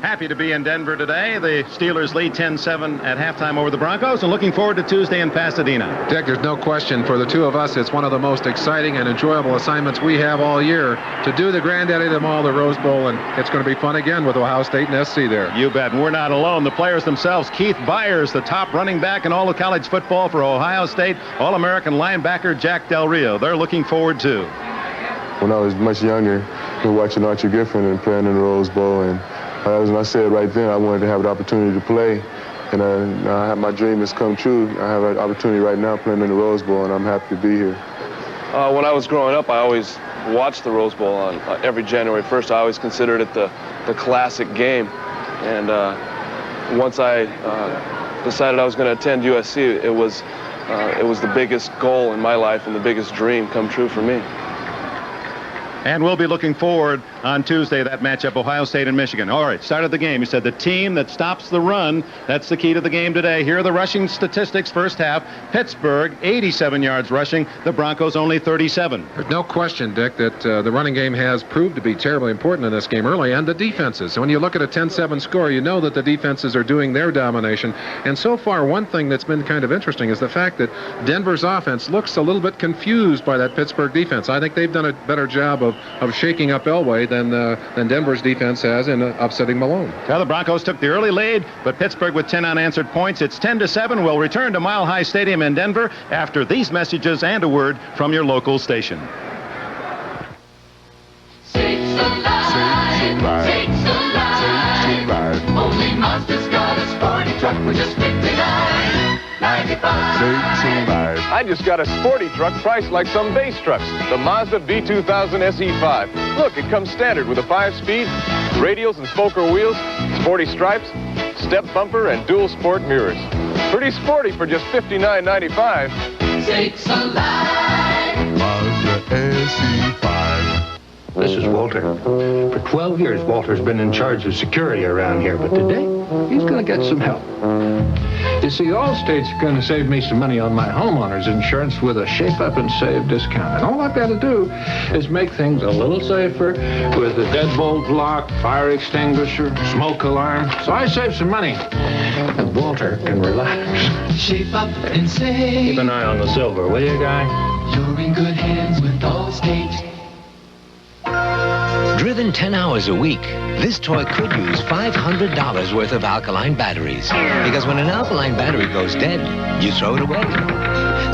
Happy to be in Denver today. The Steelers lead 10-7 at halftime over the Broncos, and looking forward to Tuesday in Pasadena. Dick, there's no question for the two of us, it's one of the most exciting and enjoyable assignments we have all year to do the granddaddy of them all, the Rose Bowl, and it's going to be fun again with Ohio State and SC there. You bet, and we're not alone. The players themselves, Keith Byers, the top running back in all of college football for Ohio State, All-American linebacker Jack Del Rio. They're looking forward too. When I was much younger, we were watching Archie Griffin and playing in the Rose Bowl, and as I said right then, I wanted to have the opportunity to play, and my dream has come true. I have an opportunity right now playing in the Rose Bowl, and I'm happy to be here. When I was growing up, I always watched the Rose Bowl on every January 1st. I always considered it the classic game, and once I decided I was going to attend USC, it was the biggest goal in my life and the biggest dream come true for me. And we'll be looking forward on Tuesday, that matchup, Ohio State and Michigan. All right, start of the game. You said the team that stops the run, that's the key to the game today. Here are the rushing statistics first half. Pittsburgh, 87 yards rushing. The Broncos only 37. There's no question, Dick, that the running game has proved to be terribly important in this game early, and the defenses. So when you look at a 10-7 score, you know that the defenses are doing their domination. And so far, one thing that's been kind of interesting is the fact that Denver's offense looks a little bit confused by that Pittsburgh defense. I think they've done a better job of shaking up Elway than Denver's defense has in upsetting Malone. Well, the Broncos took the early lead, but Pittsburgh with 10 unanswered points. It's 10-7. We'll return to Mile High Stadium in Denver after these messages and a word from your local station. Sakes alive, sakes alive. Only Mazda's got a sporty truck for just $59.95. I just got a sporty truck priced like some base trucks, the Mazda V2000 SE5. Look, it comes standard with a 5-speed, radials and spoker wheels, sporty stripes, step bumper, and dual sport mirrors. Pretty sporty for just $59.95. Sakes alive. Mazda SE5. This is Walter. For 12 years, Walter's been in charge of security around here, but today, he's going to get some help. You see, Allstate's going to save me some money on my homeowner's insurance with a Shape Up and Save discount. And all I've got to do is make things a little safer with a deadbolt lock, fire extinguisher, smoke alarm. So I save some money. And Walter can relax. Shape Up and Save. Keep an eye on the silver, will you, guy? You're in good hands with Allstate. Driven 10 hours a week, this toy could use $500 worth of alkaline batteries. Because when an alkaline battery goes dead, you throw it away.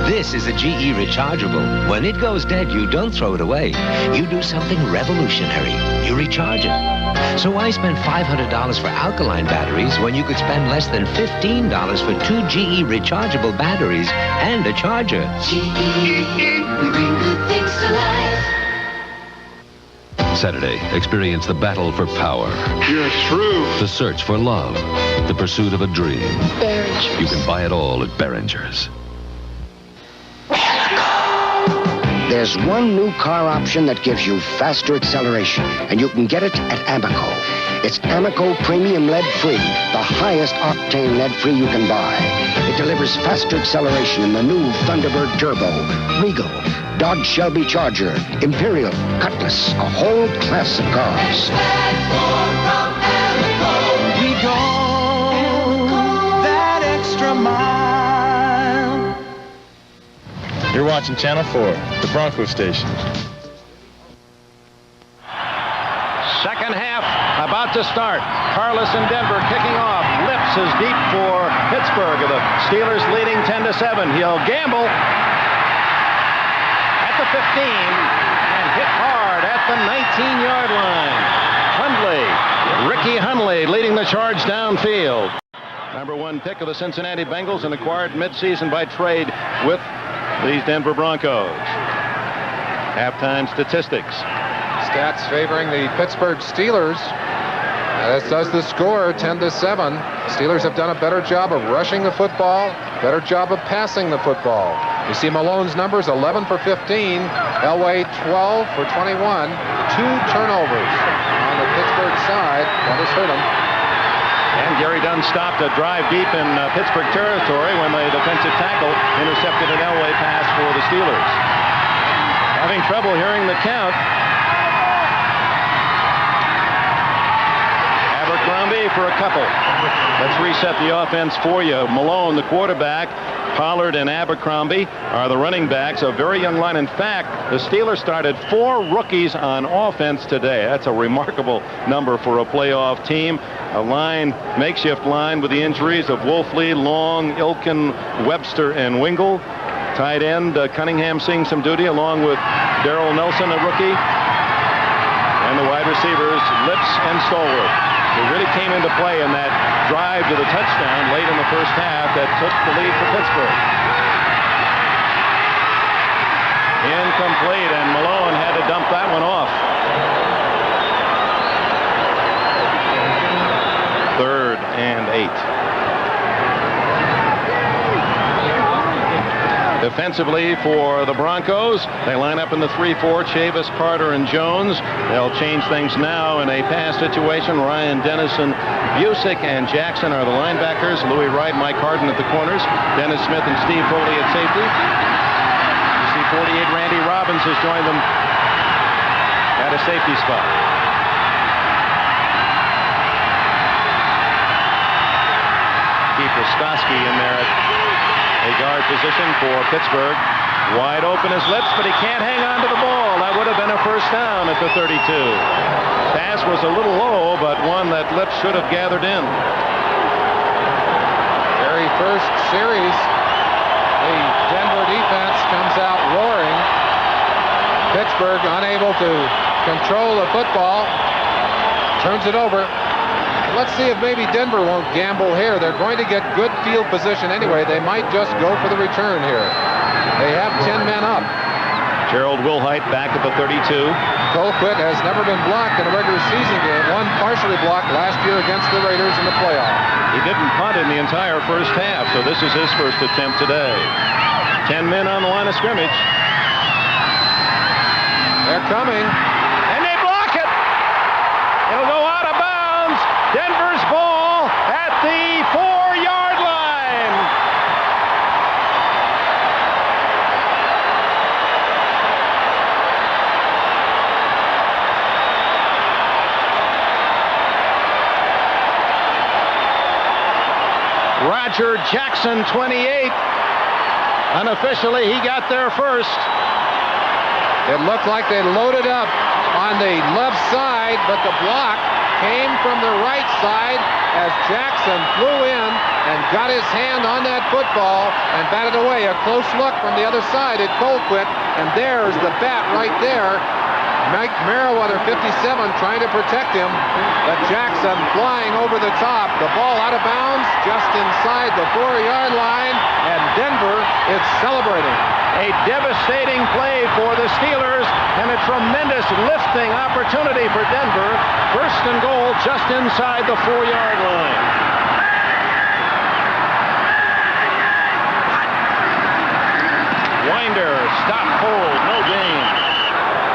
This is a GE rechargeable. When it goes dead, you don't throw it away. You do something revolutionary. You recharge it. So why spend $500 for alkaline batteries when you could spend less than $15 for 2 GE rechargeable batteries and a charger? GE, we bring good things to life. Saturday, experience the battle for power. You're through. The search for love. The pursuit of a dream. Behringer's. You can buy it all at Behringer's. There's one new car option that gives you faster acceleration, and you can get it at Amoco. It's Amoco Premium Lead-Free, the highest octane lead-free you can buy. It delivers faster acceleration in the new Thunderbird Turbo, Regal, Dodge Shelby Charger, Imperial, Cutlass, a whole class of cars. We go that extra mile. You're watching Channel 4, the Broncos station. Second half about to start. Carlos in Denver kicking off. Lips is deep for Pittsburgh. The Steelers leading 10-7. He'll gamble at the 15 and hit hard at the 19-yard line. Ricky Hundley leading the charge downfield. Number 1 pick of the Cincinnati Bengals and acquired midseason by trade with these Denver Broncos. Halftime statistics. Stats favoring the Pittsburgh Steelers. As does the score, 10-7. Steelers have done a better job of rushing the football, better job of passing the football. You see Malone's numbers, 11 for 15. Elway, 12 for 21. 2 turnovers on the Pittsburgh side. That has hurt him. And Gary Dunn stopped a drive deep in Pittsburgh territory when the defensive tackle intercepted an Elway pass for the Steelers. Having trouble hearing the count. Abercrombie play for a couple. Let's reset the offense for you. Malone, the quarterback. Pollard and Abercrombie are the running backs. A very young line. In fact, the Steelers started 4 rookies on offense today. That's a remarkable number for a playoff team. A line, makeshift line with the injuries of Wolfley, Long, Ilkin, Webster, and Wingle. Tight end, Cunningham seeing some duty along with Darrell Nelson, a rookie. And the wide receivers, Lips and Stallworth, who really came into play in that drive to the touchdown late in the first half that took the lead for Pittsburgh. Incomplete, and Malone had to dump that one off. 3rd and 8. Defensively for the Broncos, they line up in the 3-4, Chavis, Carter, and Jones. They'll change things now in a pass situation. Ryan Dennison, Busick, and Jackson are the linebackers. Louis Wright, Mike Harden at the corners. Dennis Smith and Steve Foley at safety. You see 48 Randy Robbins has joined them at a safety spot. Keith Roskoski in there at a guard position for Pittsburgh. Wide open is Lips, but he can't hang on to the ball. That would have been a first down at the 32. Pass was a little low, but one that Lips should have gathered in. Very first series, the Denver defense comes out roaring. Pittsburgh unable to control the football, turns it over. Let's see if maybe Denver won't gamble here. They're going to get good field position anyway. They might just go for the return here. They have 10 men up. Gerald Wilhite back at the 32. Colquitt has never been blocked in a regular season game. One partially blocked last year against the Raiders in the playoff. He didn't punt in the entire first half, so this is his first attempt today. 10 men on the line of scrimmage. They're coming. And they block it. It'll go out of bounds. Denver's ball at the 4-yard line. Roger Jackson, 28. Unofficially, he got there first. It looked like they loaded up on the left side, but the block came from the right side as Jackson flew in and got his hand on that football and batted away. A close look from the other side at Colquitt, and there's the bat right there. Mike Merriweather, 57, trying to protect him, but Jackson flying over the top. The ball out of bounds just inside the 4-yard line, and Denver is celebrating. A devastating play for the Steelers and a tremendous lifting opportunity for Denver. First and goal just inside the 4-yard line. Winder, stop, hold, no gain.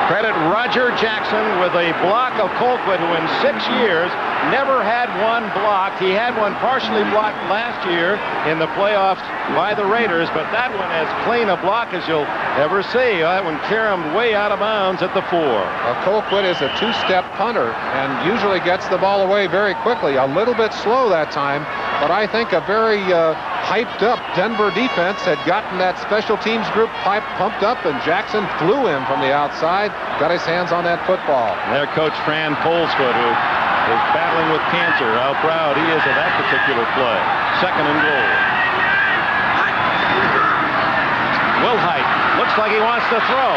Credit Roger Jackson with a block of Colquitt, who in 6 years never had one blocked. He had one partially blocked last year in the playoffs by the Raiders, but that one as clean a block as you'll ever see. That one caromed way out of bounds at the 4. Colquitt is a 2-step punter and usually gets the ball away very quickly. A little bit slow that time, but I think a very hyped up Denver defense had gotten that special teams group pumped up, and Jackson flew in from the outside, got his hands on that football. Their coach Fran Polsfoot, who is battling with cancer. How proud he is of that particular play. Second and goal. Wilhite looks like he wants to throw.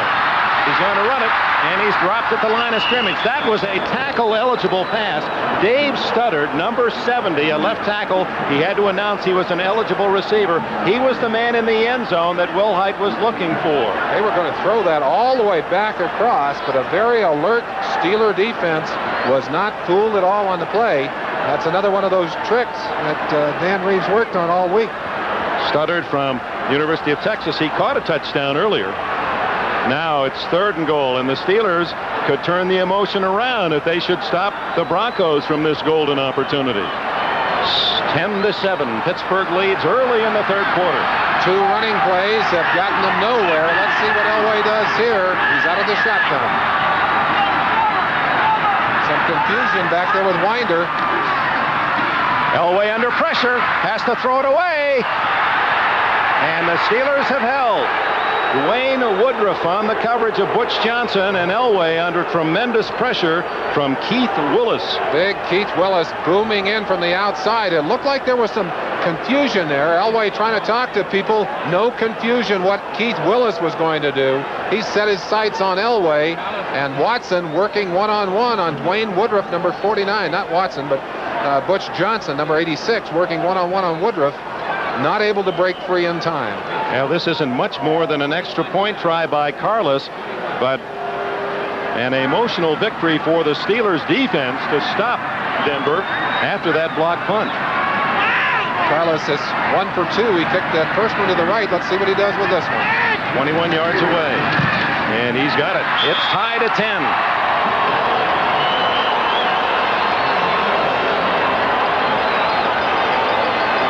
He's going to run it, and he's dropped at the line of scrimmage. That was a tackle-eligible pass. Dave Studdard, number 70, a left tackle. He had to announce he was an eligible receiver. He was the man in the end zone that Wilhite was looking for. They were going to throw that all the way back across, but a very alert Steeler defense was not fooled at all on the play. That's another one of those tricks that Dan Reeves worked on all week. Studdard from University of Texas. He caught a touchdown earlier. Now it's third and goal, and the Steelers could turn the emotion around if they should stop the Broncos from this golden opportunity. 10-7. Pittsburgh leads early in the third quarter. 2 running plays have gotten them nowhere. Let's see what Elway does here. He's out of the shotgun. Some confusion back there with Winder. Elway under pressure, has to throw it away. And the Steelers have held. Dwayne Woodruff on the coverage of Butch Johnson, and Elway under tremendous pressure from Keith Willis. Big Keith Willis booming in from the outside. It looked like there was some confusion there. Elway trying to talk to people. No confusion what Keith Willis was going to do. He set his sights on Elway, and Watson working one-on-one on Dwayne Woodruff, number 49. Not Watson, but Butch Johnson, number 86, working one-on-one on Woodruff. Not able to break free in time. Now, this isn't much more than an extra point try by Carlos, but an emotional victory for the Steelers defense to stop Denver after that block punt. Carlos is 1 for 2. He kicked that first one to the right. Let's see what he does with this one. 21 yards away, and he's got it. It's tied at 10.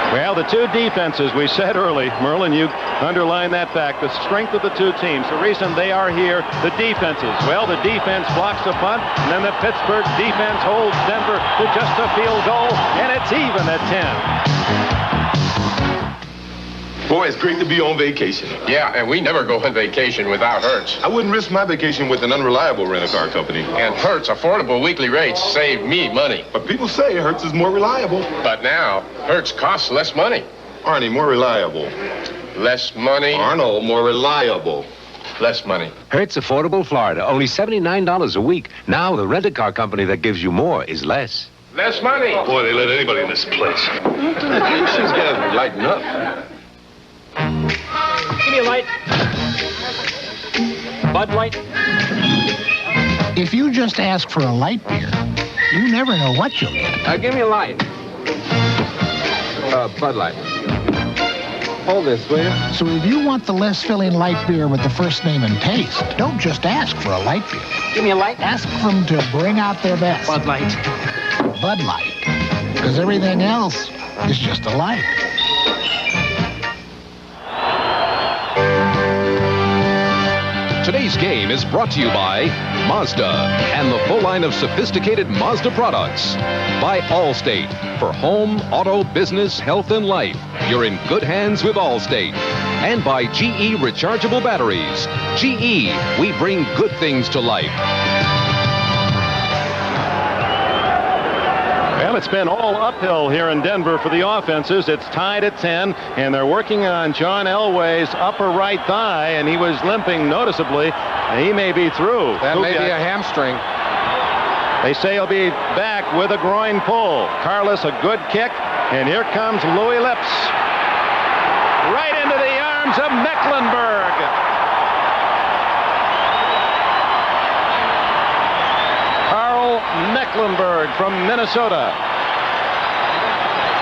Well, the two defenses, we said early, Merlin, you underlined that fact, the strength of the two teams, the reason they are here, the defenses. Well, the defense blocks the punt, and then the Pittsburgh defense holds Denver to just a field goal, and it's even at 10. Boy, it's great to be on vacation. Yeah, and we never go on vacation without Hertz. I wouldn't risk my vacation with an unreliable rental-car company. And Hertz affordable weekly rates save me money. But people say Hertz is more reliable. But now, Hertz costs less money. Arnie, more reliable. Less money. Arnold, more reliable. Less money. Hertz Affordable Florida, only $79 a week. Now the rent-a-car company that gives you more is less. Less money. Boy, they let anybody in this place. These guys are lighting up. Give me a light. Bud Light. If you just ask for a light beer, you never know what you'll get. Give me a light. Bud Light. Hold this, will you? So if you want the less filling light beer with the first name and taste, don't just ask for a light beer. Give me a light. Ask them to bring out their best. Bud Light. Bud Light. Because everything else is just a light. Today's game is brought to you by Mazda and the full line of sophisticated Mazda products. By Allstate. For home, auto, business, health, and life, you're in good hands with Allstate. And by GE Rechargeable Batteries. GE, we bring good things to life. Well, it's been all uphill here in Denver for the offenses. It's tied at 10, and they're working on John Elway's upper right thigh, and he was limping noticeably. He may be through. That may be a hamstring. They say he'll be back with a groin pull. Carlos, a good kick, and here comes Louis Lips. Right into the arms of Mecklenburg. Mecklenburg from Minnesota.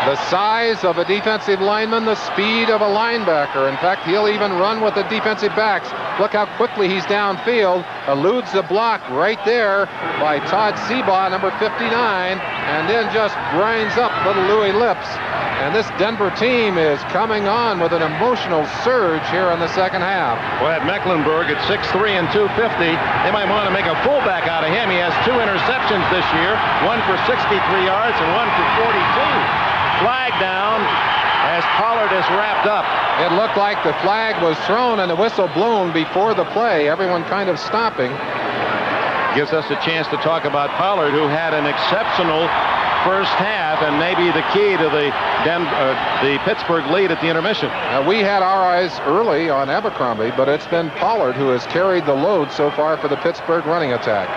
The size of a defensive lineman, the speed of a linebacker. In fact, he'll even run with the defensive backs. Look how quickly he's downfield. Eludes the block right there by Todd Seabaugh, number 59, and then just grinds up little Louis Lips. And this Denver team is coming on with an emotional surge here in the second half. Well, at Mecklenburg at 6'3" and 250, they might want to make a fullback out of him. He has 2 interceptions this year, one for 63 yards and one for 42. Flag down as Pollard is wrapped up. It looked like the flag was thrown and the whistle blown before the play. Everyone kind of stopping. Gives us a chance to talk about Pollard, who had an exceptional first half and maybe the key to the Pittsburgh lead at the intermission. We had our eyes early on Abercrombie, but it's been Pollard who has carried the load so far for the Pittsburgh running attack.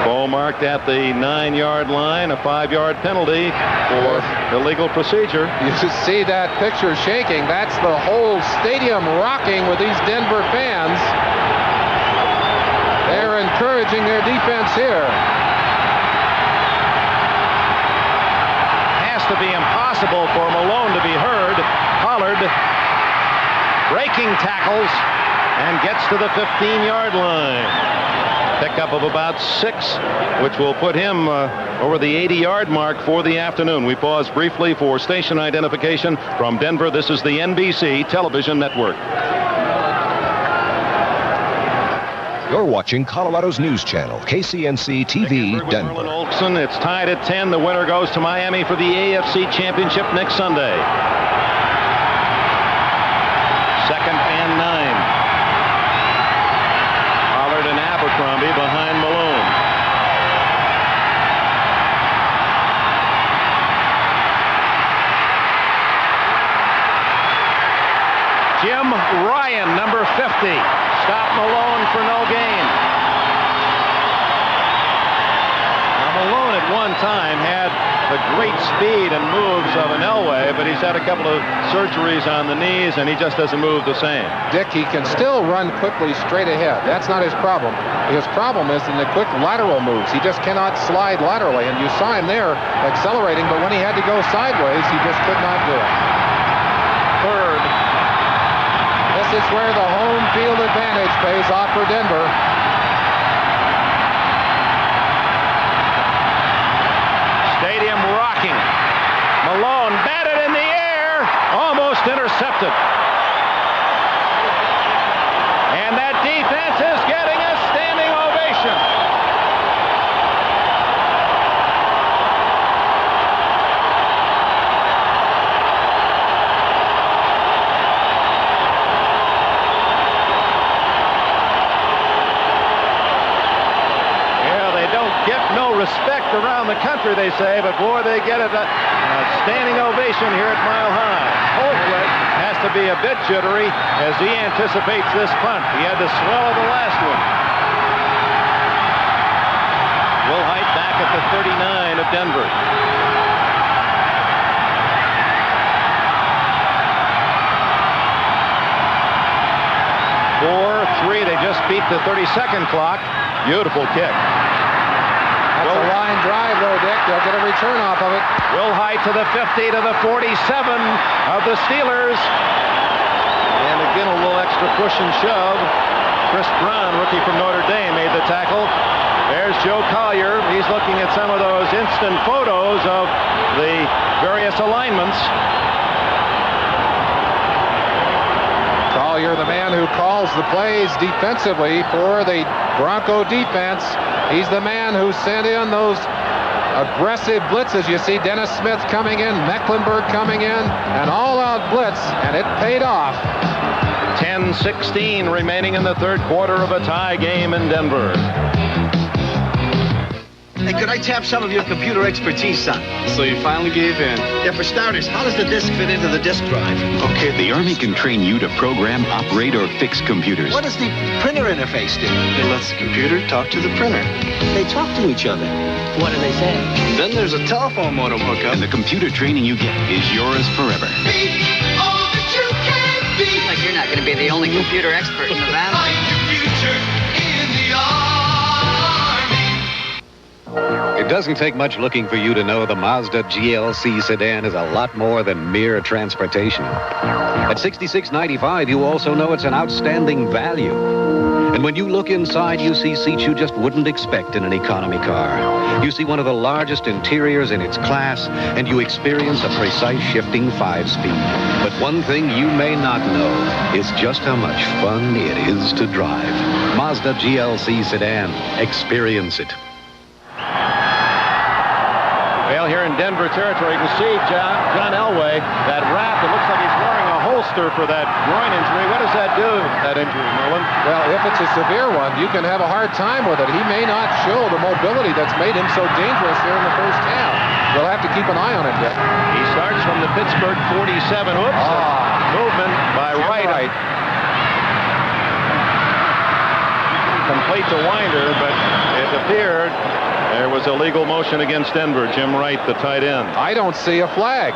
Ball marked at the 9-yard line, a 5-yard penalty for illegal procedure. You see that picture shaking. That's the whole stadium rocking with these Denver fans. They're encouraging their defense here. Has to be impossible for Malone to be heard. Pollard breaking tackles and gets to the 15-yard line. Pickup of about 6, which will put him over the 80-yard mark for the afternoon. We pause briefly for station identification. From Denver, this is the NBC Television Network. You're watching Colorado's news channel, KCNC TV, Denver. Olson, it's tied at 10. The winner goes to Miami for the AFC Championship next Sunday. 2nd and 9. Pollard and Abercrombie behind Malone. Jim Ryan, number 50. Stop Malone for no gain. Now Malone at one time had the great speed and moves of an Elway, but he's had a couple of surgeries on the knees, and he just doesn't move the same. Dick, he can still run quickly straight ahead. That's not his problem. His problem is in the quick lateral moves. He just cannot slide laterally, and you saw him there accelerating, but when he had to go sideways, he just could not do it. Third. This is where the home field advantage pays off for Denver. Stadium rocking. Malone batted in the air, almost intercepted. And that defense is getting a standing ovation. Respect around the country, they say, but boy, they get a standing ovation here at Mile High. Holtwood has to be a bit jittery as he anticipates this punt. He had to swallow the last one. Will Height back at the 39 of Denver. They just beat the 30-second clock. Beautiful kick. That's a line drive, though, Dick. They'll get a return off of it. Will Height to the 50, to the 47 of the Steelers. And again, a little extra push and shove. Chris Brown, rookie from Notre Dame, made the tackle. There's Joe Collier. He's looking at some of those instant photos of the various alignments. Collier, the man who calls the plays defensively for the Bronco defense. He's the man who sent in those aggressive blitzes. You see Dennis Smith coming in, Mecklenburg coming in, an all-out blitz, and it paid off. 10-16 remaining in the third quarter of a tie game in Denver. Hey, could I tap some of your computer expertise, son? So you finally gave in? Yeah, for starters, how does the disk fit into the disk drive? Okay, the Army can train you to program, operate, or fix computers. What does the printer interface do? It lets the computer talk to the printer. They talk to each other. What do they say? Then there's a telephone modem hookup. And the computer training you get is yours forever. Be all that you can be. Like you're not going to be the only computer expert in the valley. Find your future in the Army. It doesn't take much looking for you to know the Mazda GLC sedan is a lot more than mere transportation. At $66.95, you also know it's an outstanding value. And when you look inside, you see seats you just wouldn't expect in an economy car. You see one of the largest interiors in its class, and you experience a precise shifting 5-speed. But one thing you may not know is just how much fun it is to drive. Mazda GLC sedan. Experience it. Well, here in Denver territory, you can see John Elway, that wrap. It looks like he's wearing a holster for that groin injury. What does that do, that injury, Nolan? Well, if it's a severe one, you can have a hard time with it. He may not show the mobility that's made him so dangerous here in the first half. We'll have to keep an eye on it, Dick. He starts from the Pittsburgh 47. Oops. Movement by Wright. Complete to Winder, but it appeared there was illegal motion against Denver. Jim Wright, the tight end. I don't see a flag.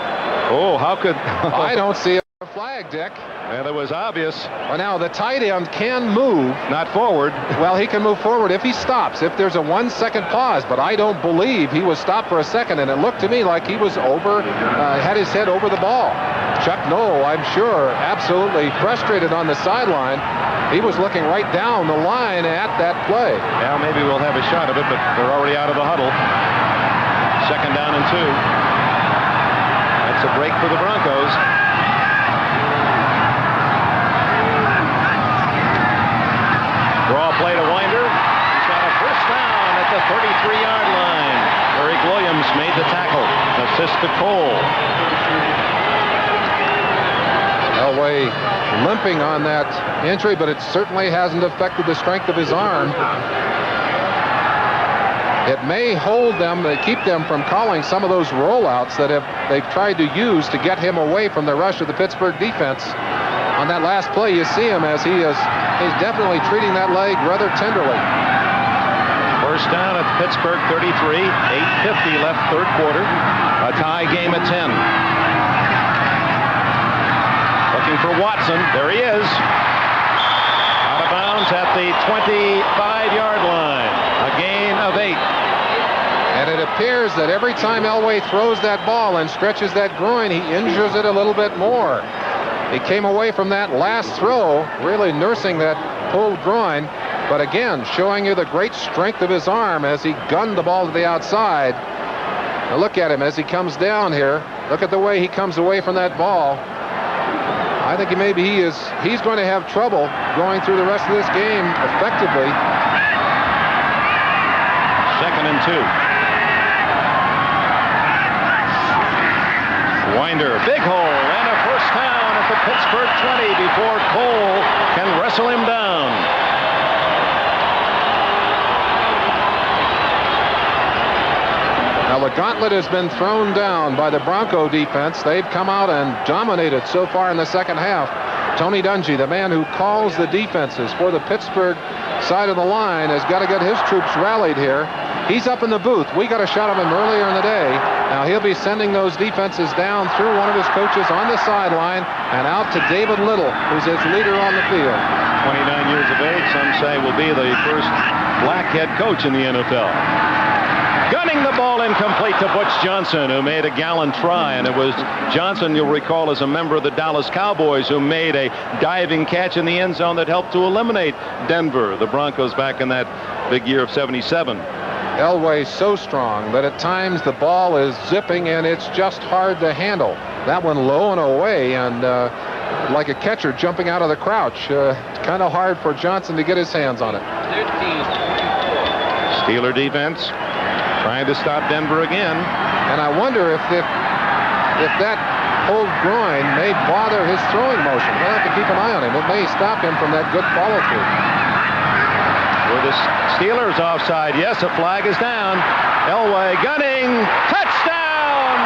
Oh, how could... I don't see a flag, Dick. Well, it was obvious. Well, now, the tight end can move. Not forward. Well, he can move forward if he stops, if there's a 1-second pause, but I don't believe he was stopped for a second, and it looked to me like he was had his head over the ball. Chuck Noll, I'm sure, absolutely frustrated on the sideline. He was looking right down the line at that play. Now maybe we'll have a shot of it, but they're already out of the huddle. 2nd down and 2. That's a break for the Broncos. Draw play to Winder. 33-yard line. Eric Williams made the tackle. Assist to Cole. Elway limping on that injury, but it certainly hasn't affected the strength of his arm. It may hold them, keep them from calling some of those rollouts that they've tried to use to get him away from the rush of the Pittsburgh defense. On that last play, you see him as he's definitely treating that leg rather tenderly. First down at Pittsburgh 33, 8:50 left third quarter. A tie game at 10. Looking for Watson. There he is. Out of bounds at the 25-yard line. A gain of 8. And it appears that every time Elway throws that ball and stretches that groin, he injures it a little bit more. He came away from that last throw really nursing that pulled groin, but again, showing you the great strength of his arm as he gunned the ball to the outside. Now look at him as he comes down here. Look at the way he comes away from that ball. I think he's going to have trouble going through the rest of this game effectively. 2nd and 2. Winder, big hole, and a first down at the Pittsburgh 20 before Cole can wrestle him down. Now the gauntlet has been thrown down by the Bronco defense. They've come out and dominated so far in the second half. Tony Dungy, the man who calls the defenses for the Pittsburgh side of the line, has got to get his troops rallied here. He's up in the booth. We got a shot of him earlier in the day. Now he'll be sending those defenses down through one of his coaches on the sideline and out to David Little, who's his leader on the field. 29 years of age, some say will be the first black head coach in the NFL. Gunning the ball incomplete to Butch Johnson, who made a gallant try. And it was Johnson, you'll recall, as a member of the Dallas Cowboys, who made a diving catch in the end zone that helped to eliminate Denver, the Broncos, back in that big year of '77. Elway so strong that at times the ball is zipping and it's just hard to handle. That one low and away, and like a catcher jumping out of the crouch. It's kind of hard for Johnson to get his hands on it. Steeler defense trying to stop Denver again. And I wonder if that pulled groin may bother his throwing motion. We'll have to keep an eye on him. It may stop him from that good follow-through. Were the Steelers offside? Yes, a flag is down. Elway gunning. Touchdown!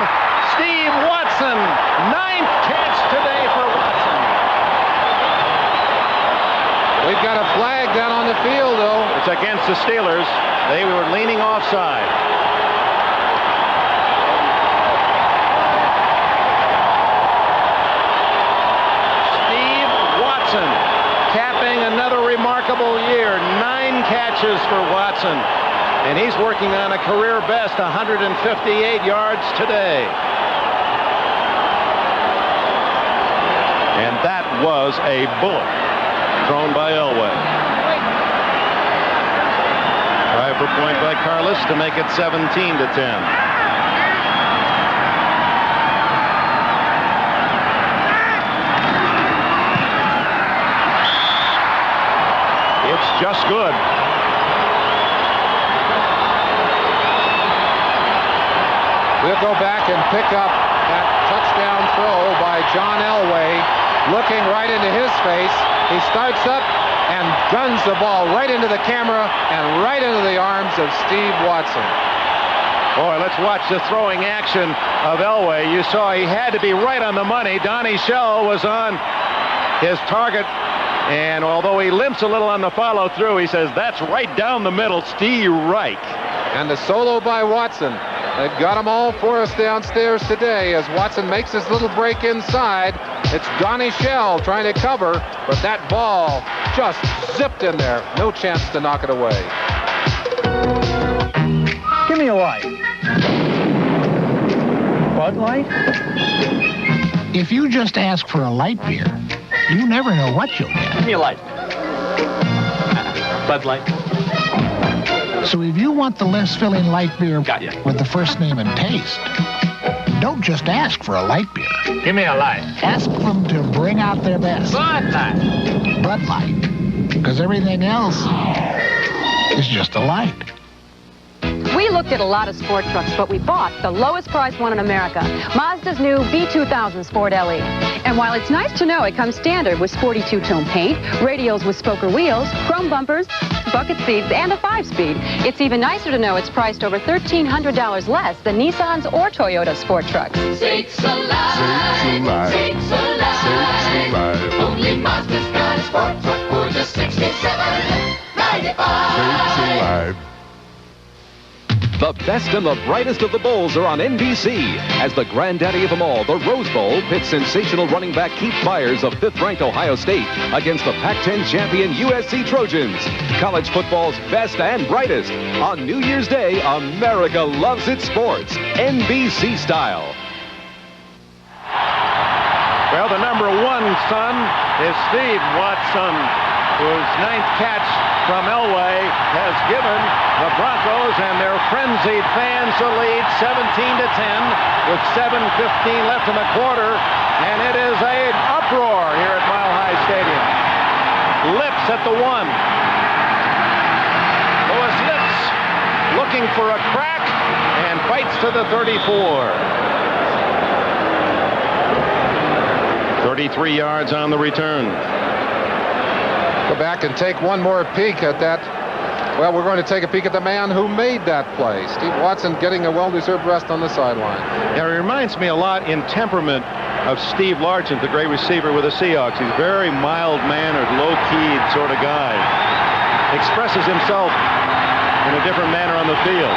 Steve Watson. 9th catch today for Watson. We've got a flag down on the field, though. It's against the Steelers. They were leaning offside. Steve Watson capping another remarkable year. 9 catches for Watson. And he's working on a career best 158 yards today. And that was a bullet thrown by Elway. Try for point by Carlos to make it 17-10. It's just good. We'll go back and pick up that touchdown throw by John Elway, looking right into his face. He starts up and guns the ball right into the camera and right into the arms of Steve Watson. Boy, let's watch the throwing action of Elway. You saw he had to be right on the money. Donnie Shell was on his target, and although he limps a little on the follow-through, he says, that's right down the middle, Steve Reich. And the solo by Watson. They've got them all for us downstairs today as Watson makes his little break inside. It's Donnie Shell trying to cover, but that ball just zipped in there. No chance to knock it away. Give me a light. Bud Light? If you just ask for a light beer, you never know what you'll get. Give me a light. Bud Light. So if you want the less filling light beer with the first name and taste, don't just ask for a light beer. Give me a light. Ask them to bring out their best. Bud Light. Bud Light. Because everything else is just a light. We looked at a lot of sport trucks, but we bought the lowest priced one in America, Mazda's new B2000 Sport LE. And while it's nice to know it comes standard with sporty two-tone paint, radials with spoker wheels, chrome bumpers, bucket seats, and a 5-speed, it's even nicer to know it's priced over $1,300 less than Nissan's or Toyota sport trucks. Sakes alive. Sakes alive. Only Mazda's got a sport truck for just $67.95. The best and the brightest of the bowls are on NBC. As the granddaddy of them all, the Rose Bowl pits sensational running back Keith Byers of 5th-ranked Ohio State against the Pac-10 champion USC Trojans. College football's best and brightest. On New Year's Day, America loves its sports. NBC style. Well, the number 1 son is Steve Watson, whose 9th catch from Elway has given the Broncos and their frenzied fans the lead 17-10 with 7:15 left in the quarter, and it is an uproar here at Mile High Stadium. Lips at the 1. Louis Lips looking for a crack and fights to the 34. 33 yards on the return. Go back and take one more peek at that. Well, we're going to take a peek at the man who made that play. Steve Watson getting a well-deserved rest on the sideline. Yeah, it reminds me a lot in temperament of Steve Largent, the great receiver with the Seahawks. He's a very mild-mannered, low-keyed sort of guy. Expresses himself in a different manner on the field.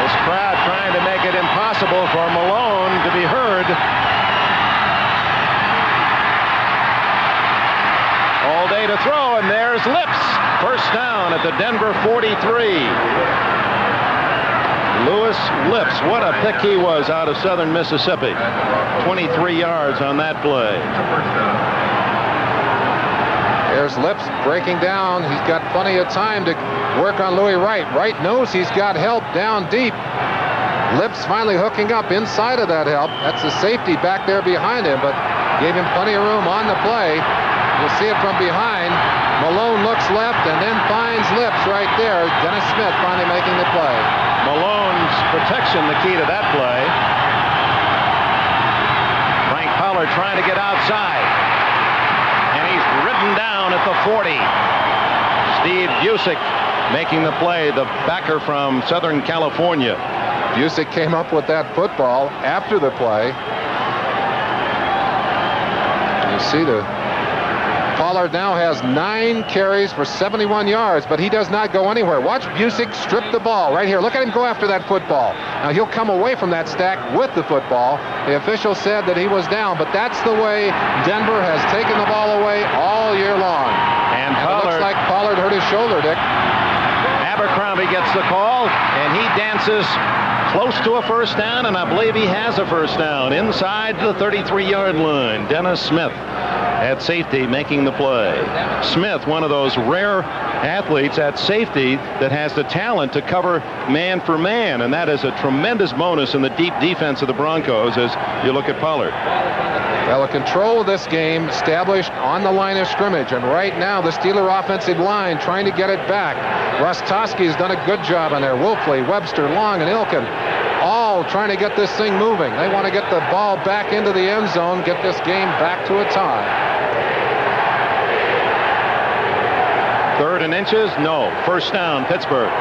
This crowd trying to make it impossible for Malone to be heard. All day to throw, and there's Lips. First down at the Denver 43. Louis Lips, what a pick he was out of southern Mississippi. 23 yards on that play. There's Lips breaking down. He's got plenty of time to work on Louis Wright. Wright knows he's got help down deep. Lips finally hooking up inside of that help. That's the safety back there behind him, but gave him plenty of room on the play. You'll see it from behind. Malone looks left and then finds Lips right there. Dennis Smith finally making the play. Malone's protection, the key to that play. Frank Pollard trying to get outside. And he's ridden down at the 40. Steve Busick making the play, the backer from Southern California. Busick came up with that football after the play. You see Pollard now has 9 carries for 71 yards, but he does not go anywhere. Watch Busick strip the ball right here. Look at him go after that football. Now he'll come away from that stack with the football. The official said that he was down, but that's the way Denver has taken the ball away all year long. And it looks like Pollard hurt his shoulder, Dick. Abercrombie gets the call, and he dances close to a first down, and I believe he has a first down inside the 33-yard line. Dennis Smith at safety making the play. Smith, one of those rare athletes at safety that has the talent to cover man for man, and that is a tremendous bonus in the deep defense of the Broncos as you look at Pollard. Well, the control of this game established on the line of scrimmage, and right now the Steeler offensive line trying to get it back. Rostowski's done a good job on there. Wolfley, Webster, Long, and Ilkin all trying to get this thing moving. They want to get the ball back into the end zone, get this game back to a tie. 3rd and inches? No. First down, Pittsburgh.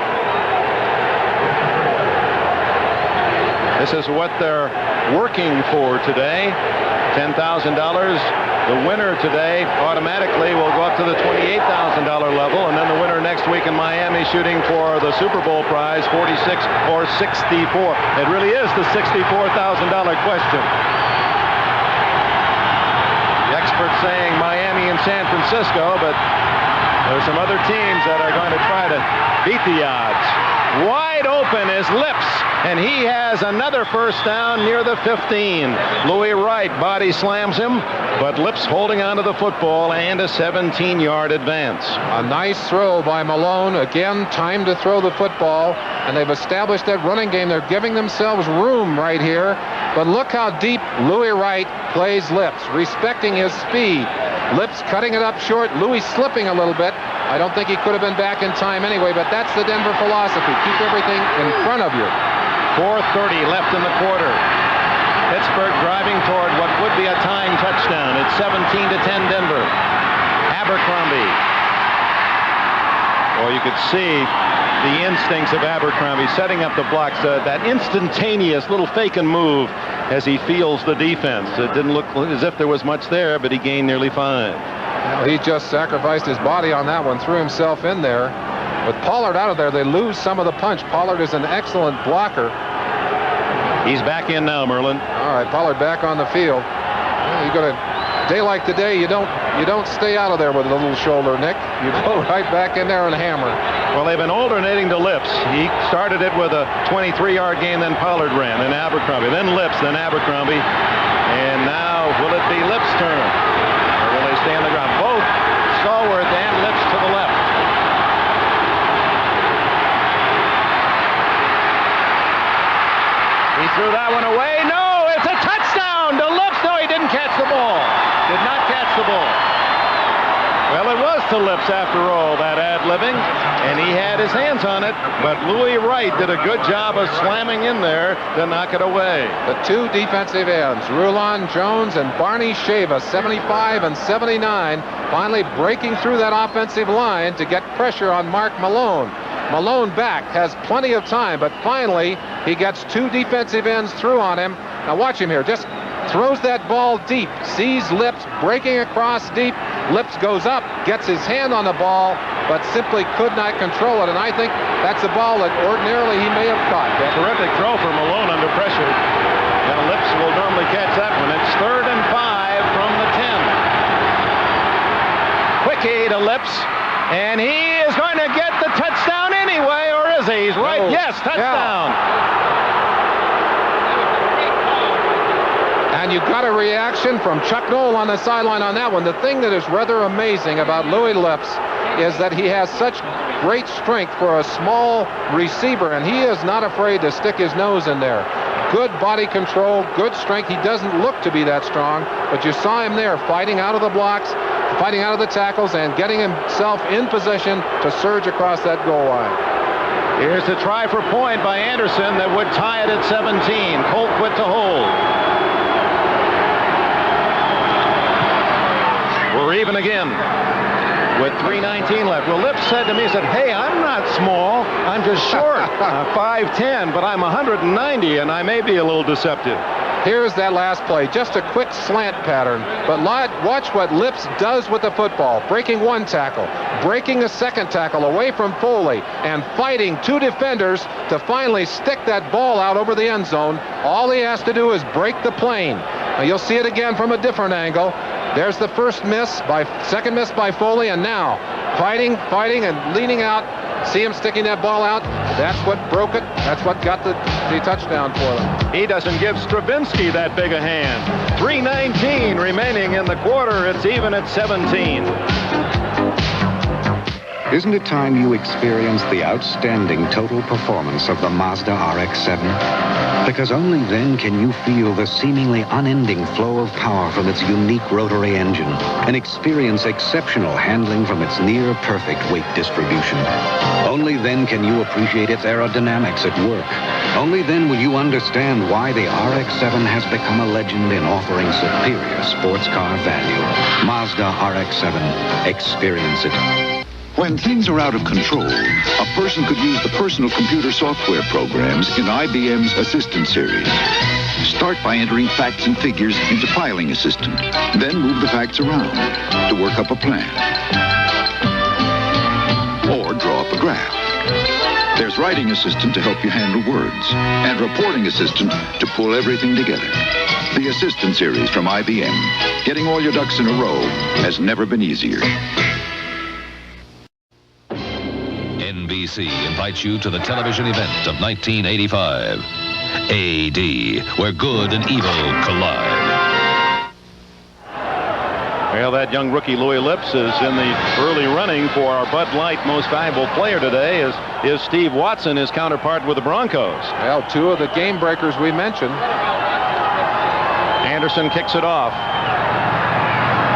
This is what they're working for today. $10,000. The winner today automatically will go up to the $28,000 level, and then the winner next week in Miami shooting for the Super Bowl prize, 46 or 64. It really is the $64,000 question. The experts saying Miami and San Francisco, but there's some other teams that are going to try to beat the odds. Wide open is Lips, and he has another first down near the 15. Louis Wright body slams him, but Lips holding onto the football and a 17-yard advance. A nice throw by Malone. Again, time to throw the football, and they've established that running game. They're giving themselves room right here, but look how deep Louis Wright plays Lips, respecting his speed. Lips cutting it up short. Louis slipping a little bit. I don't think he could have been back in time anyway, but that's the Denver philosophy. Keep everything in front of you. 4:30 left in the quarter. Pittsburgh driving toward what would be a tying touchdown. It's 17-10 Denver. Abercrombie. Or you could see the instincts of Abercrombie setting up the blocks. That instantaneous little fake and move as he feels the defense. It didn't look as if there was much there, but he gained nearly 5. Well, he just sacrificed his body on that one, threw himself in there. With Pollard out of there, they lose some of the punch. Pollard is an excellent blocker. He's back in now, Merlin. All right, Pollard back on the field. Well, you got a day like today, you don't stay out of there with a little shoulder, Nick. You go right back in there and hammer. Well, they've been alternating to Lips. He started it with a 23-yard gain, then Pollard ran, then Abercrombie, then Lips, then Abercrombie. And now, will it be Lips' turn? Or will they stay on the ground? Both Stallworth and Lips to the left. He threw that one away. No, it's a touchdown to Lips. No, he didn't catch the ball. Did not catch the ball. Well, it was to Lips after all, that ad-libbing, and he had his hands on it, but Louis Wright did a good job of slamming in there to knock it away. The two defensive ends, Rulon Jones and Barney Shava, 75 and 79, finally breaking through that offensive line to get pressure on Mark Malone. Malone back, has plenty of time, but finally he gets two defensive ends through on him. Now watch him here, just throws that ball deep, sees Lips breaking across deep. Lips goes up, gets his hand on the ball, but simply could not control it, and I think that's a ball that ordinarily he may have caught. A terrific throw for Malone under pressure. Now Lips will normally catch that one. It's 3rd and 5 from the 10. Quickie to Lips, and he is going to get the touchdown anyway, or is he? He's right. Yes, touchdown. And you got a reaction from Chuck Noll on the sideline on that one. The thing that is rather amazing about Louis Lips is that he has such great strength for a small receiver, and he is not afraid to stick his nose in there. Good body control, good strength. He doesn't look to be that strong, but you saw him there fighting out of the blocks, fighting out of the tackles, and getting himself in position to surge across that goal line. Here's the try for point by Anderson that would tie it at 17. Colquitt to hold. We're even again with 3:19 left. Well, Lips said to me, he said, hey, I'm not small. I'm just short. 5'10", but I'm 190, and I may be a little deceptive. Here's that last play. Just a quick slant pattern. But watch what Lips does with the football. Breaking one tackle, breaking a second tackle away from Foley, and fighting two defenders to finally stick that ball out over the end zone. All he has to do is break the plane. Now, you'll see it again from a different angle. There's the second miss by Foley, and now fighting, and leaning out. See him sticking that ball out. That's what broke it. That's what got the touchdown for them. He doesn't give Stravinsky that big a hand. 3:19 remaining in the quarter. It's even at 17. Isn't it time you experienced the outstanding total performance of the Mazda RX-7? Because only then can you feel the seemingly unending flow of power from its unique rotary engine and experience exceptional handling from its near-perfect weight distribution. Only then can you appreciate its aerodynamics at work. Only then will you understand why the RX-7 has become a legend in offering superior sports car value. Mazda RX-7. Experience it. When things are out of control, a person could use the personal computer software programs in IBM's Assistant series. Start by entering facts and figures into Filing Assistant. Then move the facts around to work up a plan. Or draw up a graph. There's Writing Assistant to help you handle words. And Reporting Assistant to pull everything together. The Assistant series from IBM. Getting all your ducks in a row has never been easier. NBC invites you to the television event of 1985. AD, where good and evil collide. Well, that young rookie Louis Lips is in the early running for our Bud Light Most Valuable Player today. Is Steve Watson, his counterpart with the Broncos. Well, two of the game breakers we mentioned. Anderson kicks it off.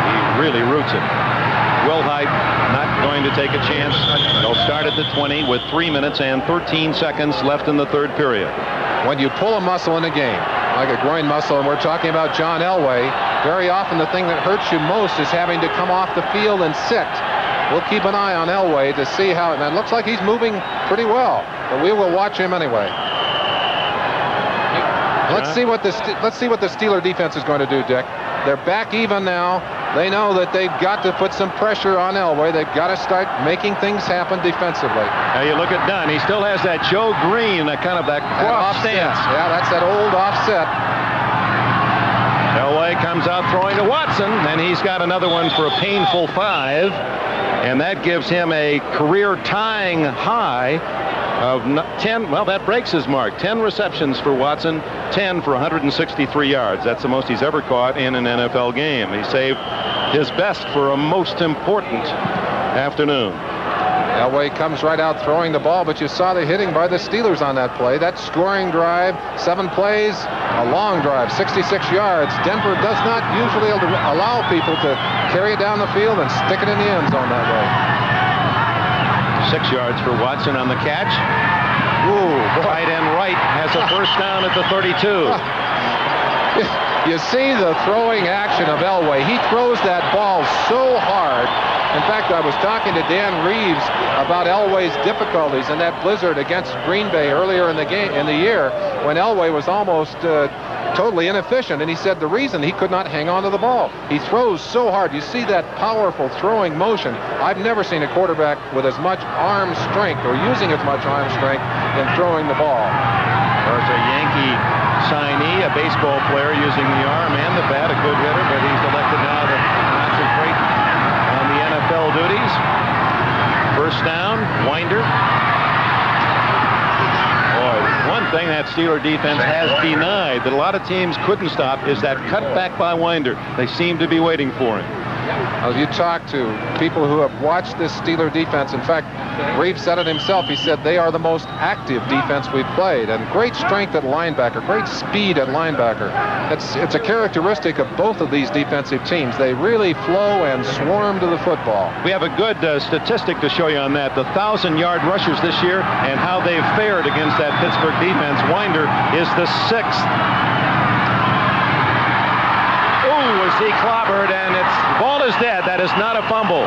He really roots it. Wilhite not going to take a chance. They'll start at the 20 with 3 minutes and 13 seconds left in the third period. When you pull a muscle in a game, like a groin muscle, and we're talking about John Elway, very often the thing that hurts you most is having to come off the field and sit. We'll keep an eye on Elway to see how, and it looks like he's moving pretty well, but we will watch him anyway. Let's see what the Steeler defense is going to do, Dick. They're back even now. They know that they've got to put some pressure on Elway. They've got to start making things happen defensively. Now you look at Dunn. He still has that Joe Green, that kind of that cross stance. Yeah, that's that old offset. Elway comes out throwing to Watson, and he's got another one for a painful 5. And that gives him a career-tying high of 10. Well, that breaks his mark. 10 receptions for Watson, 10 for 163 yards. That's the most he's ever caught in an NFL game. He saved his best for a most important afternoon. Elway comes right out throwing the ball, but you saw the hitting by the Steelers on that play. That scoring drive, 7 plays, a long drive, 66 yards. Denver does not usually allow people to carry it down the field and stick it in the end zone that way. 6 yards for Watson on the catch. Ooh, tight end right has a first down at the 32. You see the throwing action of Elway. He throws that ball so hard. In fact, I was talking to Dan Reeves about Elway's difficulties in that blizzard against Green Bay earlier in the year when Elway was almost totally inefficient, and he said the reason he could not hang on to the ball. He throws so hard. You see that powerful throwing motion. I've never seen a quarterback with as much arm strength or using as much arm strength in throwing the ball. There's a Yankee signee, a baseball player using the arm and the bat, a good hitter, but he's elected now to concentrate on the NFL duties. First down, Winder. One thing that Steeler defense has denied that a lot of teams couldn't stop is that cutback by Winder. They seem to be waiting for him. As you talk to people who have watched this Steeler defense, in fact, Reeves said it himself. He said they are the most active defense we've played, and great strength at linebacker, great speed at linebacker. It's a characteristic of both of these defensive teams. They really flow and swarm to the football. We have a good statistic to show you on that. The 1,000-yard rushers this year and how they've fared against that Pittsburgh defense. Winder is the 6th. Was he clobbered, and the ball is dead. That is not a fumble.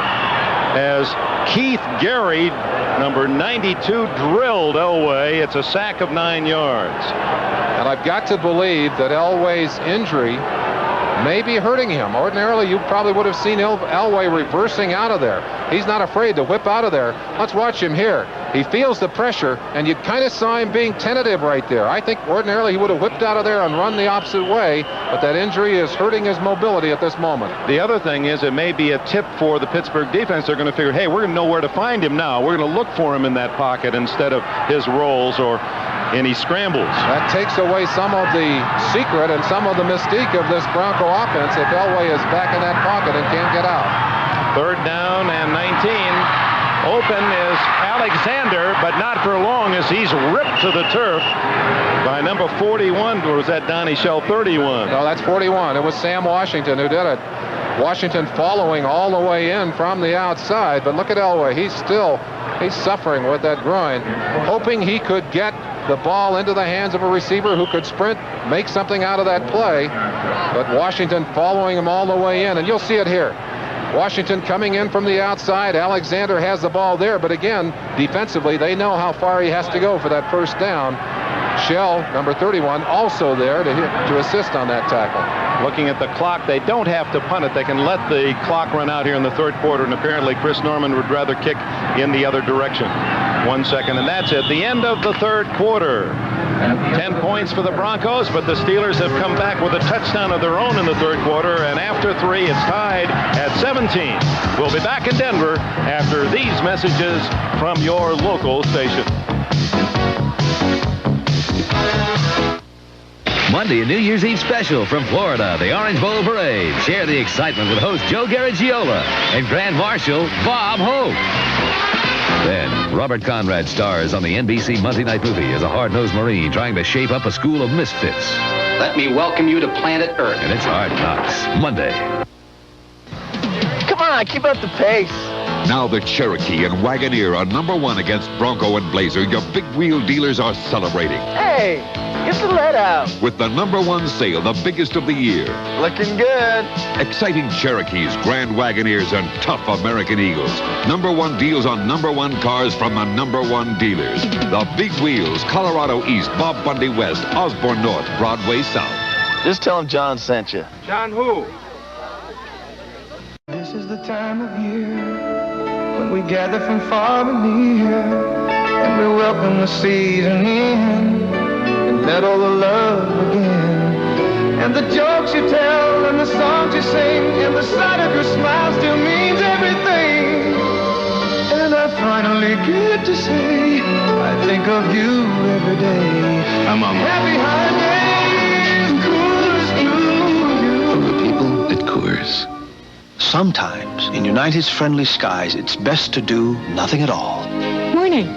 As Keith Gary, number 92, drilled Elway. It's a sack of 9 yards. And I've got to believe that Elway's injury may be hurting him. Ordinarily, you probably would have seen Elway reversing out of there. He's not afraid to whip out of there. Let's watch him here. He feels the pressure, and you kind of saw him being tentative right there. I think ordinarily he would have whipped out of there and run the opposite way, but that injury is hurting his mobility at this moment. The other thing is it may be a tip for the Pittsburgh defense. They're going to figure, hey, we're going to know where to find him now. We're going to look for him in that pocket instead of his rolls or any scrambles. That takes away some of the secret and some of the mystique of this Bronco offense if Elway is back in that pocket and can't get out. Third down and 19. Open is Alexander, but not for long as he's ripped to the turf by number 41. Or was that Donnie Shell 31? No, that's 41. It was Sam Washington who did it. Washington following all the way in from the outside. But look at Elway. He's suffering with that groin, hoping he could get the ball into the hands of a receiver who could sprint, make something out of that play. But Washington following him all the way in, and you'll see it here. Washington coming in from the outside. Alexander has the ball there, but again, defensively, they know how far he has to go for that first down. Shell, number 31, also there to assist on that tackle. Looking at the clock, they don't have to punt it. They can let the clock run out here in the third quarter, and apparently Chris Norman would rather kick in the other direction. 1 second, and that's it. The end of the third quarter. 10 points for the Broncos, but the Steelers have come back with a touchdown of their own in the third quarter, and after 3, it's tied at 17. We'll be back in Denver after these messages from your local station. Monday, a New Year's Eve special from Florida, the Orange Bowl Parade. Share the excitement with host Joe Garagiola and Grand Marshal Bob Hope. Then, Robert Conrad stars on the NBC Monday night movie as a hard-nosed Marine trying to shape up a school of misfits. Let me welcome you to planet Earth. And it's Hard Knocks, Monday. on, keep up the pace. Now the Cherokee and Wagoneer are #1 against Bronco and Blazer. Your big wheel dealers are celebrating. Hey, get the lead out. With the #1 sale, the biggest of the year. Looking good. Exciting Cherokees, Grand Wagoneers, and tough American Eagles. #1 deals on #1 cars from the #1 dealers. The Big Wheels, Colorado East, Bob Bundy West, Osborne North, Broadway South. Just tell him John sent you. John who? This is the time of year when we gather from far and near, and we welcome the season in, and let all the love begin. And the jokes you tell, and the songs you sing, and the sight of your smile still means everything. And I finally get to say, I think of you every day. I'm on happy holidays, Coors to you. From the people at Coors. Sometimes, in United's friendly skies, it's best to do nothing at all. Morning.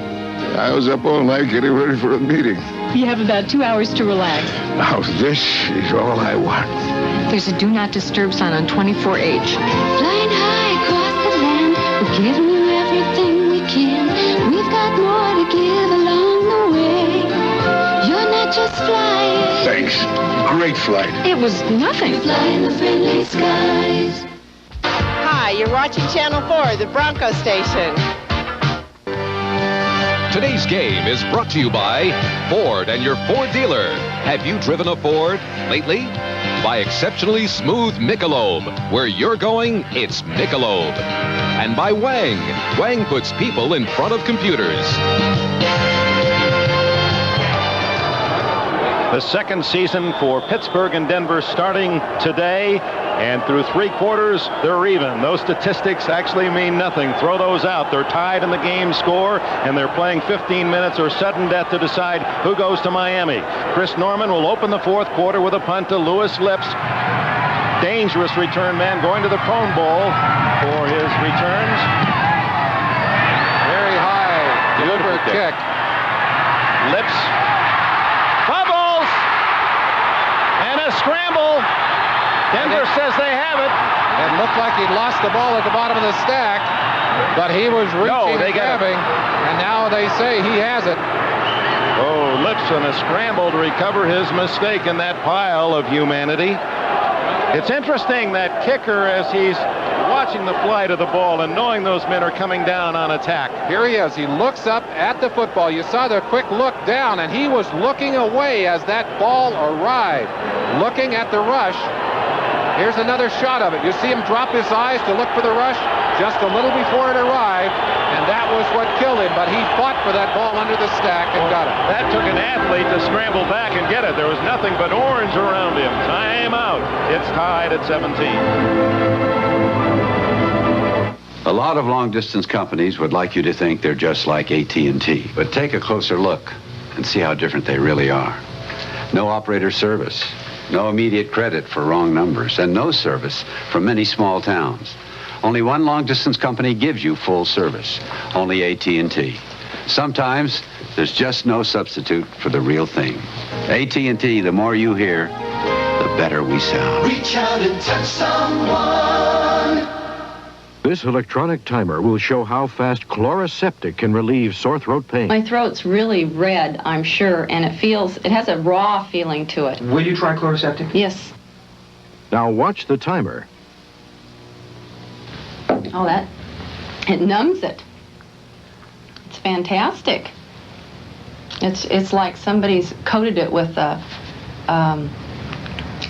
I was up all night getting ready for a meeting. You have about 2 hours to relax. Now this is all I want. There's a do not disturb sign on 24H. Flying high across the land, we're giving you everything we can. We've got more to give along the way. You're not just flying. Thanks. Great flight. It was nothing. Fly in the friendly skies. Hi, you're watching Channel 4, the Broncos station. Today's game is brought to you by Ford and your Ford dealer. Have you driven a Ford lately? By exceptionally smooth Michelob. Where you're going, it's Michelob. And by Wang. Wang puts people in front of computers. The second season for Pittsburgh and Denver starting today, and through 3 quarters, they're even. Those statistics actually mean nothing. Throw those out. They're tied in the game score, and they're playing 15 minutes or sudden death to decide who goes to Miami. Chris Norman will open the 4th quarter with a punt to Lewis Lips. Dangerous return man going to the prone bowl for his returns. Very high, deliberate kick. Lips. Bubbles! And a scramble. Denver says they have it. It looked like he'd lost the ball at the bottom of the stack, but he was reaching and grabbing, and now they say he has it. Oh, Lips on a scramble to recover his mistake in that pile of humanity. It's interesting, that kicker, as he's watching the flight of the ball and knowing those men are coming down on attack. Here he is. He looks up at the football. You saw the quick look down, and he was looking away as that ball arrived, looking at the rush. Here's another shot of it. You see him drop his eyes to look for the rush just a little before it arrived, and that was what killed him. But he fought for that ball under the stack and got it. That took an athlete to scramble back and get it. There was nothing but orange around him. Time out. It's tied at 17. A lot of long-distance companies would like you to think they're just like AT&T. But take a closer look and see how different they really are. No operator service. No immediate credit for wrong numbers, and no service from many small towns. Only one long-distance company gives you full service, only AT&T. Sometimes there's just no substitute for the real thing. AT&T, the more you hear, the better we sound. Reach out and touch someone. This electronic timer will show how fast Chloraseptic can relieve sore throat pain. My throat's really red, I'm sure, and it has a raw feeling to it. Will you try Chloraseptic? Yes. Now watch the timer. Oh, it numbs it. It's fantastic. It's like somebody's coated it with a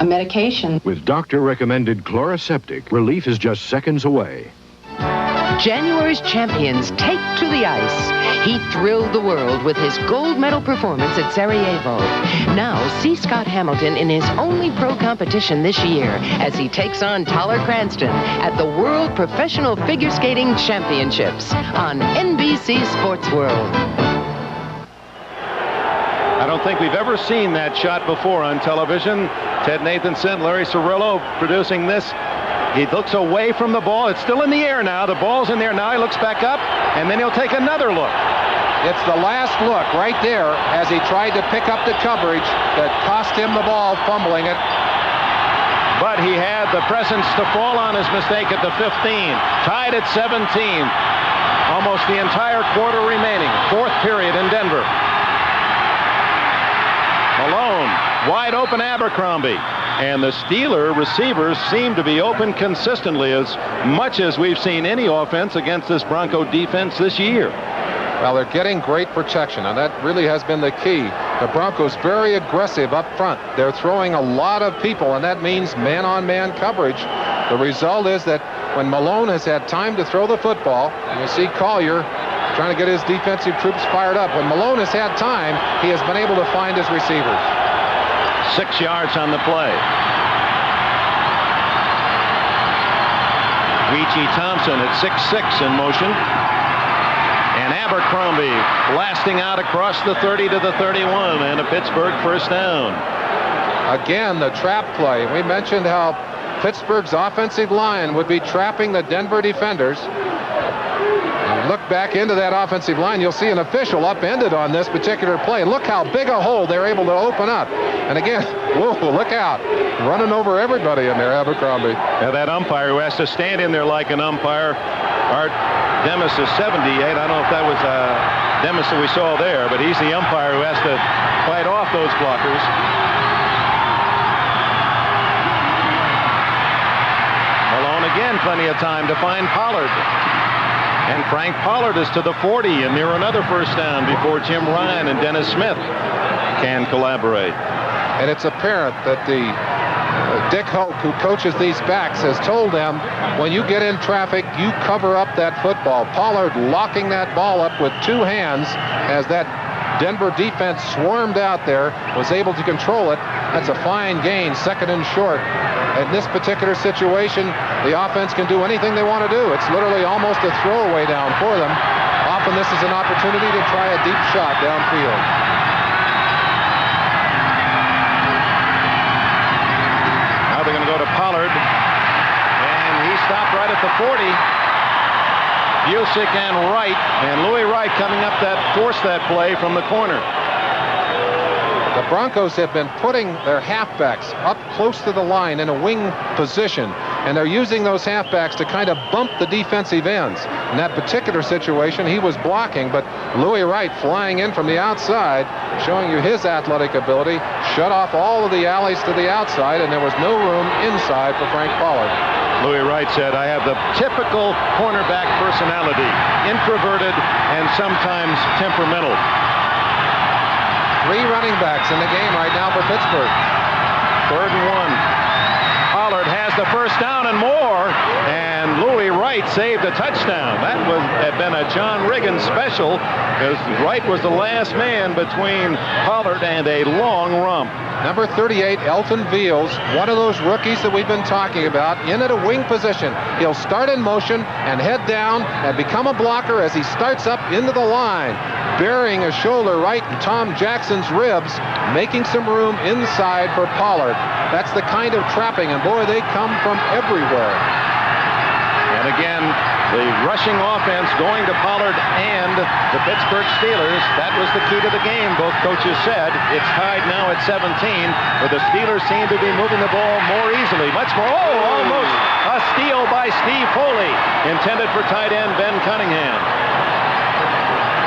medication. With doctor-recommended Chloraseptic, relief is just seconds away. January's champions take to the ice. He thrilled the world with his gold medal performance at Sarajevo. Now, see Scott Hamilton in his only pro competition this year as he takes on Tyler Cranston at the World Professional Figure Skating Championships on NBC Sports World. I don't think we've ever seen that shot before on television. Ted Nathanson, Larry Cirillo producing this. He looks away from the ball. It's still in the air now. The ball's in there now. He looks back up, and then he'll take another look. It's the last look right there as he tried to pick up the coverage that cost him the ball, fumbling it. but he had the presence to fall on his mistake at the 15. Tied at 17. Almost the entire quarter remaining. Fourth period in Denver. Malone, wide open Abercrombie. And the Steeler receivers seem to be open consistently, as much as we've seen any offense against this Bronco defense this year. Well, they're getting great protection, and that really has been the key. The Broncos very aggressive up front. They're throwing a lot of people, and that means man-on-man coverage. The result is that when Malone has had time to throw the football, and you see Collier trying to get his defensive troops fired up. When Malone has had time, he has been able to find his receivers. 6 yards on the play. Weechie Thompson at 6'6" in motion. And Abercrombie blasting out across the 30 to the 31, and a Pittsburgh first down. Again, the trap play. We mentioned how Pittsburgh's offensive line would be trapping the Denver defenders. You look back into that offensive line, you'll see an official upended on this particular play. Look how big a hole they're able to open up. And again, whoa, look out. Running over everybody in there, Abercrombie. Now that umpire who has to stand in there like an umpire, Art Demis is 78. I don't know if that was Demis that we saw there, but he's the umpire who has to fight off those blockers. Malone again, plenty of time to find Pollard. And Frank Pollard is to the 40 and near another first down before Jim Ryan and Dennis Smith can collaborate. And it's apparent that the Dick Hoke, who coaches these backs, has told them, when you get in traffic, you cover up that football. Pollard locking that ball up with two hands as that Denver defense swarmed out there, was able to control it. That's a fine gain, second and short. In this particular situation, the offense can do anything they want to do. It's literally almost a throwaway down for them. Often this is an opportunity to try a deep shot downfield. Now they're going to go to Pollard, and he stopped right at the 40. Busick and Wright, and Louis Wright coming up that forced that play from the corner. The Broncos have been putting their halfbacks up close to the line in a wing position, and they're using those halfbacks to kind of bump the defensive ends. In that particular situation, he was blocking, but Louis Wright flying in from the outside, showing you his athletic ability, shut off all of the alleys to the outside, and there was no room inside for Frank Pollard. Louis Wright said, I have the typical cornerback personality, introverted and sometimes temperamental. 3 running backs in the game right now for Pittsburgh. 3rd and 1. Pollard has the first down and more, and Louis Wright saved a touchdown. That had been a John Riggins special, because Wright was the last man between Pollard and a long rump. Number 38, Elton Veals, one of those rookies that we've been talking about, in at a wing position. He'll start in motion and head down and become a blocker as he starts up into the line, burying a shoulder right in Tom Jackson's ribs, making some room inside for Pollard. That's the kind of trapping, and boy, they come from everywhere. And again, the rushing offense going to Pollard and the Pittsburgh Steelers. That was the key to the game, both coaches said. It's tied now at 17, but the Steelers seem to be moving the ball more easily, much more. Oh, almost a steal by Steve Foley, intended for tight end Ben Cunningham.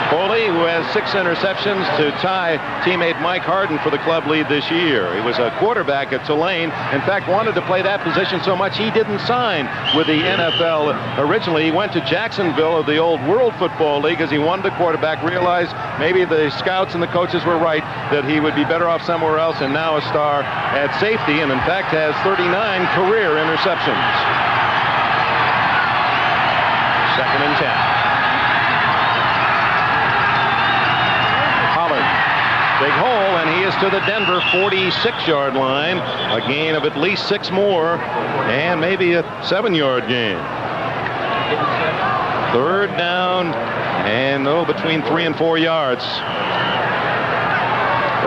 Foley, who has 6 interceptions to tie teammate Mike Harden for the club lead this year. He was a quarterback at Tulane. In fact, wanted to play that position so much he didn't sign with the NFL. Originally, he went to Jacksonville of the old World Football League as he wanted a quarterback, realized maybe the scouts and the coaches were right, that he would be better off somewhere else, and now a star at safety, and in fact has 39 career interceptions. 2nd and 10. Big hole, and he is to the Denver 46-yard line. A gain of at least 6 more, and maybe a 7-yard gain. 3rd down, and between 3 and 4 yards.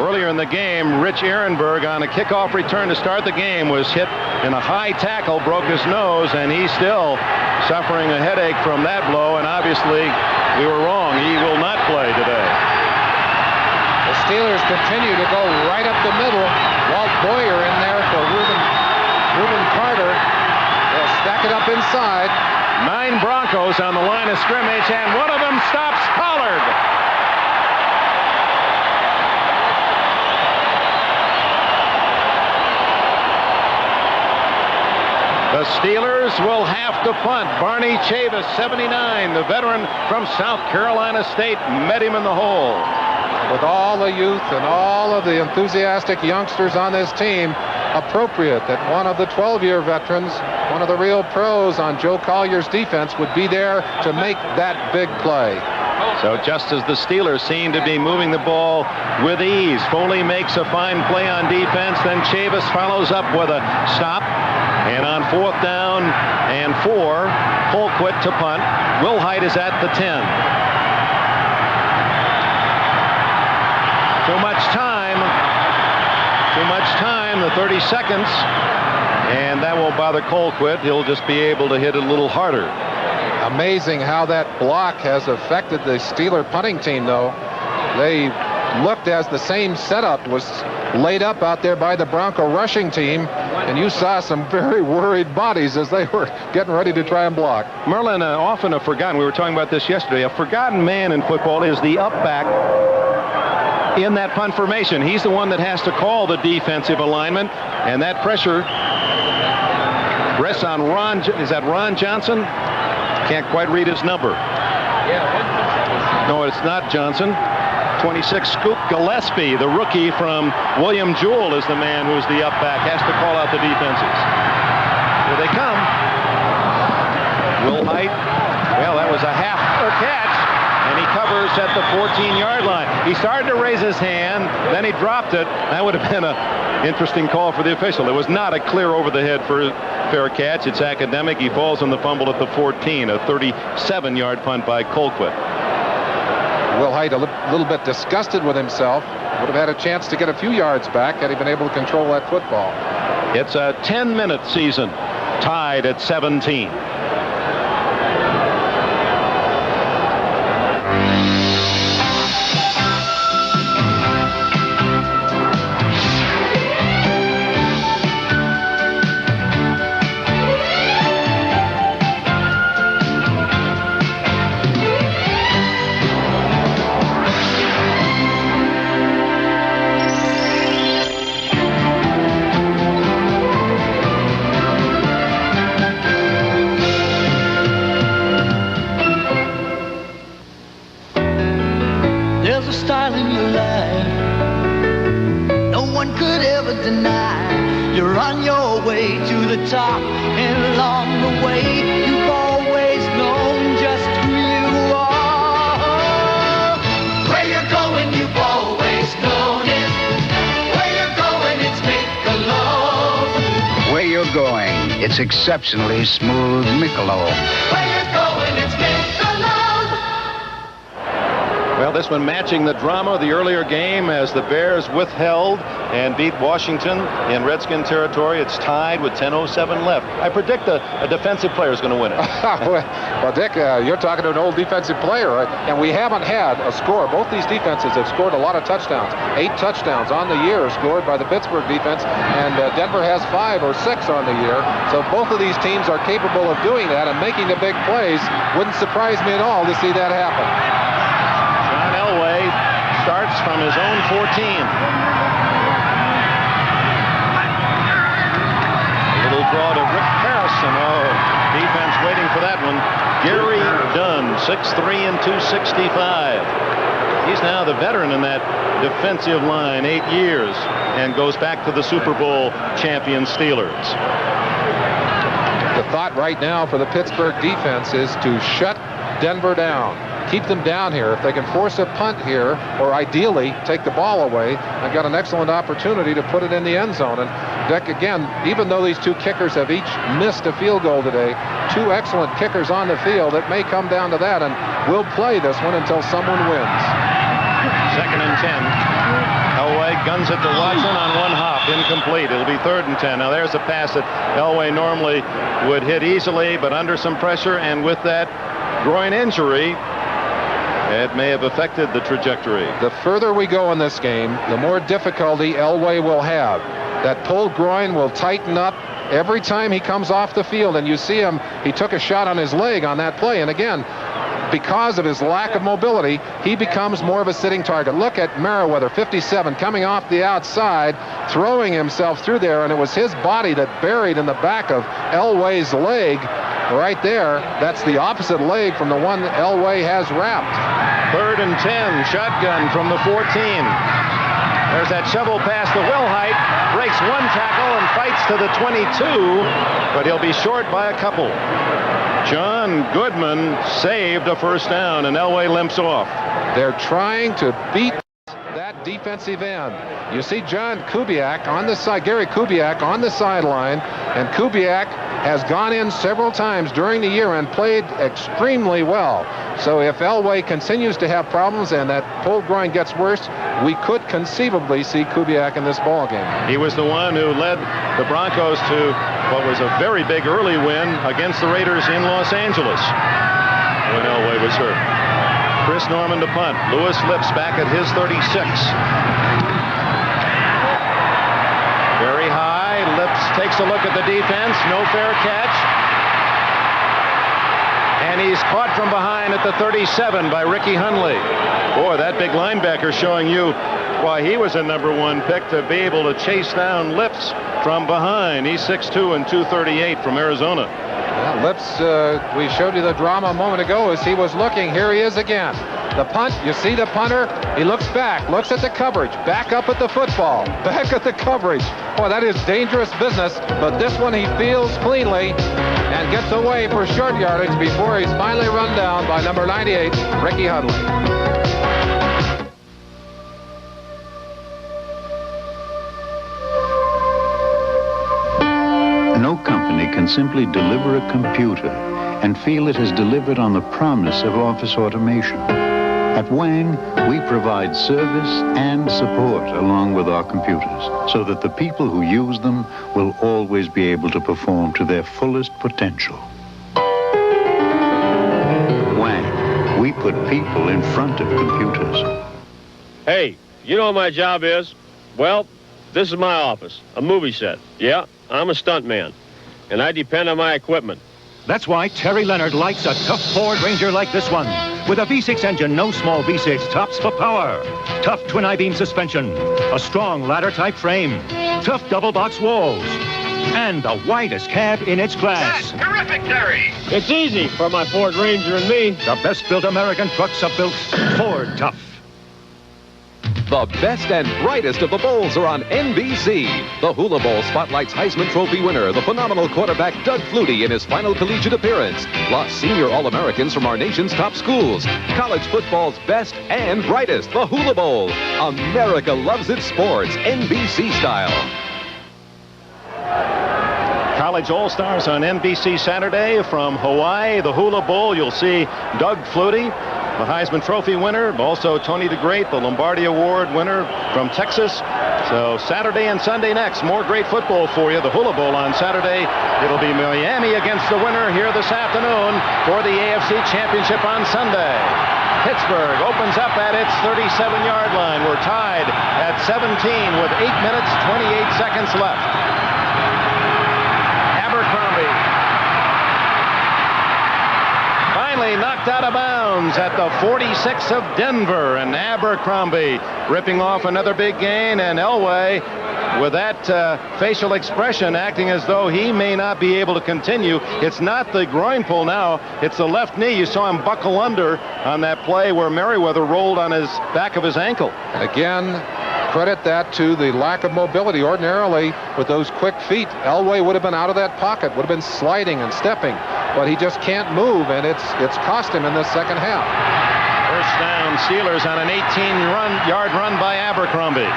Earlier in the game, Rich Ehrenberg on a kickoff return to start the game was hit in a high tackle, broke his nose, and he's still suffering a headache from that blow, and obviously we were wrong. He will not play today. The Steelers continue to go right up the middle. Walt Boyer in there for Ruben 9 Broncos on the line of scrimmage, and one of them stops Pollard. The Steelers will have to punt. Barney Chavis, 79, the veteran from South Carolina State, met him in the hole. With all the youth and all of the enthusiastic youngsters on this team, appropriate that one of the 12-year veterans, one of the real pros on Joe Collier's defense, would be there to make that big play. So just as the Steelers seem to be moving the ball with ease, Foley makes a fine play on defense, then Chavis follows up with a stop. And on 4th down and 4, Colquitt to punt. Wilhite is at the 10. Too much time, the 30 seconds. And that won't bother Colquitt. He'll just be able to hit it a little harder. Amazing how that block has affected the Steeler punting team, though. They looked as the same setup was laid up out there by the Bronco rushing team, and you saw some very worried bodies as they were getting ready to try and block. Merlin, often a forgotten, we were talking about this yesterday, a forgotten man in football is the up back in that punt formation. He's the one that has to call the defensive alignment, and that pressure rests on Ron. Is that Ron Johnson? Can't quite read his number. No, it's not Johnson. 26, Scoop Gillespie, the rookie from William Jewell, is the man who's the up back, has to call out the defenses. Here they come. Wilhite, well, that was a half catch, and he covers at the 14-yard line. He started to raise his hand, then he dropped it. That would have been an interesting call for the official. It was not a clear over the head for fair catch. It's academic. He falls on the fumble at the 14, a 37-yard punt by Colquitt. Wilhite a little bit disgusted with himself. Would have had a chance to get a few yards back had he been able to control that football. It's a 10-minute season, tied at 17. There's a style in your life no one could ever deny. You're on your way to the top, and along the way you've always known just who you are. Where you're going, you've always known it. Where you're going, it's Michelob. Where you're going, it's exceptionally smooth Michelob. Where you're going, it's Michelob. Well, this one matching the drama of the earlier game as the Bears withheld and beat Washington in Redskin territory. It's tied with 10:07 left. I predict a defensive player is going to win it. Well, Dick, you're talking to an old defensive player, right? And we haven't had a score. Both these defenses have scored a lot of touchdowns. 8 touchdowns on the year scored by the Pittsburgh defense, and Denver has 5 or 6 on the year. So both of these teams are capable of doing that and making the big plays. Wouldn't surprise me at all to see that happen. Elway starts from his own 14. A little draw to Rick Harrison. Oh, defense waiting for that one. Gary Dunn, 6'3" and 265. He's now the veteran in that defensive line, 8 years, and goes back to the Super Bowl champion Steelers. The thought right now for the Pittsburgh defense is to shut Denver down. Keep them down here. If they can force a punt here, or ideally take the ball away, they've got an excellent opportunity to put it in the end zone. And Dick, again, even though these two kickers have each missed a field goal today, 2 excellent kickers on the field, it may come down to that, and we'll play this one until someone wins. 2nd and 10. Elway guns it to Watson on one hop, incomplete. It'll be 3rd and 10. Now there's a pass that Elway normally would hit easily, but under some pressure, and with that groin injury, it may have affected the trajectory. The further we go in this game, the more difficulty Elway will have. That pulled groin will tighten up every time he comes off the field. And you see him, he took a shot on his leg on that play. And again, because of his lack of mobility, he becomes more of a sitting target. Look at Merriweather, 57, coming off the outside, throwing himself through there, and it was his body that buried in the back of Elway's leg right there. That's the opposite leg from the one Elway has wrapped. 3rd and 10, shotgun from the 14. There's that shovel pass to Wilhite, breaks one tackle and fights to the 22, but he'll be short by a couple. John Goodman saved a first down, and Elway limps off. They're trying to beat that defensive end. You see John Kubiak on the side, Gary Kubiak on the sideline, and Kubiak has gone in several times during the year and played extremely well. So if Elway continues to have problems and that pulled groin gets worse, we could conceivably see Kubiak in this ball game. He was the one who led the Broncos to what was a very big early win against the Raiders in Los Angeles when Elway was hurt. Chris Norman to punt. Lewis Lips back at his 36. Very high. Lips takes a look at the defense. No fair catch. And he's caught from behind at the 37 by Ricky Hundley. Boy, that big linebacker showing you why he was a #1 pick, to be able to chase down Lips from behind. He's 6'2" and 238 from Arizona. Well, Lips, we showed you the drama a moment ago as he was looking. Here he is again. The punt, you see the punter, he looks back, looks at the coverage, back up at the football, back at the coverage. Boy, that is dangerous business, but this one he fields cleanly and gets away for short yardage before he's finally run down by number 98, Ricky Hundley. No company can simply deliver a computer and feel it has delivered on the promise of office automation. At Wang, we provide service and support along with our computers so that the people who use them will always be able to perform to their fullest potential. Wang, we put people in front of computers. Hey, you know what my job is? Well, this is my office, a movie set. Yeah, I'm a stuntman, and I depend on my equipment. That's why Terry Leonard likes a tough Ford Ranger like this one. With a V6 engine, no small V6 tops for power. Tough twin I-beam suspension, a strong ladder-type frame, tough double-box walls, and the widest cab in its class. That's terrific, Terry! It's easy for my Ford Ranger and me. The best-built American trucks are built Ford Tough. The best and brightest of the bowls are on NBC. The Hula Bowl spotlights Heisman Trophy winner, the phenomenal quarterback Doug Flutie in his final collegiate appearance, plus senior All-Americans from our nation's top schools. College football's best and brightest, the Hula Bowl. America loves its sports, NBC style. College All-Stars on NBC Saturday from Hawaii. The Hula Bowl, you'll see Doug Flutie, the Heisman Trophy winner, also Tony the Great, the Lombardi Award winner from Texas. So Saturday and Sunday next, more great football for you. The Hula Bowl on Saturday. It'll be Miami against the winner here this afternoon for the AFC Championship on Sunday. Pittsburgh opens up at its 37-yard line. We're tied at 17 with 8 minutes, 28 seconds left. Finally knocked out of bounds at the 46 of Denver, and Abercrombie ripping off another big gain, and Elway with that facial expression acting as though he may not be able to continue. It's not the groin pull now, it's the left knee. You saw him buckle under on that play where Merriweather rolled on his back of his ankle. Again, credit that to the lack of mobility. Ordinarily, with those quick feet, Elway would have been out of that pocket, would have been sliding and stepping, but he just can't move, and it's cost him in the second half. First down, Steelers on an 18-yard run by Abercrombie.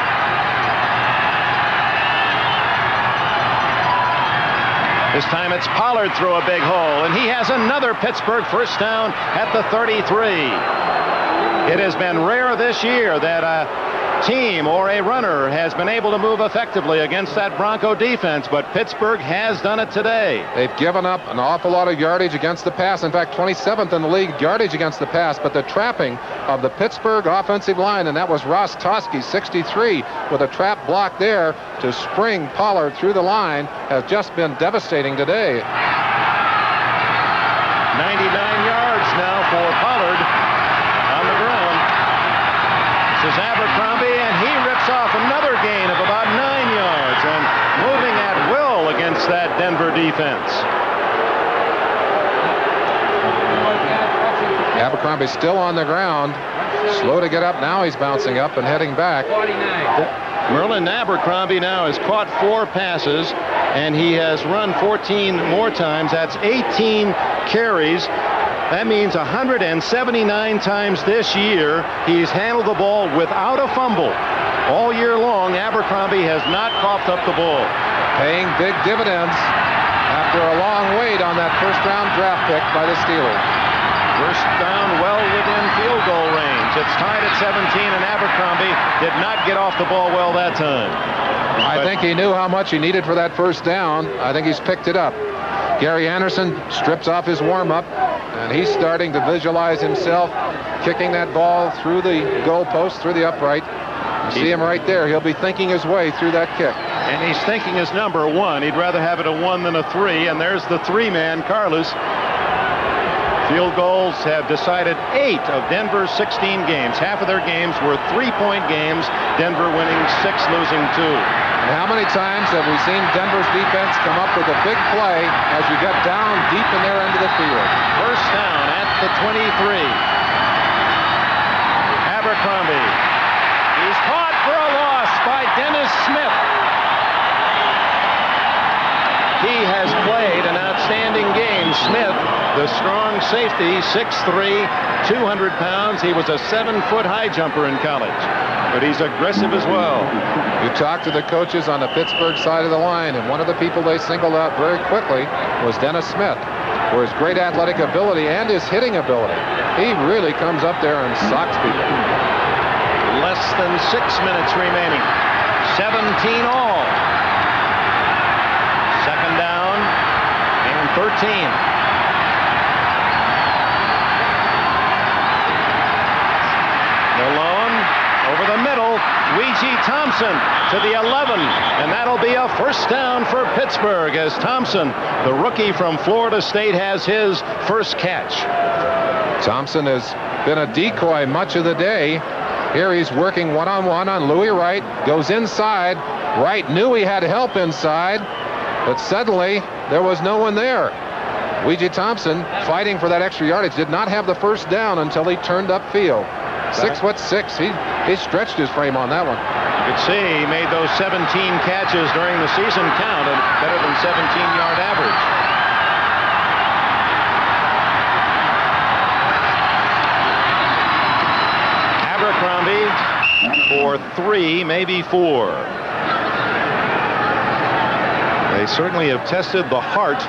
This time it's Pollard through a big hole, and he has another Pittsburgh first down at the 33. It has been rare this year that team or a runner has been able to move effectively against that Bronco defense, but Pittsburgh has done it today. They've given up an awful lot of yardage against the pass. In fact, 27th in the league yardage against the pass, but the trapping of the Pittsburgh offensive line, and that was Ross Toski, 63, with a trap block there to spring Pollard through the line, has just been devastating today. 99 yards now for Pollard on the ground. This is Abercrombie, and he rips off another gain of about 9 yards and moving at will against that Denver defense. Abercrombie still on the ground, slow to get up. Now he's bouncing up and heading back. Merlin Abercrombie now has caught 4 passes, and he has run 14 more times. That's 18 carries. That means 179 times this year he's handled the ball without a fumble. All year long, Abercrombie has not coughed up the ball. Paying big dividends after a long wait on that first-round draft pick by the Steelers. First down well within field goal range. It's tied at 17, and Abercrombie did not get off the ball well that time. I think he knew how much he needed for that first down. I think he's picked it up. Gary Anderson strips off his warm-up, and he's starting to visualize himself kicking that ball through the goalpost, through the upright. You see him right there. He'll be thinking his way through that kick. And he's thinking his number 1. He'd rather have it a 1 than a 3, and there's the 3-man, Carlos. Field goals have decided 8 of Denver's 16 games. Half of their games were 3-point games, Denver winning 6, losing 2. And how many times have we seen Denver's defense come up with a big play as you get down deep in their end of the field? First down at the 23. Abercrombie. He's caught for a loss by Dennis Smith. He has played an outstanding game. Smith, the strong safety, 6'3", 200 pounds. He was a 7-foot high jumper in college, but he's aggressive as well. You talk to the coaches on the Pittsburgh side of the line, and one of the people they singled out very quickly was Dennis Smith, for his great athletic ability and his hitting ability. He really comes up there and socks people. Less than 6 minutes remaining. 17 all. Second down and 13. Malone over the middle. Ouija Thompson to the 11, and that'll be a first down for Pittsburgh as Thompson, the rookie from Florida State, has his first catch. Thompson has been a decoy much of the day. Here he's working one-on-one on Louis Wright, goes inside. Wright knew he had help inside, but suddenly there was no one there. Ouija Thompson, fighting for that extra yardage, did not have the first down until he turned upfield. 6'6". He stretched his frame on that one. You could see he made those 17 catches during the season count, and better than 17-yard average. Abercrombie for 3, maybe 4. They certainly have tested the heart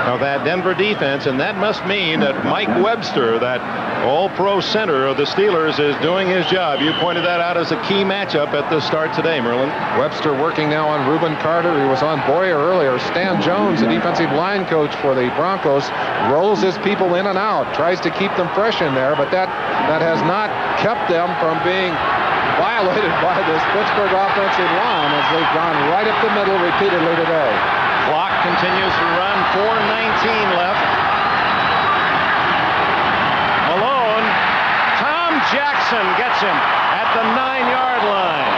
of that Denver defense, and that must mean that Mike Webster, that all-pro center of the Steelers, is doing his job. You pointed that out as a key matchup at the start today, Merlin. Webster working now on Reuben Carter. He was on Boyer earlier. Stan Jones, the defensive line coach for the Broncos, rolls his people in and out, tries to keep them fresh in there, but that has not kept them from being violated by this Pittsburgh offensive line as they've gone right up the middle repeatedly today. Clock continues to run. 4:19 left. Malone. Tom Jackson gets him at the 9-yard line.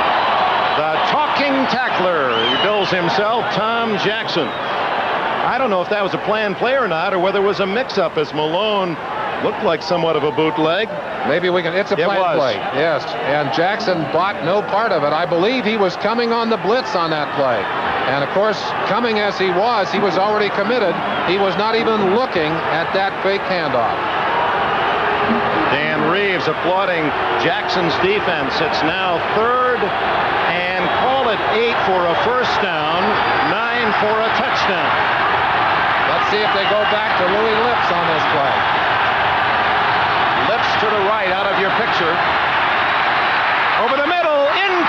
The talking tackler. He bills himself Tom Jackson. I don't know if that was a planned play or not, or whether it was a mix-up, as Malone looked like somewhat of a bootleg. Maybe we can. It's a planned play. Yes. And Jackson bought no part of it. I believe he was coming on the blitz on that play. And, of course, coming as he was already committed. He was not even looking at that fake handoff. Dan Reeves applauding Jackson's defense. It's now 3rd and call it 8 for a first down, 9 for a touchdown. Let's see if they go back to Louis Lips on this play. Lips to the right out of your picture. Over the middle, in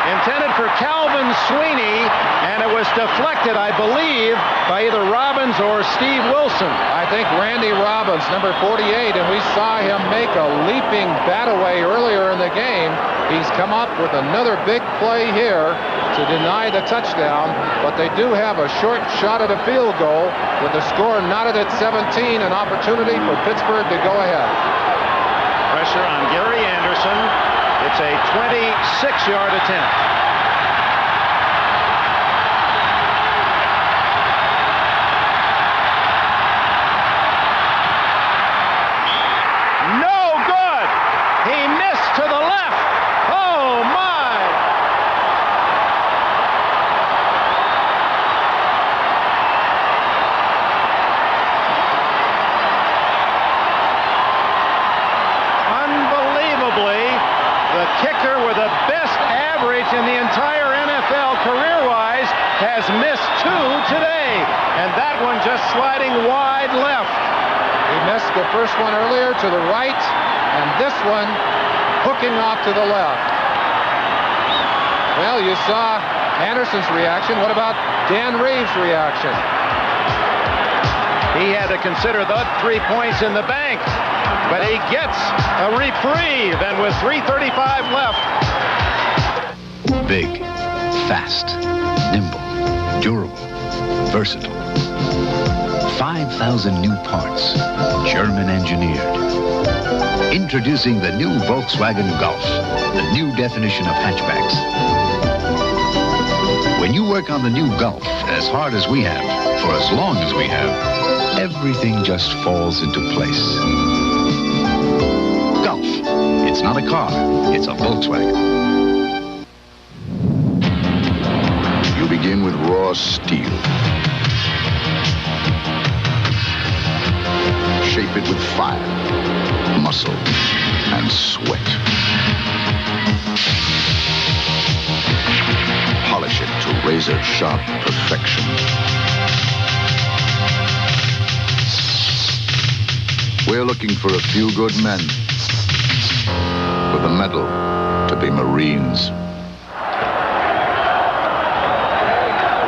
intended for Calvin Sweeney, and it was deflected, I believe, by either Robbins or Steve Wilson. I think Randy Robbins, number 48, and we saw him make a leaping bat-away earlier in the game. He's come up with another big play here to deny the touchdown, but they do have a short shot at a field goal with the score knotted at 17, an opportunity for Pittsburgh to go ahead. Pressure on Gary Anderson. It's a 26-yard attempt. No good. He missed to the left. Oh, my. Unbelievably, the kicker with the best average in the entire NFL career-wise has missed 2 today. And that one just sliding wide left. He missed the first one earlier to the right, and this one hooking off to the left. Well, you saw Anderson's reaction. What about Dan Reeves' reaction? He had to consider the 3 points in the bank, but he gets a reprieve, and with 3:35 left. Big, fast, nimble, durable, versatile. 5,000 new parts, German engineered. Introducing the new Volkswagen Golf, the new definition of hatchbacks. When you work on the new Golf as hard as we have, for as long as we have, everything just falls into place. Golf. It's not a car, it's a Volkswagen. You begin with raw steel. Shape it with fire, muscle, and sweat. Polish it to razor-sharp perfection. We're looking for a few good men with a medal to be Marines.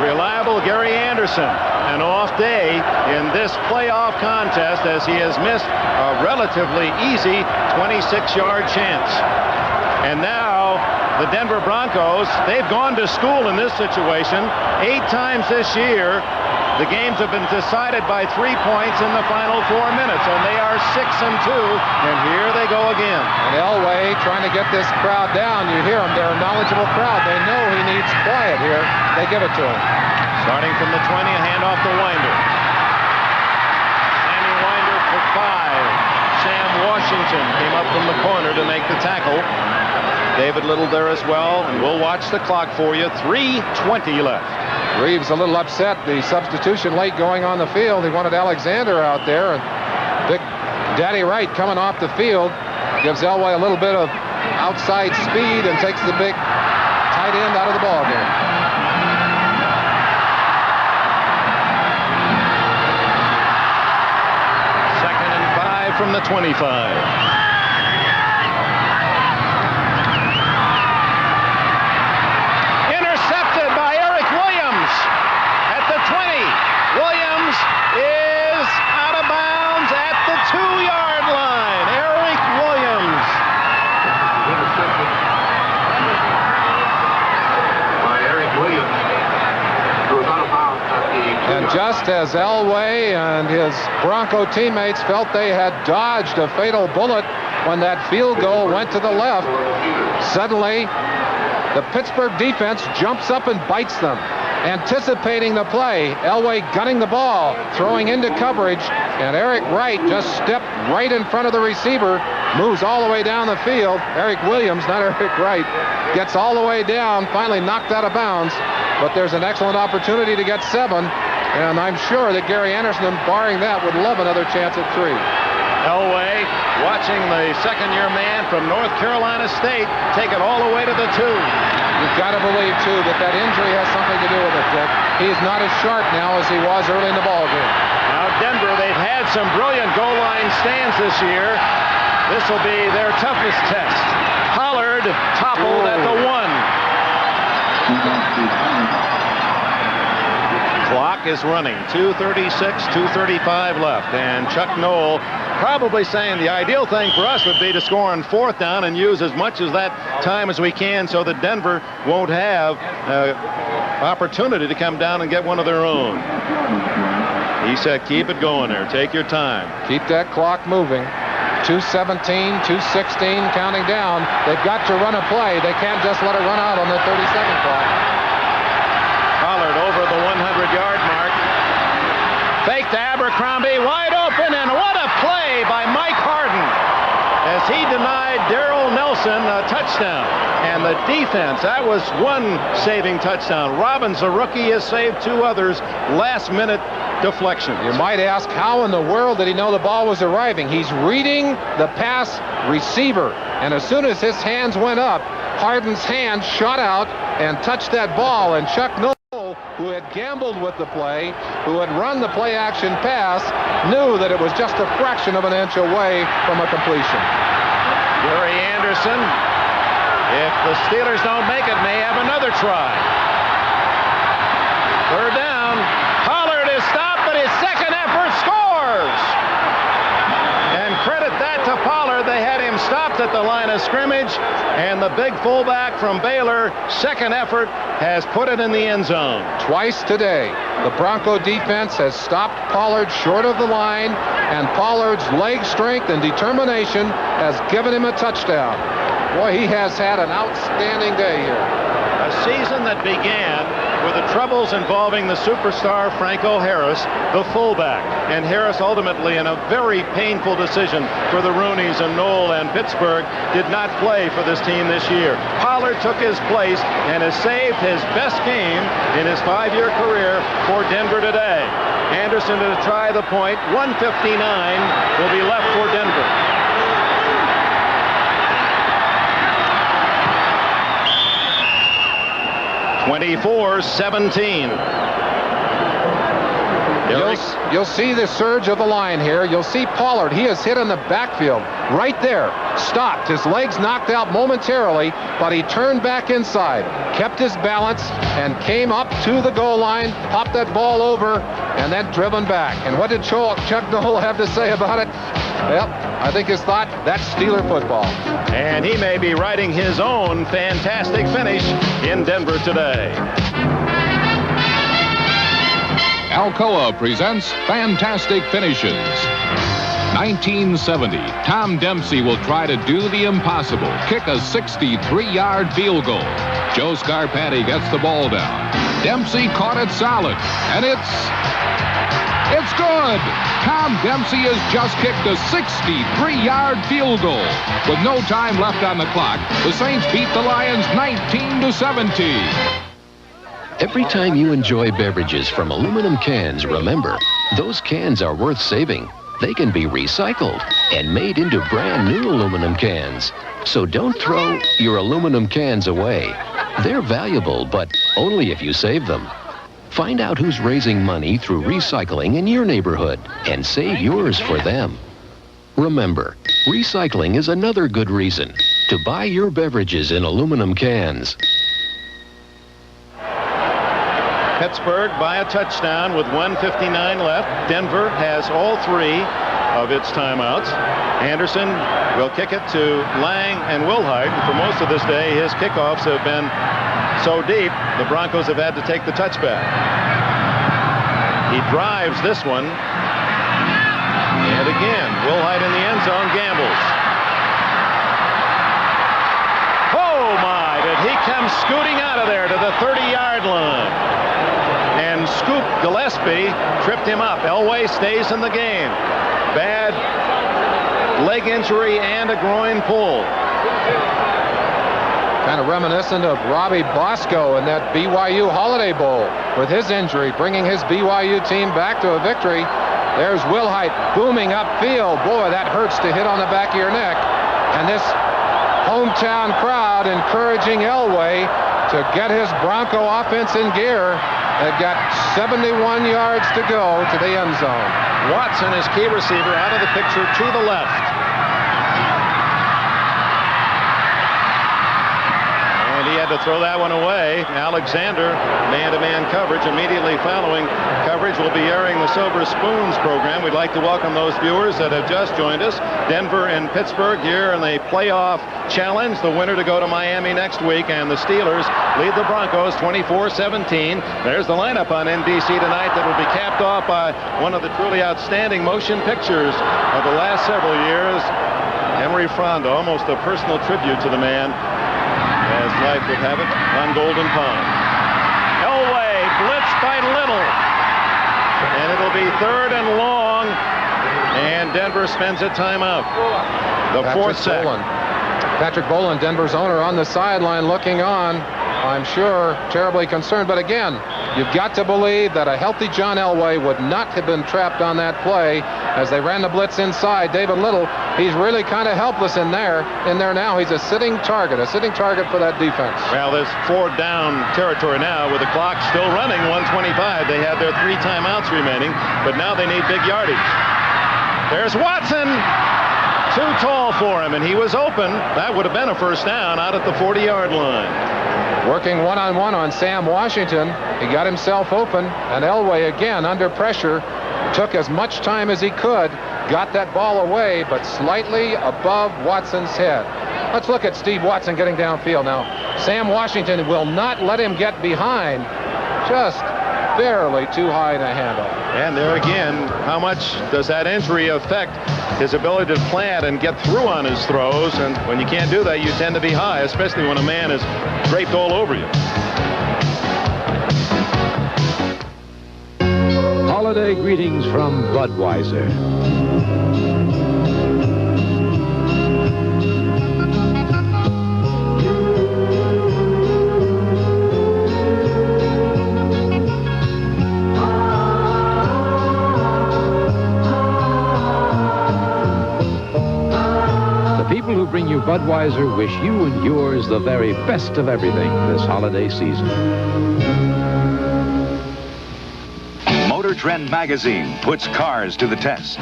Reliable Gary Anderson, an off day in this playoff contest as he has missed a relatively easy 26-yard chance. And now the Denver Broncos, they've gone to school in this situation 8 times this year. The games have been decided by 3 points in the final 4 minutes, and they are 6-2, and here they go again. And Elway trying to get this crowd down. You hear them. They're a knowledgeable crowd. They know he needs quiet here. They give it to him. Starting from the 20, a handoff to Winder. Sammy Winder for 5. Sam Washington came up from the corner to make the tackle. David Little there as well, and we'll watch the clock for you. 3:20 left. Reeves a little upset. The substitution late going on the field. He wanted Alexander out there, and big Daddy Wright coming off the field gives Elway a little bit of outside speed and takes the big tight end out of the ball game. Second and 5 from the 25. Williams is out of bounds at the 2-yard line. Eric Williams. By Eric Williams, who was out of bounds at the 2-yard line. And just as Elway and his Bronco teammates felt they had dodged a fatal bullet when that field goal went to the left, suddenly the Pittsburgh defense jumps up and bites them. Anticipating the play, Elway gunning the ball, throwing into coverage, and Eric Wright just stepped right in front of the receiver, moves all the way down the field. Eric Williams, not Eric Wright, gets all the way down, finally knocked out of bounds, but there's an excellent opportunity to get 7, and I'm sure that Gary Anderson, barring that, would love another chance at 3. Elway watching the second-year man from North Carolina State take it all the way to the 2. You've got to believe, too, that that injury has something to do with it, Dick. He's not as sharp now as he was early in the ballgame. Now, Denver, they've had some brilliant goal line stands this year. This will be their toughest test. Pollard toppled at the 1. Clock is running. 2:36, 2:35 left. And Chuck Noll probably saying the ideal thing for us would be to score on 4th down and use as much of that time as we can so that Denver won't have opportunity to come down and get one of their own. He said, keep it going there. Take your time. Keep that clock moving. 2:17, 2:16, counting down. They've got to run a play. They can't just let it run out on the 30-second clock. Pollard over the 100-yard mark. Fake to Abercrombie, wide open, and what a play by Mike Harden as he denied Darrell Nelson a touchdown. And the defense, that was one saving touchdown. Robbins, the rookie, has saved 2 others. Last-minute deflection. You might ask, how in the world did he know the ball was arriving? He's reading the pass receiver, and as soon as his hands went up, Harden's hand shot out and touched that ball, and Chuck Noll, who had gambled with the play, who had run the play-action pass, knew that it was just a fraction of an inch away from a completion. Gary Anderson, if the Steelers don't make it, may have another try. 3rd down. Pollard is stopped, but his second effort scores. And credit that to Pollard. They had him stopped at the line of scrimmage, and the big fullback from Baylor, second effort, has put it in the end zone. Twice today, the Bronco defense has stopped Pollard short of the line, and Pollard's leg strength and determination has given him a touchdown. Boy, he has had an outstanding day here. A season that began with the troubles involving the superstar Franco Harris, the fullback. And Harris ultimately, in a very painful decision for the Rooneys and Noll and Pittsburgh, did not play for this team this year. Pollard took his place and has saved his best game in his 5-year career for Denver today. Anderson to try the point. 1:59 will be left for Denver. (24-17). You'll see the surge of the line here. You'll see Pollard. He is hit in the backfield right there. Stopped. His legs knocked out momentarily, but he turned back inside, kept his balance, and came up to the goal line, popped that ball over, and then driven back. And what did Chuck Noll have to say about it? Well, I think his thought, that's Steeler football. And he may be writing his own fantastic finish in Denver today. Alcoa presents Fantastic Finishes. 1970, Tom Dempsey will try to do the impossible, kick a 63-yard field goal. Joe Scarpati gets the ball down. Dempsey caught it solid, and it's good! Tom Dempsey has just kicked a 63-yard field goal. With no time left on the clock, the Saints beat the Lions 19-17. Every time you enjoy beverages from aluminum cans, remember, those cans are worth saving. They can be recycled and made into brand new aluminum cans. So don't throw your aluminum cans away. They're valuable, but only if you save them. Find out who's raising money through recycling in your neighborhood and save yours for them. Remember, recycling is another good reason to buy your beverages in aluminum cans. Pittsburgh by a touchdown with 1:59 left. Denver has all 3 of its timeouts. Anderson will kick it to Lang and Wilhite. For most of this day, his kickoffs have been so deep, the Broncos have had to take the touchback. He drives this one. And again, Wilhite in the end zone, gambles. Oh my, did he come scooting out of there to the 30-yard line. And Scoop Gillespie tripped him up. Elway stays in the game. Bad leg injury and a groin pull. Kind of reminiscent of Robbie Bosco in that BYU Holiday Bowl with his injury, bringing his BYU team back to a victory. There's Wilhite booming upfield. Boy, that hurts to hit on the back of your neck. And this hometown crowd encouraging Elway to get his Bronco offense in gear. They've got 71 yards to go to the end zone. Watson is key receiver out of the picture to the left. And he had had to throw that one away. Alexander, man-to-man coverage. Immediately following coverage, will be airing the Silver Spoons program. We'd like to welcome those viewers that have just joined us. Denver and Pittsburgh here in the playoff challenge. The winner to go to Miami next week, and the Steelers lead the Broncos 24-17. There's the lineup on NBC tonight that will be capped off by one of the truly outstanding motion pictures of the last several years. Emery Fonda, almost a personal tribute to the man, as life would have it, on Golden Pond. Elway blitzed by Little, and it'll be 3rd and long, and Denver spends a timeout. The fourth sack. Patrick Boland, Denver's owner, on the sideline looking on. I'm sure terribly concerned, but again, you've got to believe that a healthy John Elway would not have been trapped on that play as they ran the blitz inside. David Little, he's really kind of helpless in there now. He's a sitting target for that defense. Well, there's 4 down territory now with the clock still running, 1:25. They have their 3 timeouts remaining, but now they need big yardage. There's Watson. Too tall for him, and he was open. That would have been a first down out at the 40-yard line. Working one-on-one on Sam Washington. He got himself open, and Elway again under pressure. Took as much time as he could. Got that ball away, but slightly above Watson's head. Let's look at Steve Watson getting downfield now. Sam Washington will not let him get behind. Just barely too high to handle. And there again, how much does that injury affect his ability to plant and get through on his throws? And when you can't do that, you tend to be high, especially when a man is draped all over you. Holiday greetings from Budweiser. Bring you Budweiser wish you and yours the very best of everything this holiday season. Motor Trend magazine puts cars to the test.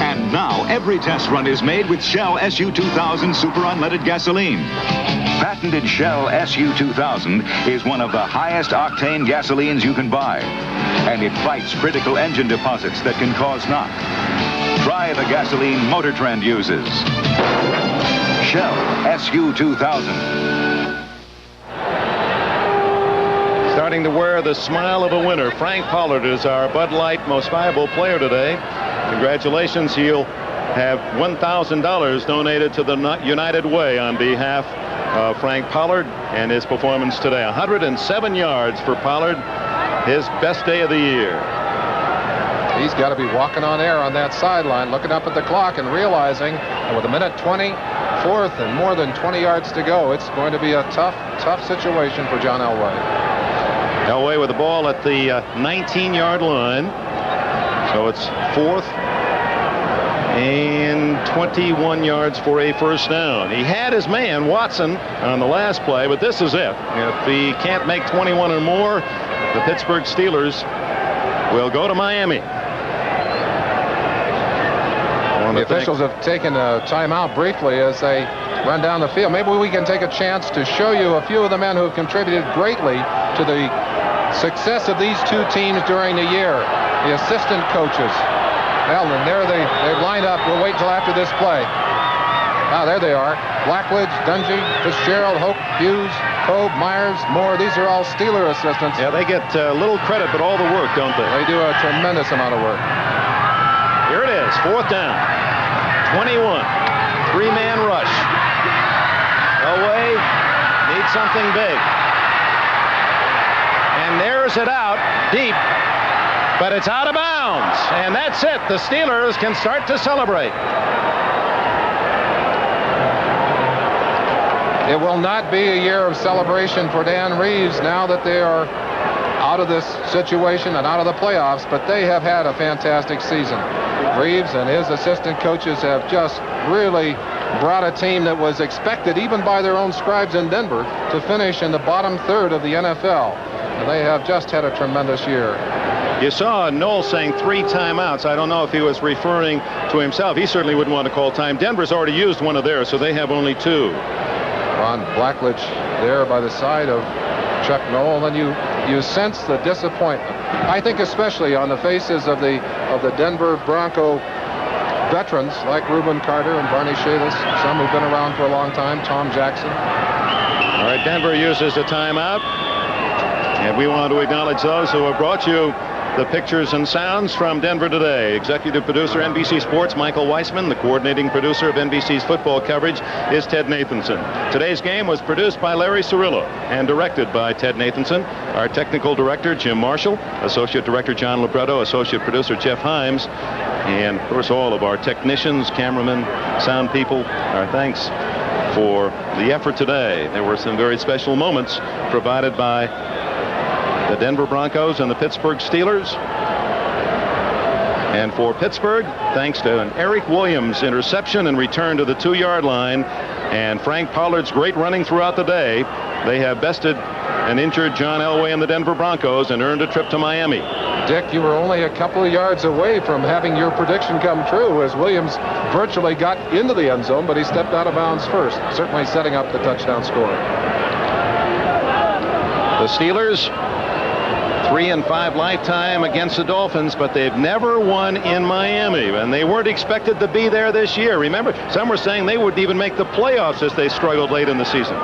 And now every test run is made with Shell SU2000 Super Unleaded Gasoline. Patented Shell SU2000 is one of the highest octane gasolines you can buy. And it fights critical engine deposits that can cause knock. Try the gasoline Motor Trend uses. Shell SU2000. Starting to wear the smile of a winner. Frank Pollard is our Bud Light most valuable player today. Congratulations. He'll have $1,000 donated to the United Way on behalf of Frank Pollard and his performance today. 107 yards for Pollard. His best day of the year. He's got to be walking on air on that sideline, looking up at the clock and realizing that with a minute 20, 4th and more than 20 yards to go, it's going to be a tough situation for John Elway. Elway with the ball at the 19-yard line. So it's 4th and 21 yards for a first down. He had his man, Watson, on the last play, but this is it. If he can't make 21 or more, the Pittsburgh Steelers will go to Miami. The officials have taken a timeout briefly as they run down the field. Maybe we can take a chance to show you a few of the men who have contributed greatly to the success of these two teams during the year. The assistant coaches. Well, and there they've lined up. We'll wait till after this play. Ah, there they are. Blackledge, Dungy, Fitzgerald, Hope, Hughes, Cobe, Myers, Moore. These are all Steeler assistants. Yeah, they get little credit, but all the work, don't they? They do a tremendous amount of work. Here it is, 4th down. 21. 3-man rush. Elway needs something big. And there's it out deep, but it's out of bounds. And that's it. The Steelers can start to celebrate. It will not be a year of celebration for Dan Reeves now that they are out of this situation and out of the playoffs, but they have had a fantastic season. Reeves and his assistant coaches have just really brought a team that was expected, even by their own scribes in Denver, to finish in the bottom third of the NFL. And they have just had a tremendous year. You saw Noel saying 3 timeouts. I don't know if he was referring to himself. He certainly wouldn't want to call time. Denver's already used one of theirs, so they have only 2. Ron Blackledge there by the side of Chuck Noel, and you sense the disappointment. I think especially on the faces of the Denver Bronco veterans like Reuben Carter and Barney Chavis, some who've been around for a long time, Tom Jackson. All right, Denver uses a timeout, and we want to acknowledge those who have brought you the pictures and sounds from Denver today. Executive producer, NBC Sports, Michael Weissman. The coordinating producer of NBC's football coverage is Ted Nathanson. Today's game was produced by Larry Cirillo and directed by Ted Nathanson. Our technical director, Jim Marshall. Associate director, John Libretto. Associate producer, Jeff Himes. And, of course, all of our technicians, cameramen, sound people. Our thanks for the effort today. There were some very special moments provided by the Denver Broncos and the Pittsburgh Steelers. And for Pittsburgh, thanks to an Eric Williams interception and return to the 2-yard line, and Frank Pollard's great running throughout the day, they have bested an injured John Elway and the Denver Broncos and earned a trip to Miami. Dick, you were only a couple of yards away from having your prediction come true, as Williams virtually got into the end zone, but he stepped out of bounds first, certainly setting up the touchdown score. The Steelers, 3-5 lifetime against the Dolphins, but they've never won in Miami, and they weren't expected to be there this year. Remember, some were saying they wouldn't even make the playoffs as they struggled late in the season.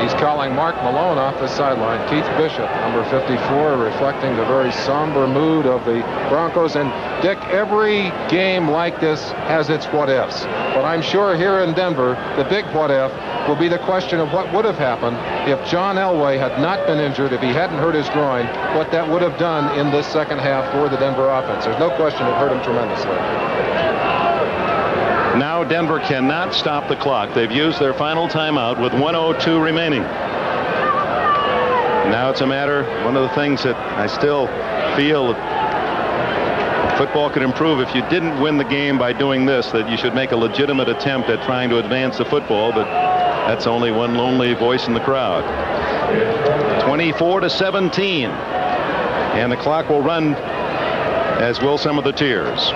He's calling Mark Malone off the sideline. Keith Bishop, number 54, reflecting the very somber mood of the Broncos. And Dick, every game like this has its what-ifs. But I'm sure here in Denver, the big what-if will be the question of what would have happened if John Elway had not been injured, if he hadn't hurt his groin, what that would have done in this second half for the Denver offense. There's no question it hurt him tremendously. Now Denver cannot stop the clock. They've used their final timeout with 1:02 remaining. Now it's a matter, one of the things that I still feel football could improve if you didn't win the game by doing this, that you should make a legitimate attempt at trying to advance the football, but that's only one lonely voice in the crowd. 24-17. And the clock will run, as will some of the tears.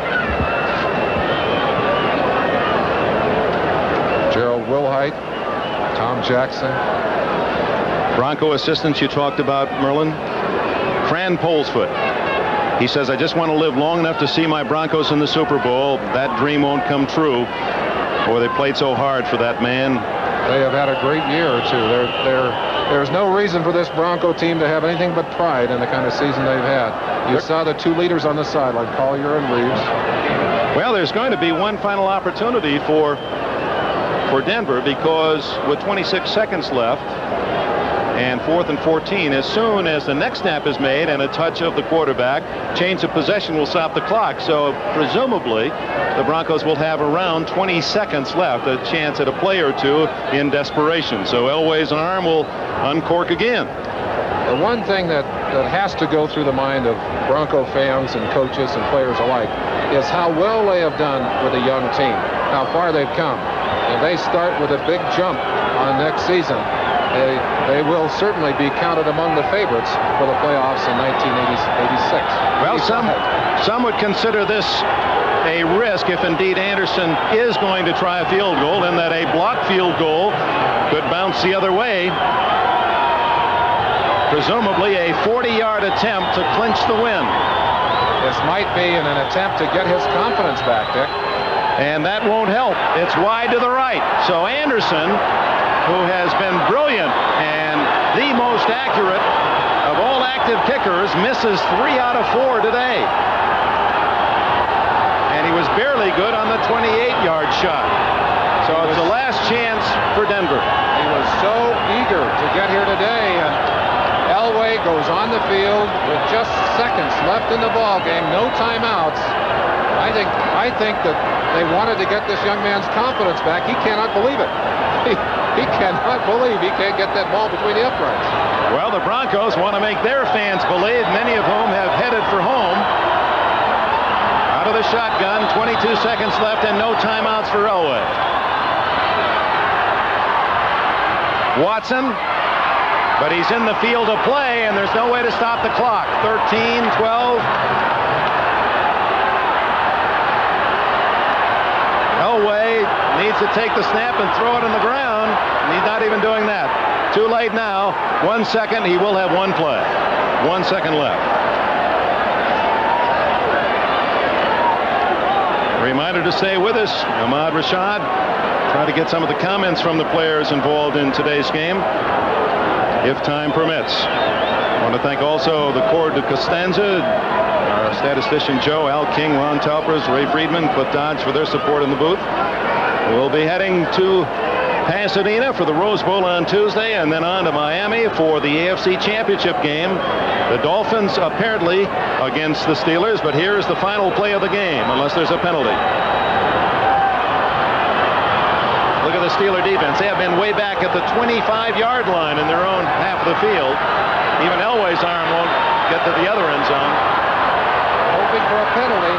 Gerald Wilhite, Tom Jackson. Bronco assistants you talked about, Merlin. Fran Polesfoot. He says, I just want to live long enough to see my Broncos in the Super Bowl. That dream won't come true. Boy, they played so hard for that man. They have had a great year or two. There's no reason for this Bronco team to have anything but pride in the kind of season they've had. You saw the 2 leaders on the sideline, Collier and Reeves. Well, there's going to be one final opportunity for Denver, because with 26 seconds left and 4th and 14, as soon as the next snap is made and a touch of the quarterback, change of possession will stop the clock. So presumably the Broncos will have around 20 seconds left, a chance at a play or two in desperation. So Elway's arm will uncork again. The one thing that has to go through the mind of Bronco fans and coaches and players alike is how well they have done with a young team, how far they've come. And they start with a big jump on next season. They will certainly be counted among the favorites for the playoffs in 1986. Well, some would consider this a risk if indeed Anderson is going to try a field goal, and that a blocked field goal could bounce the other way. Presumably a 40-yard attempt to clinch the win. This might be in an attempt to get his confidence back, Dick. And that won't help. It's wide to the right. So Anderson, who has been brilliant and the most accurate of all active kickers, misses 3 out of 4 today. And he was barely good on the 28-yard shot. So it's the last chance for Denver. He was so eager to get here today, and Elway goes on the field with just seconds left in the ball game, no timeouts. I think that they wanted to get this young man's confidence back. He cannot believe it. He cannot believe he can't get that ball between the uprights. Well, the Broncos want to make their fans believe, many of whom have headed for home. Out of the shotgun, 22 seconds left and no timeouts for Elway. Watson But he's in the field of play, and there's no way to stop the clock. 13, 12. Elway needs to take the snap and throw it on the ground, and he's not even doing that. Too late now. 1 second. He will have one play. 1 second left. Reminder to stay with us. Ahmad Rashad. Try to get some of the comments from the players involved in today's game, if time permits. I want to thank also the Corps de Costanza, our statistician Joe, Al King, Ron Talpers, Ray Friedman, Cliff Dodge for their support in the booth. We'll be heading to Pasadena for the Rose Bowl on Tuesday, and then on to Miami for the AFC Championship game. The Dolphins apparently against the Steelers, but here's the final play of the game, unless there's a penalty. Look at the Steeler defense. They have been way back at the 25-yard line in their own half of the field. Even Elway's arm won't get to the other end zone. Hoping for a penalty.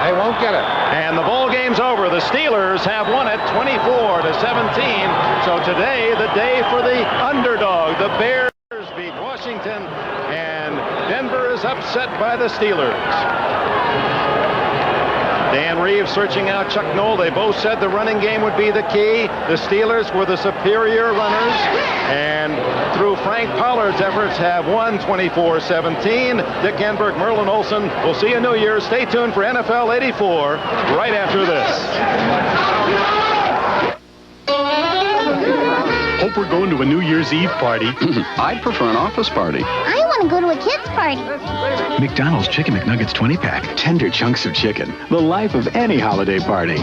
They won't get it. And the ball game's over. The Steelers have won it 24-17. So today, the day for the underdog. The Bears beat Washington, and Denver is upset by the Steelers. Dan Reeves searching out Chuck Noll. They both said the running game would be the key. The Steelers were the superior runners, and through Frank Pollard's efforts have won 24-17. Dick Enberg, Merlin Olsen. We'll see you New Year's. Stay tuned for NFL 84 right after this. Hope we're going to a New Year's Eve party. I'd prefer an office party. I want to go to a kid's party. McDonald's Chicken McNuggets 20-pack. Tender chunks of chicken. The life of any holiday party.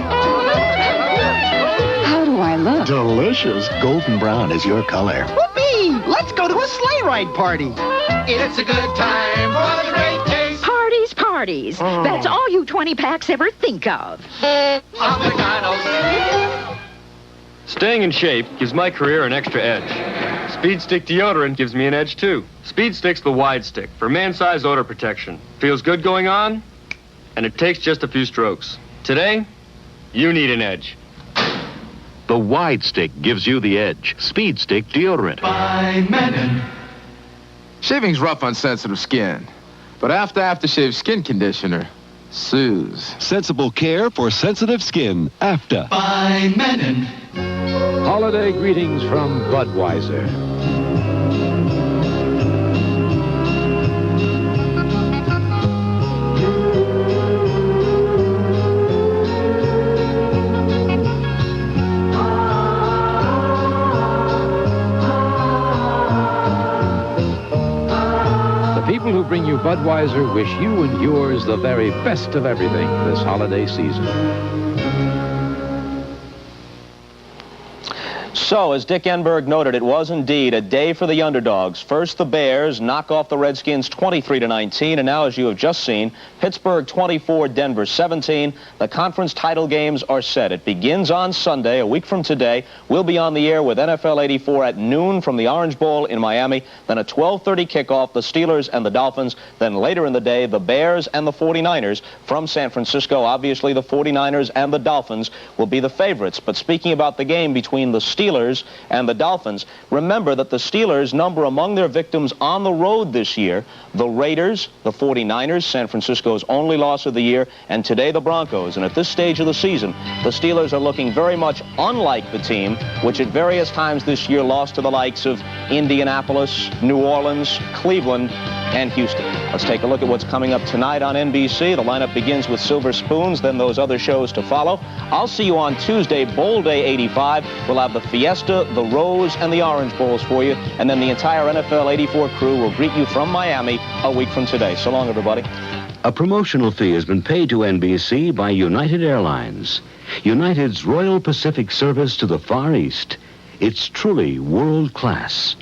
How do I look? Delicious. Golden brown is your color. Whoopee! Let's go to a sleigh ride party. It's a good time for the great taste. Parties. That's all you 20-packs ever think of. McDonald's. Staying in shape gives my career an extra edge. Speed Stick deodorant gives me an edge, too. Speed Stick's the wide stick for man-sized odor protection. Feels good going on, and it takes just a few strokes. Today, you need an edge. The wide stick gives you the edge. Speed Stick deodorant. By Menon. Shaving's rough on sensitive skin, but after aftershave skin conditioner soothes. Sensible care for sensitive skin. After. By Menon. Holiday greetings from Budweiser. The people who bring you Budweiser wish you and yours the very best of everything this holiday season. So, as Dick Enberg noted, it was indeed a day for the underdogs. First, the Bears knock off the Redskins 23-19, and now, as you have just seen, Pittsburgh 24, Denver 17. The conference title games are set. It begins on Sunday, a week from today. We'll be on the air with NFL 84 at noon from the Orange Bowl in Miami. Then a 12:30 kickoff, the Steelers and the Dolphins. Then later in the day, the Bears and the 49ers from San Francisco. Obviously, the 49ers and the Dolphins will be the favorites. But speaking about the game between the Steelers and the Dolphins, remember that the Steelers number among their victims on the road this year the Raiders, the 49ers, San Francisco's only loss of the year, and today the Broncos. And at this stage of the season, the Steelers are looking very much unlike the team which at various times this year lost to the likes of Indianapolis, New Orleans, Cleveland, and Houston. Let's take a look at what's coming up tonight on NBC. The lineup begins with Silver Spoons, then those other shows to follow. I'll see you on Tuesday, Bowl Day 85. We'll have the Fiesta, the Rose, and the Orange Bowls for you, and then the entire NFL 84 crew will greet you from Miami a week from today. So long, everybody. A promotional fee has been paid to NBC by United Airlines. United's Royal Pacific service to the Far East. It's truly world class.